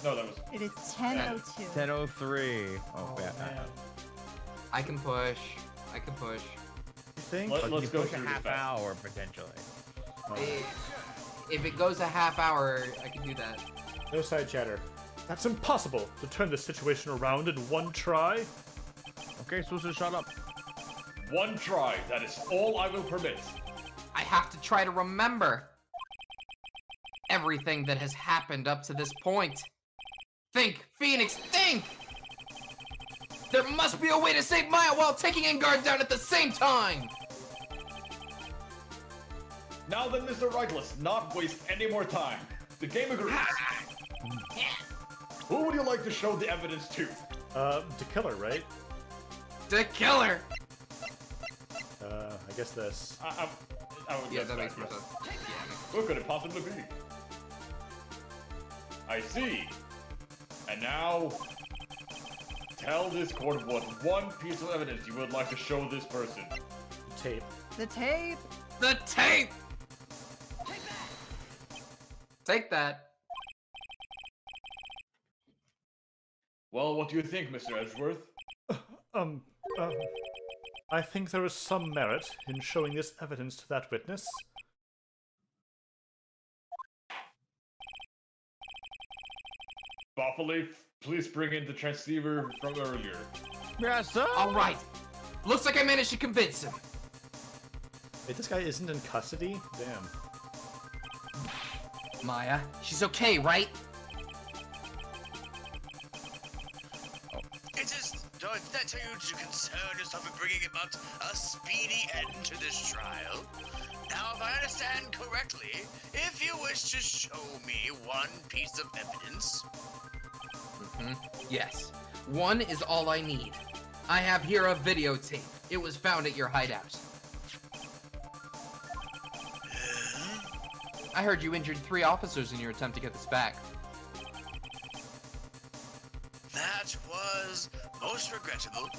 No, that was. It is 10:02. 10:03. Oh, bad. man. I can push. I can push. You think? Let's go Push a through half this fast. hour, potentially. If it goes a half hour, I can do that. No side chatter. That's impossible to turn this situation around in one try. Okay, Susan, shut up. One try. That is all I will permit. I have to try to remember everything that has happened up to this point. Think, Phoenix, think! There must be a way to save Maya while taking Enguarde down at the same time! Now then, Mr. Wright, let's not waste any more time. The game agrees. Who would you like to show the evidence to? The killer, right? The killer! I guess this. I would Yeah, guess that makes more yes. sense. Who could it possibly be? I see. And now, tell this court what one piece of evidence you would like to show this person. Tape. The tape. The tape! Take that. Well, what do you think, Mr. Edgeworth? I think there is some merit in showing this evidence to that witness. Buffalo, please bring in the transceiver from earlier. Yes, sir. All right. Looks like I managed to convince him. Wait, this guy isn't in custody? Damn. Maya, she's okay, right? It is not that you to concern yourself with bringing about a speedy end to this trial. Now, if I understand correctly, if you wish to show me one piece of evidence, Yes. One is all I need. I have here a videotape. It was found at your hideout. I heard you injured 3 officers in your attempt to get this back. that was most regrettable.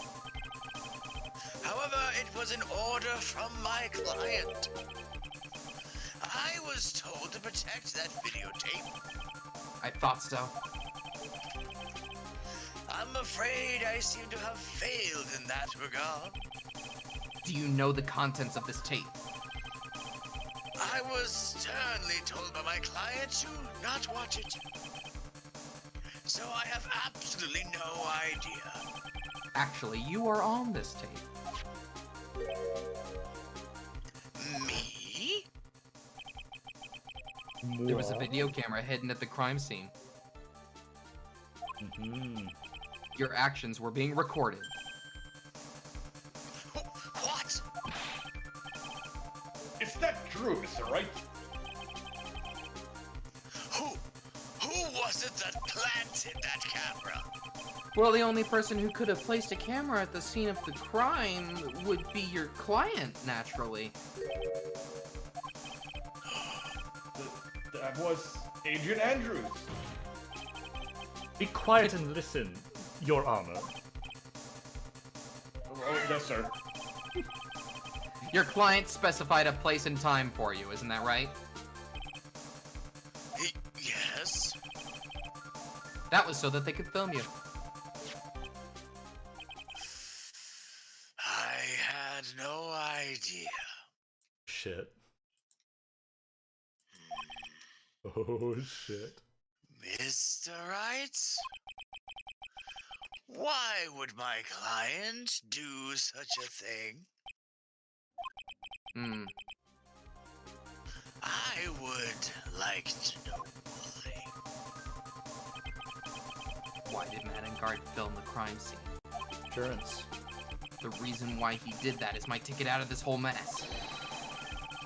However, it was an order from my client. I was told to protect that videotape. I thought so. I'm afraid I seem to have failed in that regard. Do you know the contents of this tape? I was sternly told by my client to not watch it. So I have absolutely no idea. Actually, you are on this tape. Me? There was a video camera hidden at the crime scene. Your actions were being recorded. What? Is that true, Mr. Wright? Who was it that planted that camera? Well, the only person who could have placed a camera at the scene of the crime would be your client, naturally. That was Adrian Andrews. Be quiet and listen, Your Honor. Oh, yes, sir. Your client specified a place and time for you, isn't that right? Yes. That was so that they could film you. I had no idea. Shit. Oh, shit. Mr. Wright? Why would my client do such a thing? I would like to know why. Why did Enguarde film the crime scene? Insurance. The reason why he did that is my ticket out of this whole mess.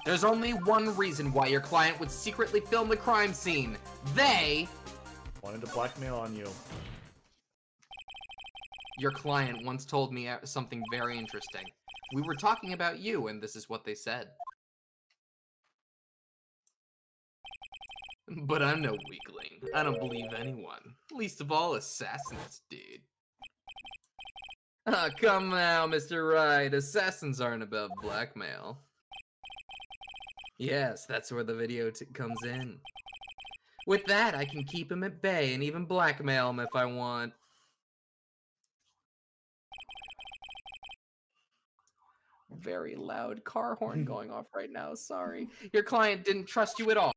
There's only one reason why your client would secretly film the crime scene. They... Wanted to blackmail on you. Your client once told me something very interesting. We were talking about you, and this is what they said. But I'm no weakling. I don't believe anyone. Least of all assassins, dude. Ah, come now, Mr. Wright. Assassins aren't above blackmail. Yes, that's where the video comes in. With that, I can keep him at bay and even blackmail him if I want. Very loud car horn going off right now, sorry. Your client didn't trust you at all.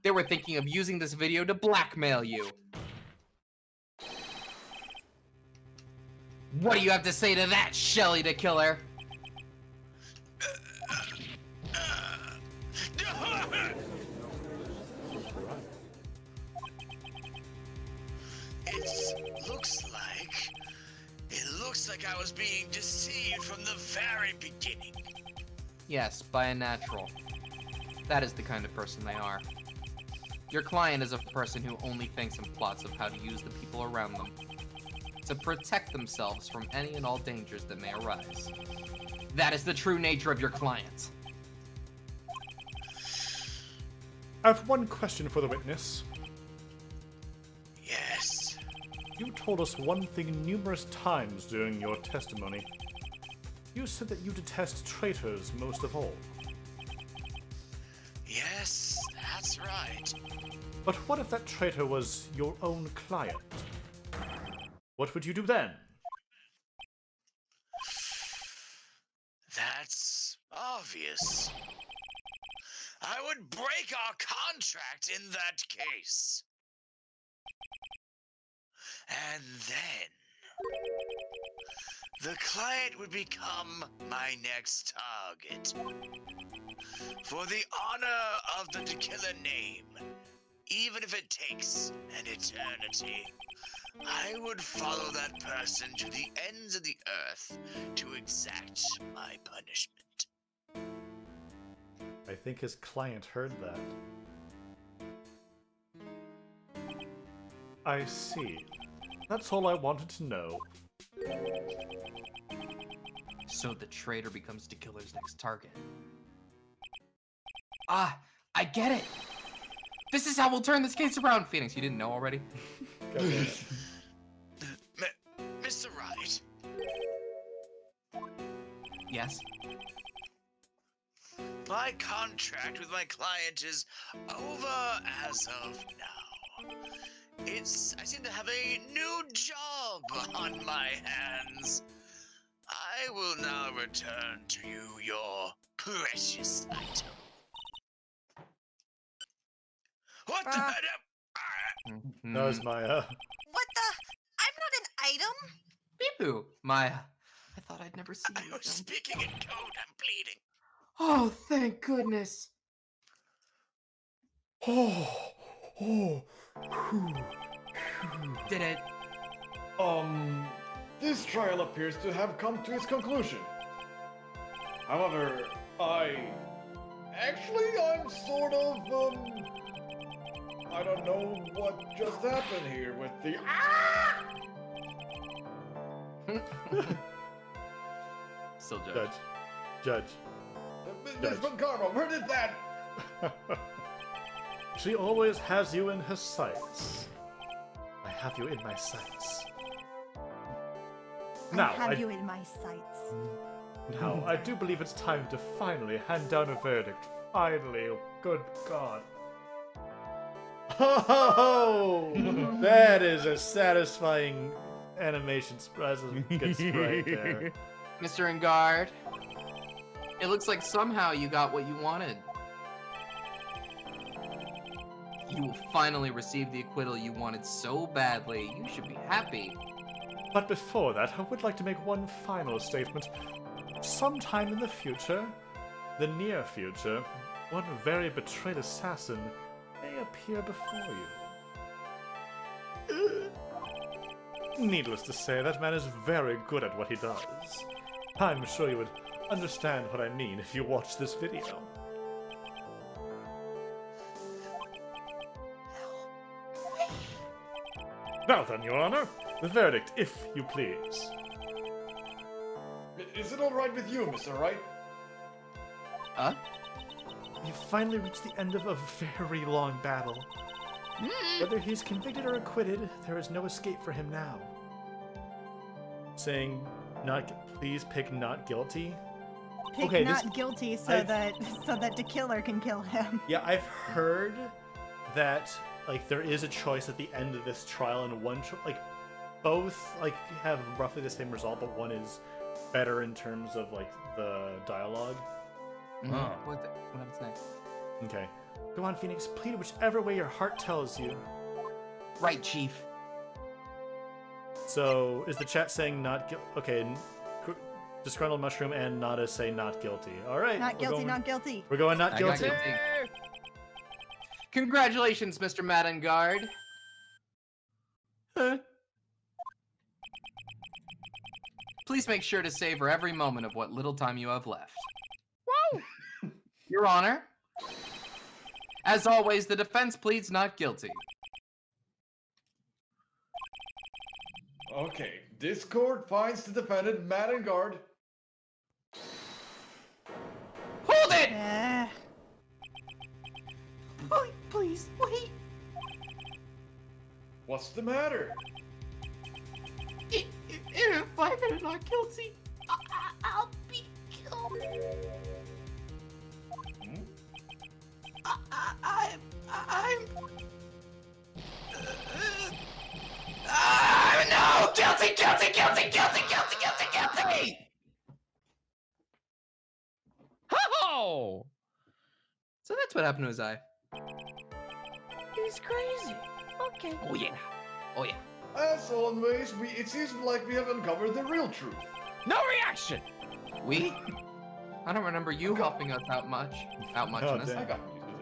They were thinking of using this video to blackmail you. What do you have to say to that, Shelly the Killer? It looks like I was being deceived from the very beginning. Yes, by a natural. That is the kind of person they are. Your client is a person who only thinks and plots of how to use the people around them to protect themselves from any and all dangers that may arise. That is the true nature of your client. I have one question for the witness. Yes. You told us one thing numerous times during your testimony. You said that you detest traitors most of all. Yes, that's right. But what if that traitor was your own client? What would you do then? That's obvious. I would break our contract in that case. And then the client would become my next target. For the honor of the Tequila name, even if it takes an eternity, I would follow that person to the ends of the earth to exact my punishment. I think his client heard that. I see. That's all I wanted to know. So the traitor becomes the killer's next target. Ah, I get it! This is how we'll turn this case around, Phoenix. You didn't know already? Mr. Wright, Yes? my contract with my client is over as of now. I seem to have a new job on my hands. I will now return to you your precious item. What the heck? That was my, What the? I'm not an item. Beepoo, Maya. I thought I'd never see I you was again. speaking in code. I'm bleeding. Oh, thank goodness. Did it? This trial appears to have come to its conclusion. However, I'm sort of, I don't know what just happened here with the, Still judge. Judge. Judge. Miss Karma, where did that? She always has you in her sights. I have you in my sights. I Now, have you in my sights. Now, I do believe it's time to finally hand down a verdict. Finally, oh, good God. Oh, that is a satisfying animation surprise. Good sprite there. Mr. Enguarde, it looks like somehow you got what you wanted. You will finally receive the acquittal you wanted so badly. You should be happy. But before that, I would like to make one final statement. Sometime in the future, the near future, one very betrayed assassin may appear before you. Needless to say, that man is very good at what he does. I'm sure you would understand what I mean if you watch this video. Now then, Your Honor, the verdict, if you please. Is it alright with you, Mr. Wright? Huh? You finally reached the end of a very long battle. Whether he's convicted or acquitted, there is no escape for him now. Saying, please pick not guilty. Pick Okay, not guilty so that the killer can kill him. Yeah, I've heard that there is a choice at the end of this trial, and one both have roughly the same result, but one is better in terms of the dialogue. What happens next? Okay, go on, Phoenix. Plead whichever way your heart tells you. Right, Chief. So is the chat saying not guilty? Okay, disgruntled mushroom and Nada say not guilty. All right, Not guilty, not guilty. We're going not I got guilty. Congratulations, Mr. Maddenguard. Please make sure to savor every moment of what little time you have left. Your Honor, as always, the defense pleads not guilty. Okay, this court finds the defendant Enguarde. Hold it! Please, wait. What's the matter? If I am not guilty, I'll be killed. No! Guilty! Oh! So that's what happened to his eye. He's crazy. Okay. Oh yeah. Oh yeah. As always, it seems like we have uncovered the real truth. No reaction. We? I don't remember you helping us out much. Oh, in this. I got used to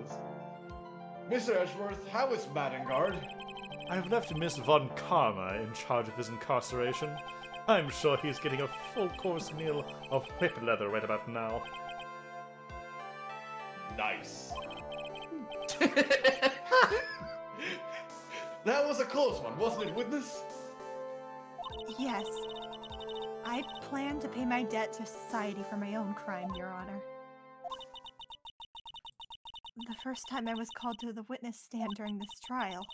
this. Mr. Edgeworth, how is Enguarde? I have left Miss Von Karma in charge of his incarceration. I'm sure he's getting a full course meal of whip leather right about now. Nice. That was a close one, wasn't it, witness? Yes. I plan to pay my debt to society for my own crime, Your Honor. The first time I was called to the witness stand during this trial,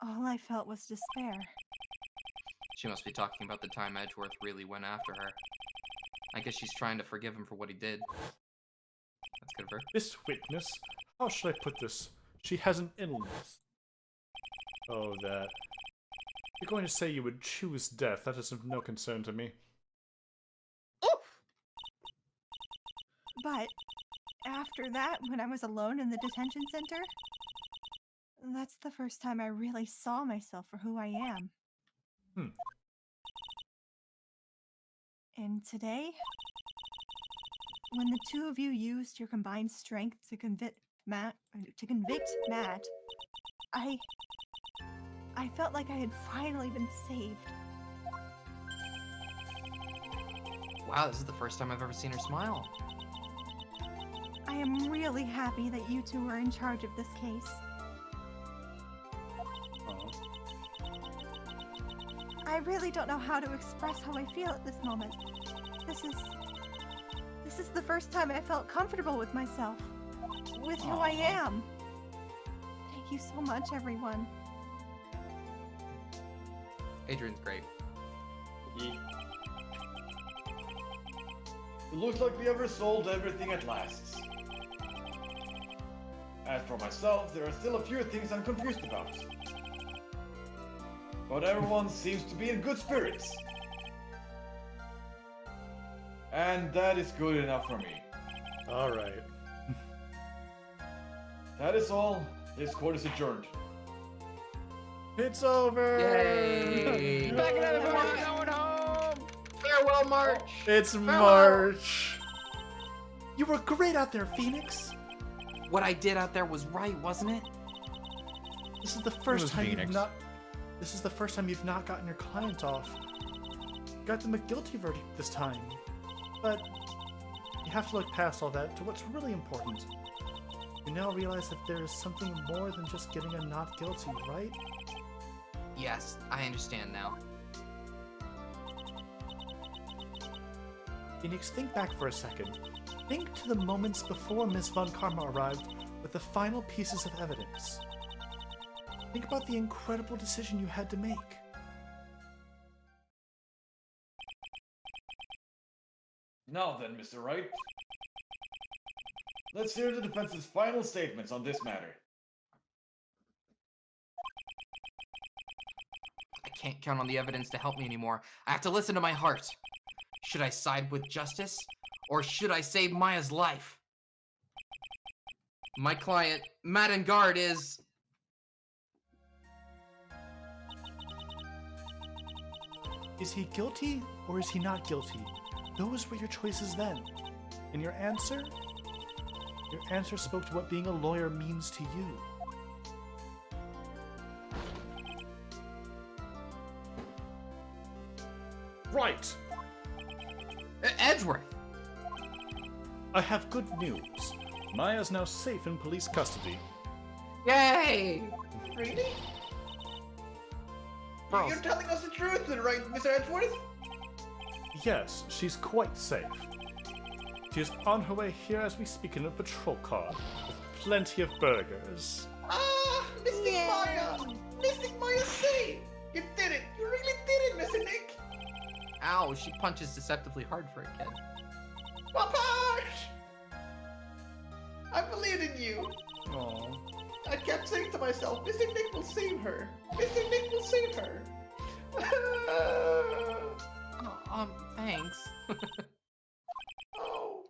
all I felt was despair. She must be talking about the time Edgeworth really went after her. I guess she's trying to forgive him for what he did. That's good of her. This witness, how should I put this? She has an illness. Oh, that. You're going to say you would choose death. That is of no concern to me. But after that, when I was alone in the detention center, that's the first time I really saw myself for who I am. And today, when the two of you used your combined strength to convict Matt, I felt like I had finally been saved. Wow, this is the first time I've ever seen her smile. I am really happy that you two are in charge of this case. I really don't know how to express how I feel at this moment. This is the first time I felt comfortable with myself, with who I am. Thank you so much, everyone. Adrian's great. It looks like we have resolved everything at last. As for myself, there are still a few things I'm confused about. But everyone seems to be in good spirits. And that is good enough for me. Alright. That is all. This court is adjourned. It's over! Yay! Back at it, everyone, going home! Farewell, March! It's Farewell. March! You were great out there, Phoenix! What I did out there was right, wasn't it? This is the first was time Phoenix. you've not... This is the first time you've not gotten your client off. You got them a guilty verdict this time. But you have to look past all that to what's really important. You now realize that there is something more than just getting a not guilty, right? Yes, I understand now. Phoenix, think back for a second. Think to the moments before Miss Von Karma arrived with the final pieces of evidence. Think about the incredible decision you had to make. Now then, Mr. Wright. Let's hear the defense's final statements on this matter. I can't count on the evidence to help me anymore. I have to listen to my heart. Should I side with justice, or should I save Maya's life? My client, Enguarde, is... Is he guilty or is he not guilty? Those were your choices then. And your answer? Your answer spoke to what being a lawyer means to you. Right! Edgeworth! I have good news. Maya's now safe in police custody. Yay! Really? Girls. You're telling us the truth, right, Mr. Edgeworth? Yes, she's quite safe. She is on her way here as we speak in a patrol car, with plenty of burgers. Ah, Mystic Maya! Mystic Maya's safe! You did it! You really did it, Mr. Nick! Ow, she punches deceptively hard for a kid. Papash! I believed in you. Aww. I kept saying to myself, Mr. Nick will save her. Mr. Nick will save her. Oh, thanks. Oh,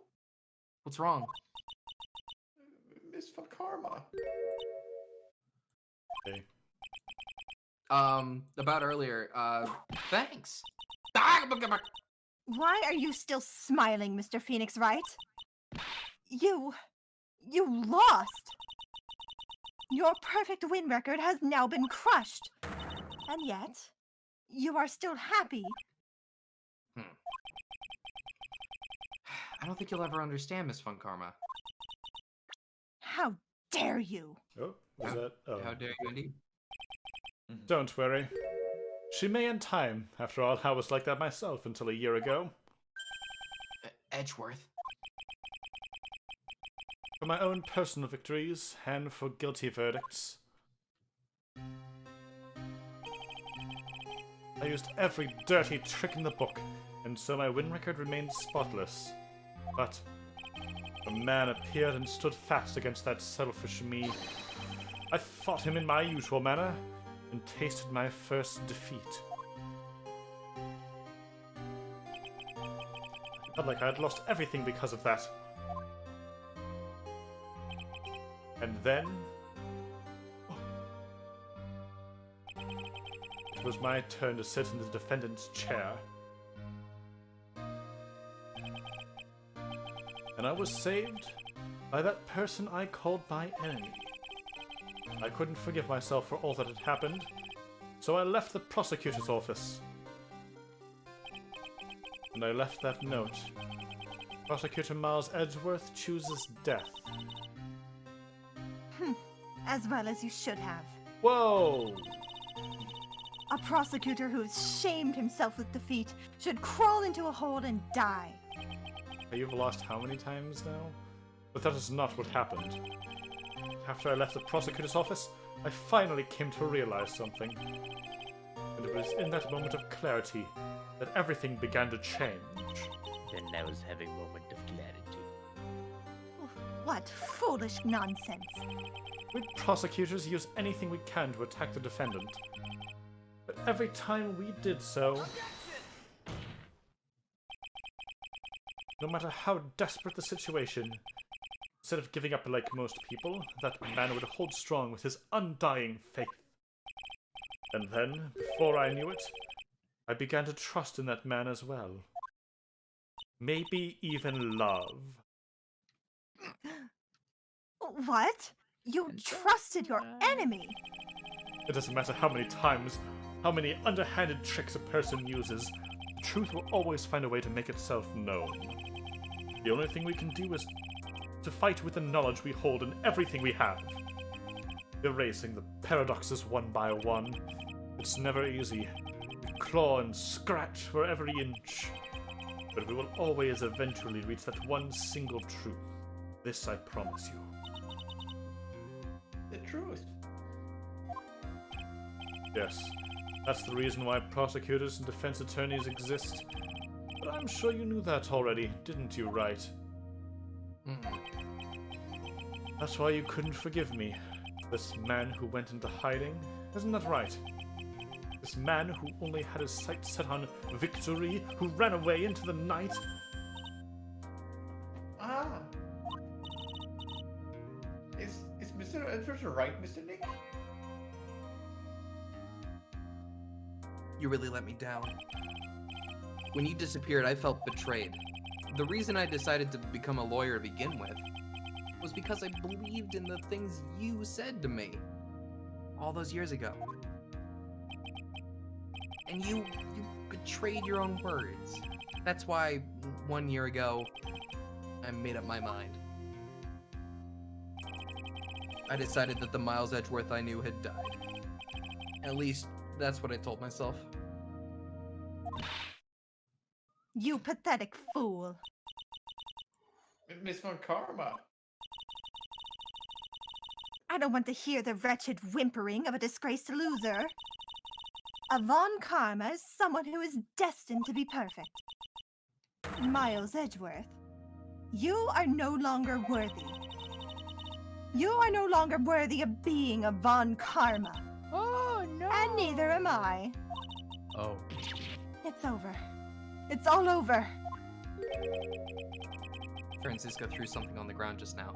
What's wrong? Miss for Karma. Okay. About earlier, thanks. Why are you still smiling, Mr. Phoenix Wright? You lost! Your perfect win record has now been crushed. And yet, you are still happy. I don't think you'll ever understand, Miss Fun Karma. How dare you? Oh, was that? Oh. How dare you indeed? Don't worry. She may in time. After all, I was like that myself until a year ago. Edgeworth. For my own personal victories, and for guilty verdicts. I used every dirty trick in the book, and so my win record remained spotless. But a man appeared and stood fast against that selfish me. I fought him in my usual manner, and tasted my first defeat. I felt like I had lost everything because of that. And then... it was my turn to sit in the defendant's chair. And I was saved by that person I called my enemy. I couldn't forgive myself for all that had happened, so I left the prosecutor's office. And I left that note. Prosecutor Miles Edgeworth chooses death. As well as you should have. Whoa! A prosecutor who's shamed himself with defeat should crawl into a hole and die. You've lost how many times now? But that is not what happened. After I left the prosecutor's office, I finally came to realize something. And it was in that moment of clarity that everything began to change. Then I was having a moment of clarity. What foolish nonsense. We prosecutors use anything we can to attack the defendant. But every time we did so, no matter how desperate the situation, instead of giving up like most people, that man would hold strong with his undying faith. And then, before I knew it, I began to trust in that man as well. Maybe even love. What? You trusted your enemy? It doesn't matter how many times, how many underhanded tricks a person uses, the truth will always find a way to make itself known. The only thing we can do is to fight with the knowledge we hold in everything we have. Erasing the paradoxes one by one. It's never easy. We claw and scratch for every inch. But we will always eventually reach that one single truth. This I promise you. The truth. Yes, that's the reason why prosecutors and defense attorneys exist. But I'm sure you knew that already, didn't you, Wright? That's why you couldn't forgive me. This man who went into hiding, isn't that right? This man who only had his sights set on victory, who ran away into the night. Ah. Is Mr. Edwards right, Mr. Nick? You really let me down. When you disappeared, I felt betrayed. The reason I decided to become a lawyer to begin with was because I believed in the things you said to me all those years ago. And you betrayed your own words. That's why 1 year ago, I made up my mind. I decided that the Miles Edgeworth I knew had died. At least, that's what I told myself. You pathetic fool. Miss Von Karma. I don't want to hear the wretched whimpering of a disgraced loser. A Von Karma is someone who is destined to be perfect. Miles Edgeworth, you are no longer worthy. You are no longer worthy of being a Von Karma. Oh, no. And neither am I. Oh. It's over. It's all over. Francisco threw something on the ground just now.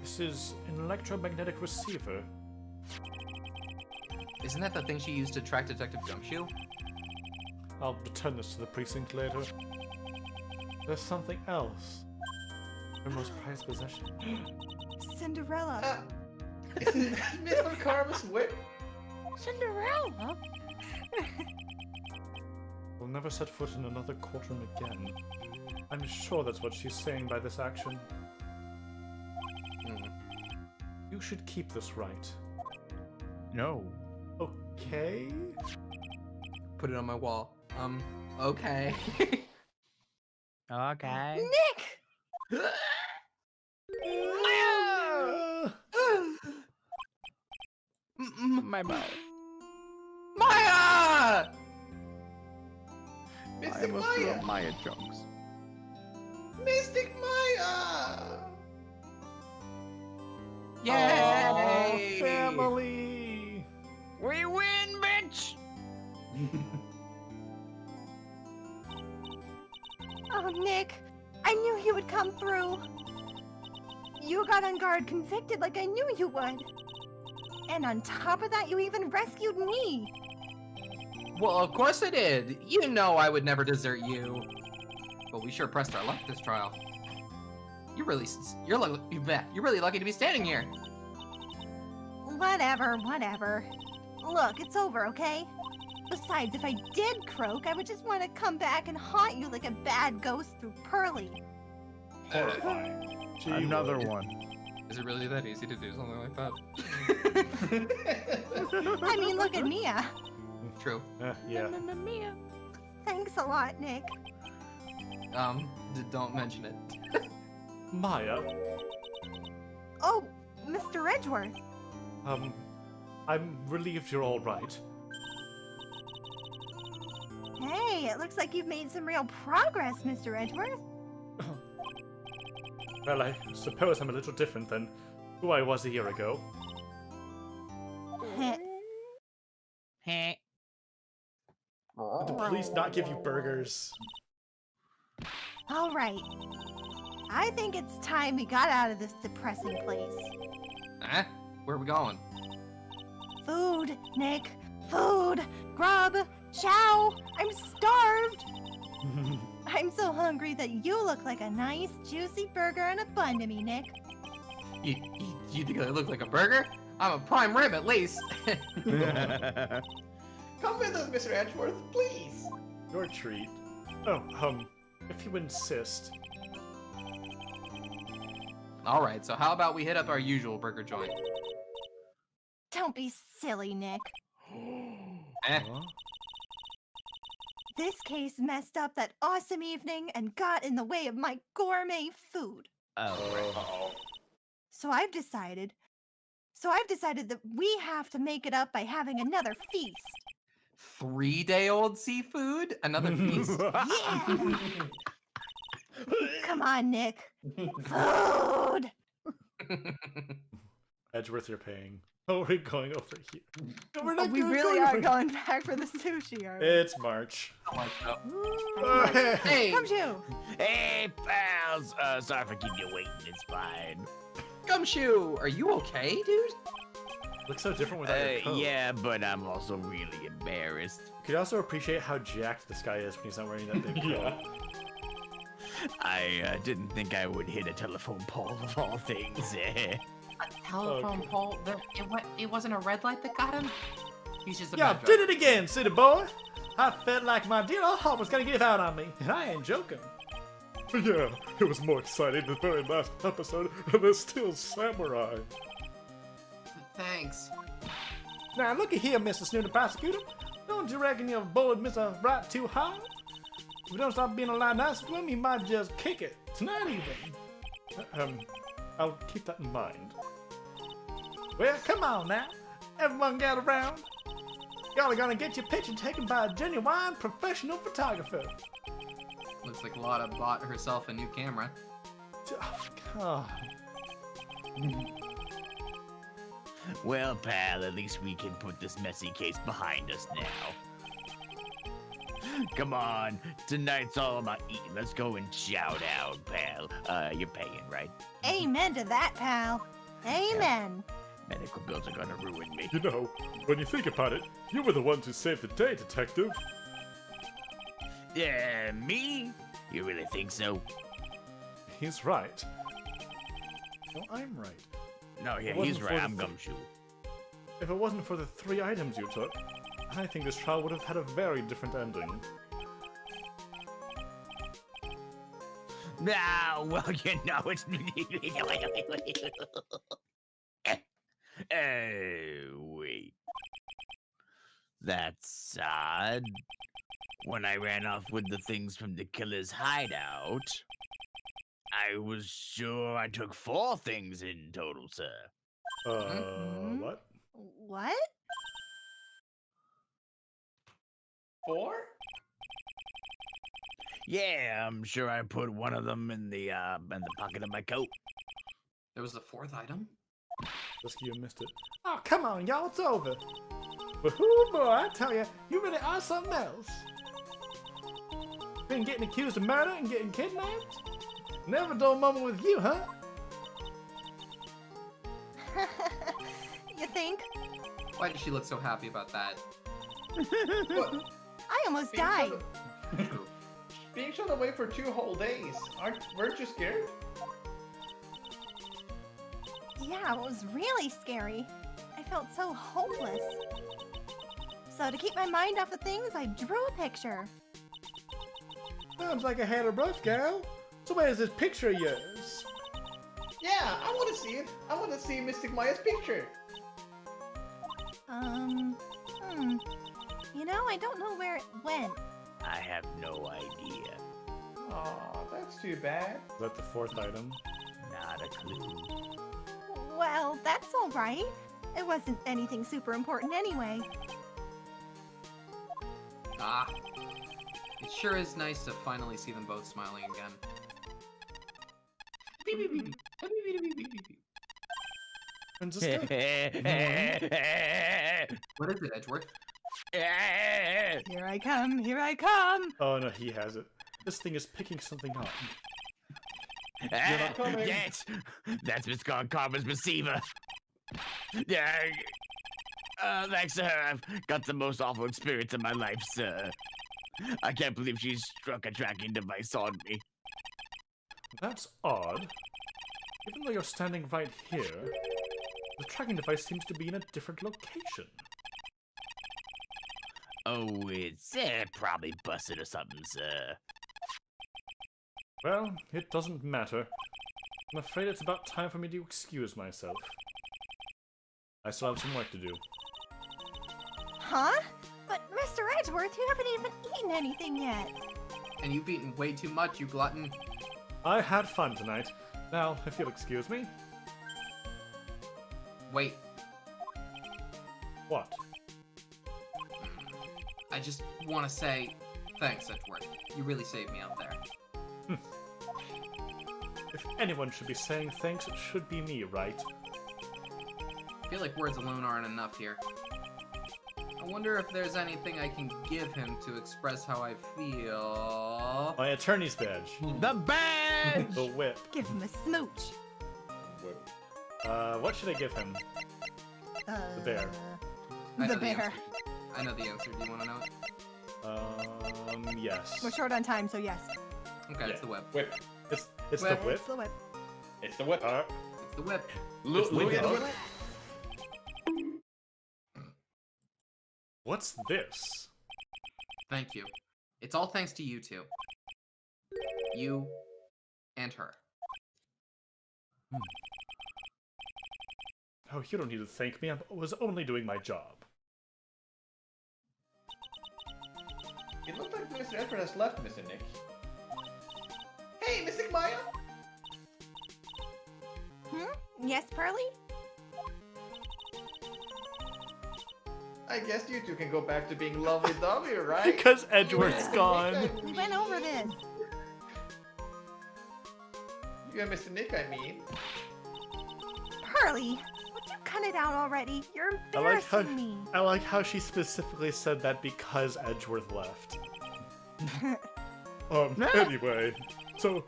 This is an electromagnetic receiver. Isn't that the thing she used to track Detective Gumshoe? I'll return this to the precinct later. There's something else. Her most prized possession. Cinderella. Miss Von Karma's whip. Cinderella? We'll never set foot in another courtroom again. I'm sure that's what she's saying by this action. You should keep this right. No. Okay? Put it on my wall. Okay. Okay. Nick! My mouth. Maya! I Mystic almost threw Maya. up Maya chunks. Mystic Maya. Yay! Aw, family! We win, bitch! Oh, Nick, I knew you would come through. You got Enguarde convicted like I knew you would. And on top of that, you even rescued me. Well, of course I did. You know I would never desert you. But we sure pressed our luck this trial. You're really lucky to be standing here. Whatever. Look, it's over, okay? Besides, if I did croak, I would just want to come back and haunt you like a bad ghost through Pearly. Horrifying. Another one. Is it really that easy to do something like that? I mean, look at Mia. True. Yeah. Thanks a lot, Nick. Don't mention it. Maya, Oh, Mr. Edgeworth. I'm relieved you're all right. Hey, it looks like you've made some real progress, Mr. Edgeworth. Well, I suppose I'm a little different than who I was a year ago. Heh. Would the police not give you burgers? All right. I think it's time we got out of this depressing place. Huh? Where are we going? Food, Nick. Food. Grub. Chow. I'm starved. I'm so hungry that you look like a nice, juicy burger and a bun to me, Nick. You think I look like a burger? I'm a prime rib at least. Come with us, Mr. Edgeworth, please. Your treat. Oh, if you insist. Alright, so how about we hit up our usual burger joint? Don't be silly, Nick. Eh? Huh? This case messed up that awesome evening and got in the way of my gourmet food. Oh. So I've decided that we have to make it up by having another feast. 3-day-old seafood? Another feast? Yeah! Come on, Nick. Food! Edgeworth, you're paying. Oh, we're going over here. No, we're not We going really over are here. going back for the sushi, aren't we? It's March. Hey! Come to. Hey, pals! Sorry for keeping you waiting. It's fine. Gumshoe! Are you okay, dude? Looks so different without your coat. Yeah, but I'm also really embarrassed. Could you also appreciate how jacked this guy is when he's not wearing that big coat? I didn't think I would hit a telephone pole of all things. A telephone pole? It wasn't a red light that got him? He's just a Yeah, bad did it again, city boy! I felt like my dear old heart was gonna give out on me, and I ain't joking. Yeah, it was more exciting than the very last episode, and there's still samurai. Thanks. Now looky here, Mr. Snooty Prosecutor. Don't you reckon you've bullied Mr. Right too hard? If we don't stop being a lot nicer to him, he might just kick it. Tonight even. I'll keep that in mind. Well, come on now. Everyone gather around. Y'all are gonna get your picture taken by a genuine professional photographer. Looks like Lotta bought herself a new camera. Oh, God. Well, pal, at least we can put this messy case behind us now. Come on, tonight's all about eating. Let's go and shout out, pal. You're paying, right? Amen to that, pal. Amen. Medical bills are gonna ruin me. You know, when you think about it, you were the ones who saved the day, Detective. Yeah, me? You really think so? He's right. No, I'm right. No, yeah, It wasn't he's for right. the I'm th- gumshoe. If it wasn't for the 3 items you took, I think this trial would have had a very different ending. Nah, well, you know, it's... wait. That's odd. When I ran off with the things from the killer's hideout, I was sure I took 4 things in total, sir. What? What? 4? Yeah, I'm sure I put one of them in the pocket of my coat. There was a 4th item? Just you missed it. Oh, come on, y'all, it's over. Woohoo, boy, I tell you, you really are something else. Been getting accused of murder and getting kidnapped? Never a dull moment with you, huh? You think? Why does she look so happy about that? What? I almost Being died. True. Being shut away for 2 whole days. Weren't you scared? Yeah, it was really scary. I felt so hopeless. So to keep my mind off of things, I drew a picture. Sounds like I had a rough gal. So where's this picture of yours? Yeah, I want to see it. I want to see Mystic Maya's picture. You know, I don't know where it went. I have no idea. Aw, that's too bad. Is that the 4th item? Not a clue. Well, that's all right. It wasn't anything super important anyway. Ah. It sure is nice to finally see them both smiling again. Francisco? What is it, Edgeworth? Here I come, here I come! Oh no, he has it. This thing is picking something up. Ah, coming. yes, that's Miss Karma's receiver. Yeah. Thanks to her, I've got the most awful experience of my life, sir. I can't believe she struck a tracking device on me. That's odd. Even though you're standing right here, the tracking device seems to be in a different location. Oh, it's probably busted or something, sir. Well, it doesn't matter. I'm afraid it's about time for me to excuse myself. I still have some work to do. Huh? But Mr. Edgeworth, you haven't even eaten anything yet. And you've eaten way too much, you glutton. I had fun tonight. Now, if you'll excuse me. Wait, What? I just want to say thanks, Edgeworth. You really saved me out there. If anyone should be saying thanks, it should be me, right? I feel like words alone aren't enough here. I wonder if there's anything I can give him to express how I feel. My attorney's badge. The badge! The whip. Give him a smooch. What should I give him? The bear. I know The bear. answer. I know the answer. Do you want to know it? Yes. We're short on time, so yes. Okay, it's the whip. Whip. It's Whip. the whip. It's the whip. It's the whip. It's the whip. It's the Look whip. at the whip. What's this? Thank you. It's all thanks to you two. You and her. Oh, you don't need to thank me. I was only doing my job. It looks like Mr. Edward has left, Mr. Nick. Hey, Mystic Maya! Yes, Pearly? I guess you two can go back to being lovey-dovey, right? Because Edward's gone. We went over this. You and Mr. Nick, I mean. Pearly, would you cut it out already? You're embarrassing me. I like how she specifically said that because Edgeworth left. Anyway, so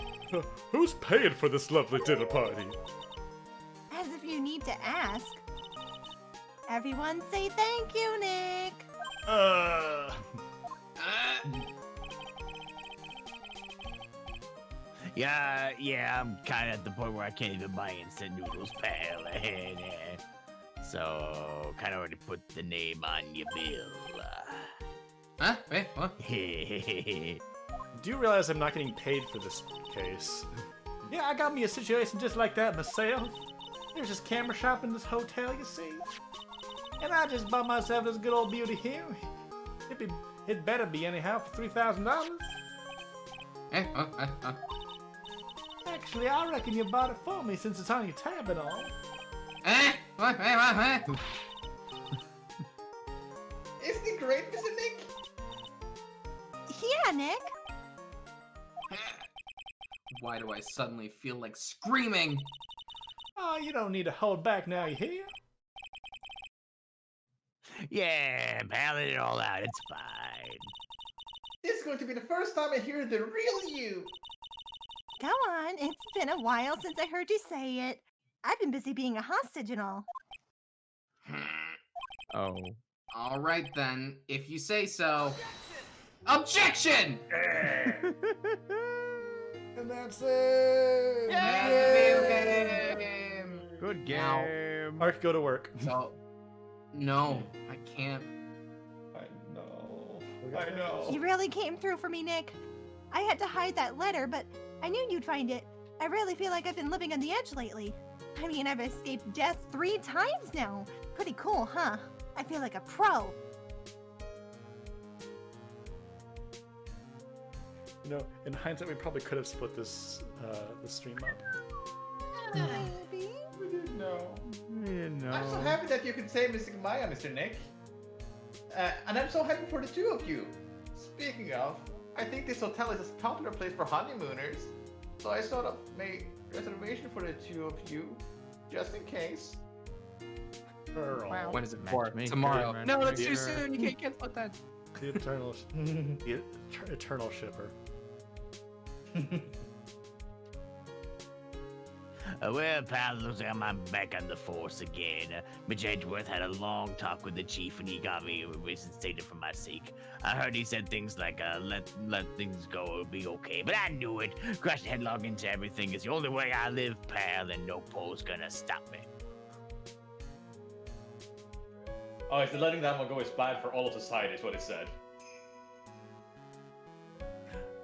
who's paying for this lovely dinner party? As if you need to ask. Everyone say thank you, Nick. Yeah, I'm kind of at the point where I can't even buy instant noodles, pal. So, kind of already put the name on your bill. Huh? Wait, what? Do you realize I'm not getting paid for this case? Yeah, I got me a situation just like that myself. There's this camera shop in this hotel, you see? And I just bought myself this good old beauty here. It better be anyhow for $3,000. Actually, I reckon you bought it for me since it's on your tab and all. What? Isn't it great, Mr. Nick? Yeah, Nick. Why do I suddenly feel like screaming? Oh, you don't need to hold back now, you hear? Yeah, balance it all out. It's fine. This is going to be the first time I hear the real you. Go on. It's been a while since I heard you say it. I've been busy being a hostage and all. Oh. All right then, if you say so. Objection! And that's it. Good game. Now- Mark, go to work. So, no, I can't. I know. I know. You really came through for me, Nick. I had to hide that letter, but I knew you'd find it. I really feel like I've been living on the edge lately. I mean, I've escaped death 3 times now. Pretty cool, huh? I feel like a pro. You know, in hindsight, we probably could have split this the stream up. Maybe. We didn't know. No. I'm so happy that you can say Mystic Maya, Mr. Nick. And I'm so happy for the two of you. Speaking of, I think this hotel is a popular place for honeymooners. So I sort of made reservation for the two of you, just in case. Earl. Wow. When is it for? Matchmaker, Tomorrow. No, that's too matchmaker. soon. You can't cancel that. The eternal, the eternal shipper. Well, pal, looks like I'm back on the force again. Mitch Edgeworth had a long talk with the chief, and he got me reinstated for my sake. I heard he said things like, let things go, it'll be okay. But I knew it. Crashing headlong into everything is the only way I live, pal, and no pole's gonna stop me. Oh, so letting that one go is bad for all of society, is what it said.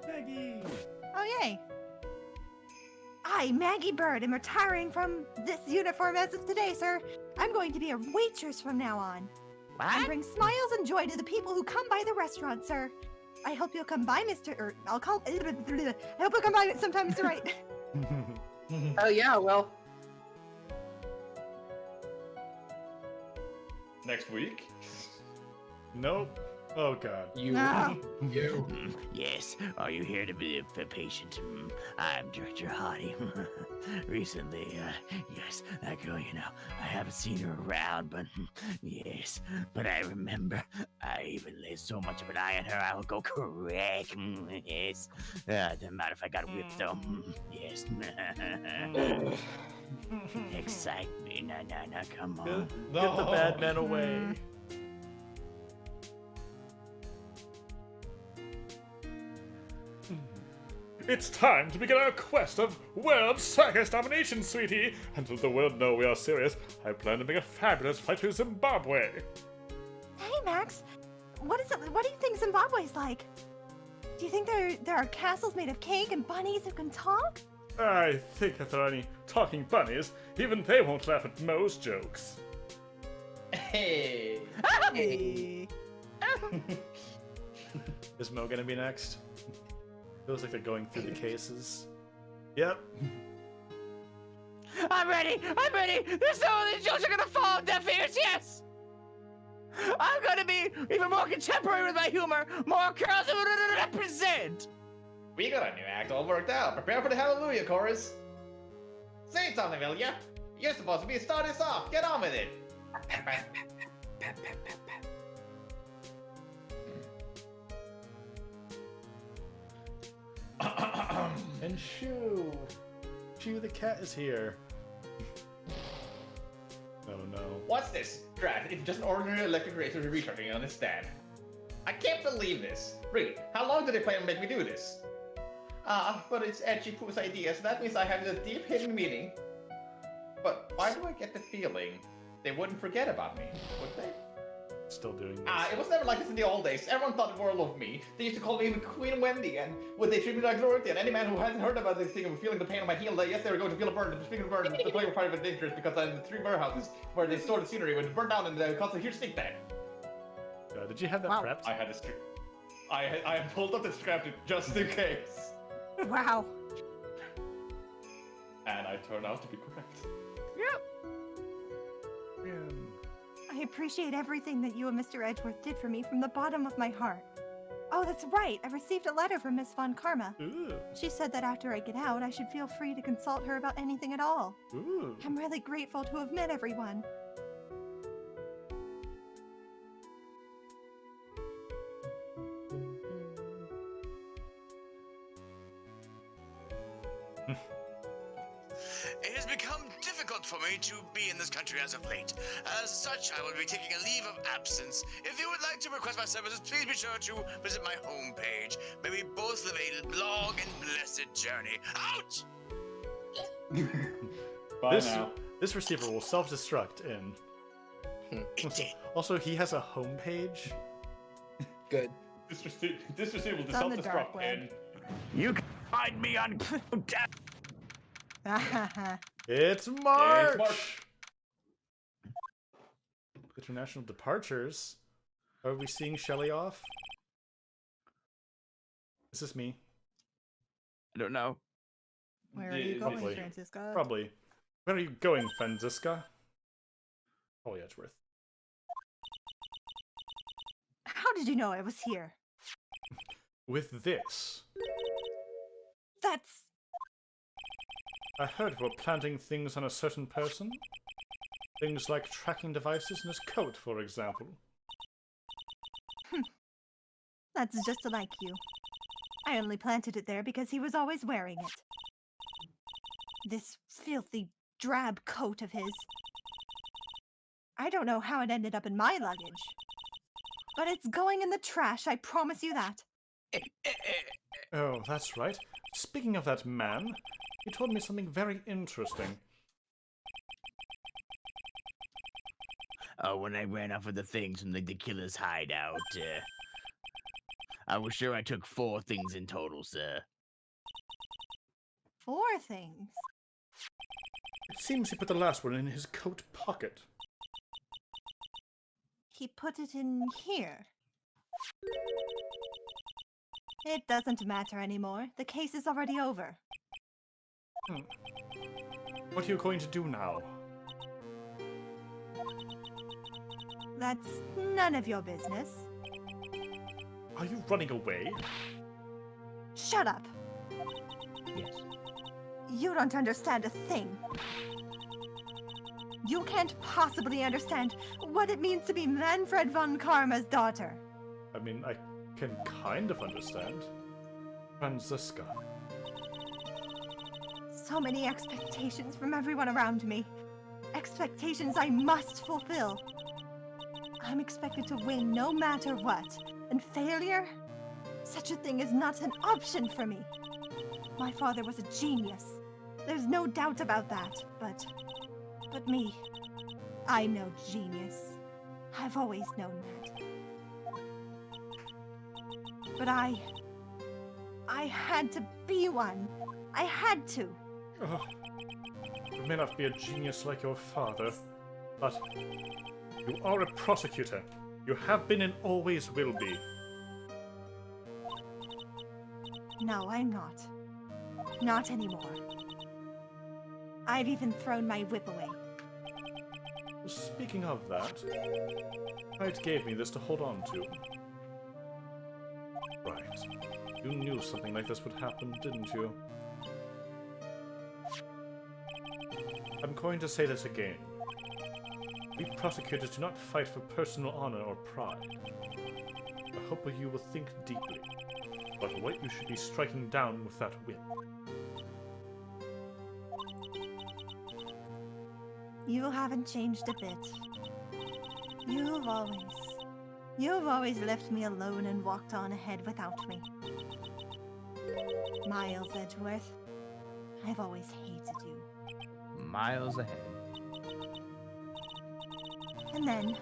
Maggie! Oh, yay. I, Maggie Bird, am retiring from this uniform as of today, sir. I'm going to be a waitress from now on. And What? bring smiles and joy to the people who come by the restaurant, sir. I hope you'll come by, I hope you'll come by sometime, Mr. Wright. Oh yeah, well, Next week? Nope. Oh god. You. No. You. Yes, are you here to be a patient? I'm Director Hottie. Recently, yes, that girl, you know, I haven't seen her around, but yes, but I remember I even laid so much of an eye on her, I will go crack. Yes, doesn't matter if I got whipped though. Yes. Excite me, nah, come on. Get the bad men away. It's time to begin our quest of World Circus Domination, sweetie! And to let the world know we are serious, I plan to make a fabulous flight to Zimbabwe. Hey, Max. What is it? What do you think Zimbabwe's like? Do you think there are castles made of cake and bunnies who can talk? I think if there are any talking bunnies, even they won't laugh at Mo's jokes. Hey. Hey. Is Mo gonna be next? Feels like they're going through the cases. Yep. I'm ready! I'm ready! There's no these jokes are gonna fall on deaf ears, yes! I'm gonna be even more contemporary with my humor, more curls and represent! We got a new act all worked out. Prepare for the Hallelujah chorus. Say something, will ya? You're supposed to be starting us off. Get on with it. And Shoo! Shoo the cat is here. Oh no. What's this? Drat, it's just an ordinary electric razor recharging on its stand. I can't believe this. Really, how long do they plan to make me do this? But it's Edgy Poo's idea, so that means I have a deep hidden meaning. But why do I get the feeling they wouldn't forget about me, would they? Still doing this. It was never like this in the old days. Everyone thought the world of me. They used to call me Queen Wendy, and would they treat me like royalty? And any man who hasn't heard about this thing of feeling the pain on my heel, yes, they were going to feel a burn. Speaking of burn, the plague part of it dangerous because the 3 warehouses where they stored the scenery would burn down and cause a huge stink there. Did you have that Wow. prepped? I had this. I pulled up the script just in case, Wow. and I turned out to be correct. Man. I appreciate everything that you and Mr. Edgeworth did for me from the bottom of my heart. Oh, that's right. I received a letter from Miss Von Karma. Ooh. She said that after I get out, I should feel free to consult her about anything at all. Ooh. I'm really grateful to have met everyone. It has become difficult for me to be in this country as of late. As such, I will be taking a leave of absence. If you would like to request my services, please be sure to visit my homepage. May we both live a long and blessed journey. Out! Bye now. This receiver will self-destruct in. It did. Also, he has a homepage. Good. This receiver will It's on the dark self-destruct web. in. You can find me on It's March! March. International departures. Are we seeing Shelly off? Is this me? I don't know. Where are you Probably. going, Francisca? Probably. Where are you going, Franziska? Probably Edgeworth. How did you know I was here? With this. That's... I heard you were planting things on a certain person. Things like tracking devices in his coat, for example. That's just like you. I only planted it there because he was always wearing it. This filthy, drab coat of his. I don't know how it ended up in my luggage. But it's going in the trash, I promise you that. Oh, that's right. Speaking of that man, he told me something very interesting. Oh, when I ran off with the things from the killer's hideout, I was sure I took 4 things in total, sir. 4 things. It seems he put the last one in his coat pocket. He put it in here. It doesn't matter anymore. The case is already over. What are you going to do now? That's none of your business. Are you running away? Shut up. Yes. You don't understand a thing. You can't possibly understand what it means to be Manfred von Karma's daughter. I mean, I can kind of understand. Franziska. So many expectations from everyone around me. Expectations I must fulfill. I'm expected to win no matter what. And failure? Such a thing is not an option for me. My father was a genius. There's no doubt about that. But me, I'm no genius. I've always known that. But I had to be one. I had to. Oh, you may not be a genius like your father, but you are a prosecutor. You have been and always will be. No, I'm not. Not anymore. I've even thrown my whip away. Speaking of that, Pride gave me this to hold on to. Right. You knew something like this would happen, didn't you? I'm going to say this again. We prosecutors do not fight for personal honor or pride. I hope you will think deeply about what you should be striking down with that whip. You haven't changed a bit. You've always left me alone and walked on ahead without me. Miles Edgeworth, I've always hated you. Miles ahead. And then,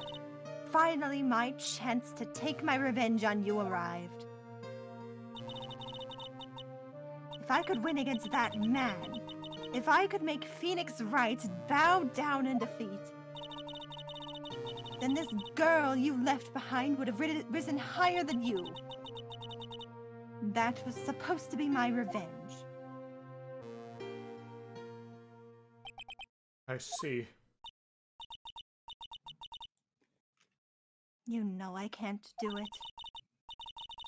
finally my chance to take my revenge on you arrived. If I could win against that man, if I could make Phoenix Wright bow down in defeat, then this girl you left behind would have risen higher than you. That was supposed to be my revenge. I see. You know I can't do it.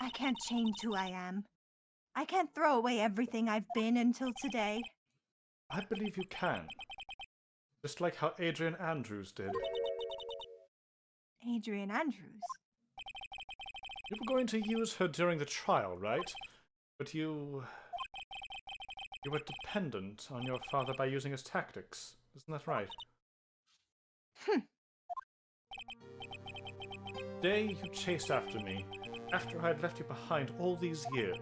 I can't change who I am. I can't throw away everything I've been until today. I believe you can. Just like how Adrian Andrews did. Adrian Andrews? You were going to use her during the trial, right? But you were dependent on your father by using his tactics. Isn't that right? Day you chased after me, after I had left you behind all these years.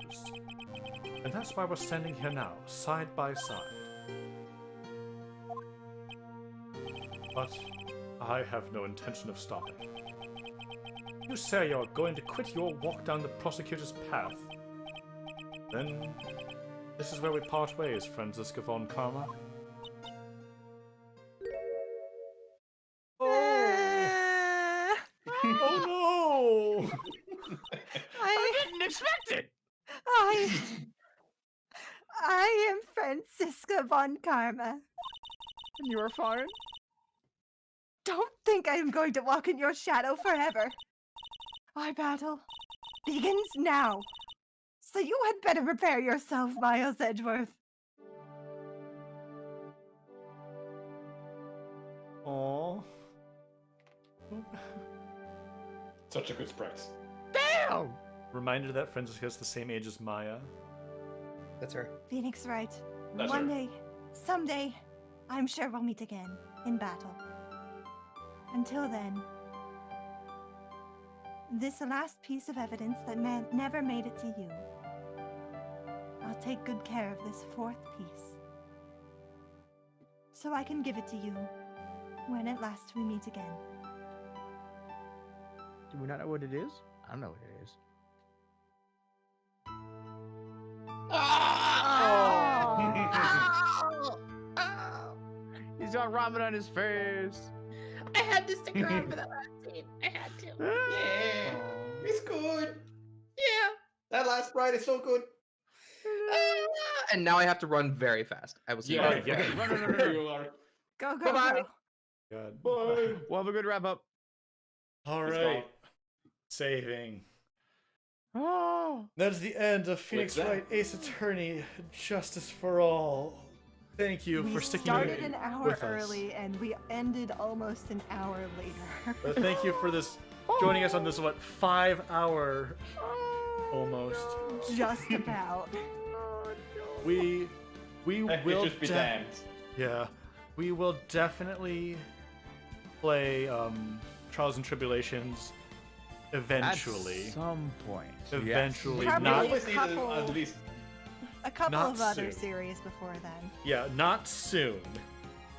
And that's why we're standing here now, side by side. But I have no intention of stopping. You say you're going to quit your walk down the prosecutor's path. Then, this is where we part ways, Franziska von Karma. Oh! Oh no! I didn't expect it! I am Franziska von Karma. And you are fine? Don't think I am going to walk in your shadow forever. Our battle begins now. So you had better prepare yourself, Miles Edgeworth. Aww. Such a good sprite. Damn! Reminder that Franziska is the same age as Maya. That's her. Phoenix Wright. That's One her. day, someday, I'm sure we'll meet again in battle. Until then, this last piece of evidence that never made it to you. I'll take good care of this fourth piece. So I can give it to you when at last we meet again. Do we not know what it is? I don't know what it is. He's got ramen on his face. I had to stick around for that last scene. I had to. Yeah, it's good. Yeah. That last sprite is so good. And now I have to run very fast. I will see Yeah, you. yeah. Okay. There you are. Go, go, Bye-bye. go. God. Bye. We'll have a good wrap up. All It's right. gone. Saving. Oh. That is the end of Phoenix that? Wright Ace Attorney, Justice for All. Thank you We for sticking started an hour with us. early and we ended almost an hour later. But thank you for this, joining us on this, 5-hour almost. Just about. We will Just be damned. Yeah, we will definitely play Trials and Tribulations eventually. At some point. Eventually, Probably We not always need couple- at least. A couple Not of other soon. series before then. yeah, not soon.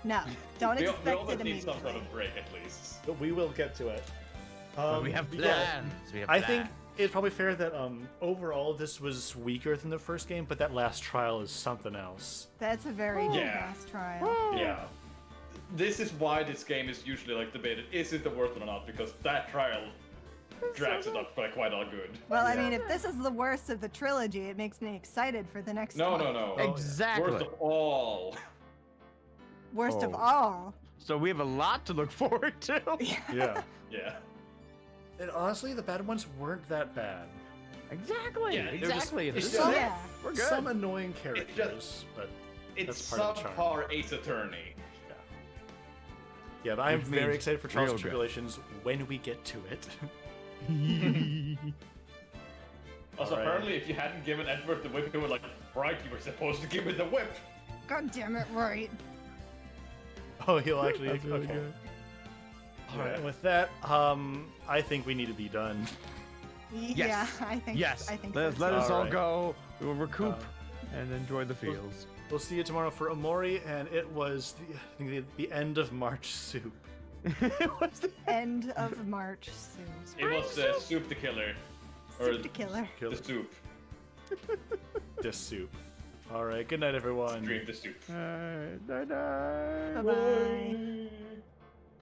No, don't We expect always it need some immediately. sort of break at least. But we will get to it. But we have yeah. plans. We have I think plans. it's probably fair that overall this was weaker than the first game, but that last trial is something else. That's a very good Yeah. last trial. Yeah. This is why this game is usually like debated, is it worth it or not? Because that trial drags it up quite all good. Well, I mean, if this is the worst of the trilogy, it makes me excited for the next No, one. no, no. Exactly. Worst of all. Worst of Oh. all. So we have a lot to look forward to. Yeah. Yeah. And honestly, the bad ones weren't that bad. Exactly. Yeah, exactly. it's This just- is it. Yeah. We're good. Some annoying characters, but It's that's part of the charm. subpar Ace Attorney. Yeah, but I'm Which very means excited for Trials real and good. Tribulations when we get to it. Also, Alright. apparently, if you hadn't given Edward the whip, he would like, right, you were supposed to give it the whip. God damn it, right. Oh, he'll actually. That's really okay. good. All right. And with that, I think we need to be done. Yeah, I think. Yes. I think Let so. us all Alright. go. We will recoup and enjoy the we'll- fields. We'll see you tomorrow for Omori, and it was I think the end of March soup. What's the End of March soon. It was Soup the Killer. Or Soup to killer. the soup. This soup. All right. Good night, everyone. Drink the soup. Alright, night night. Bye bye.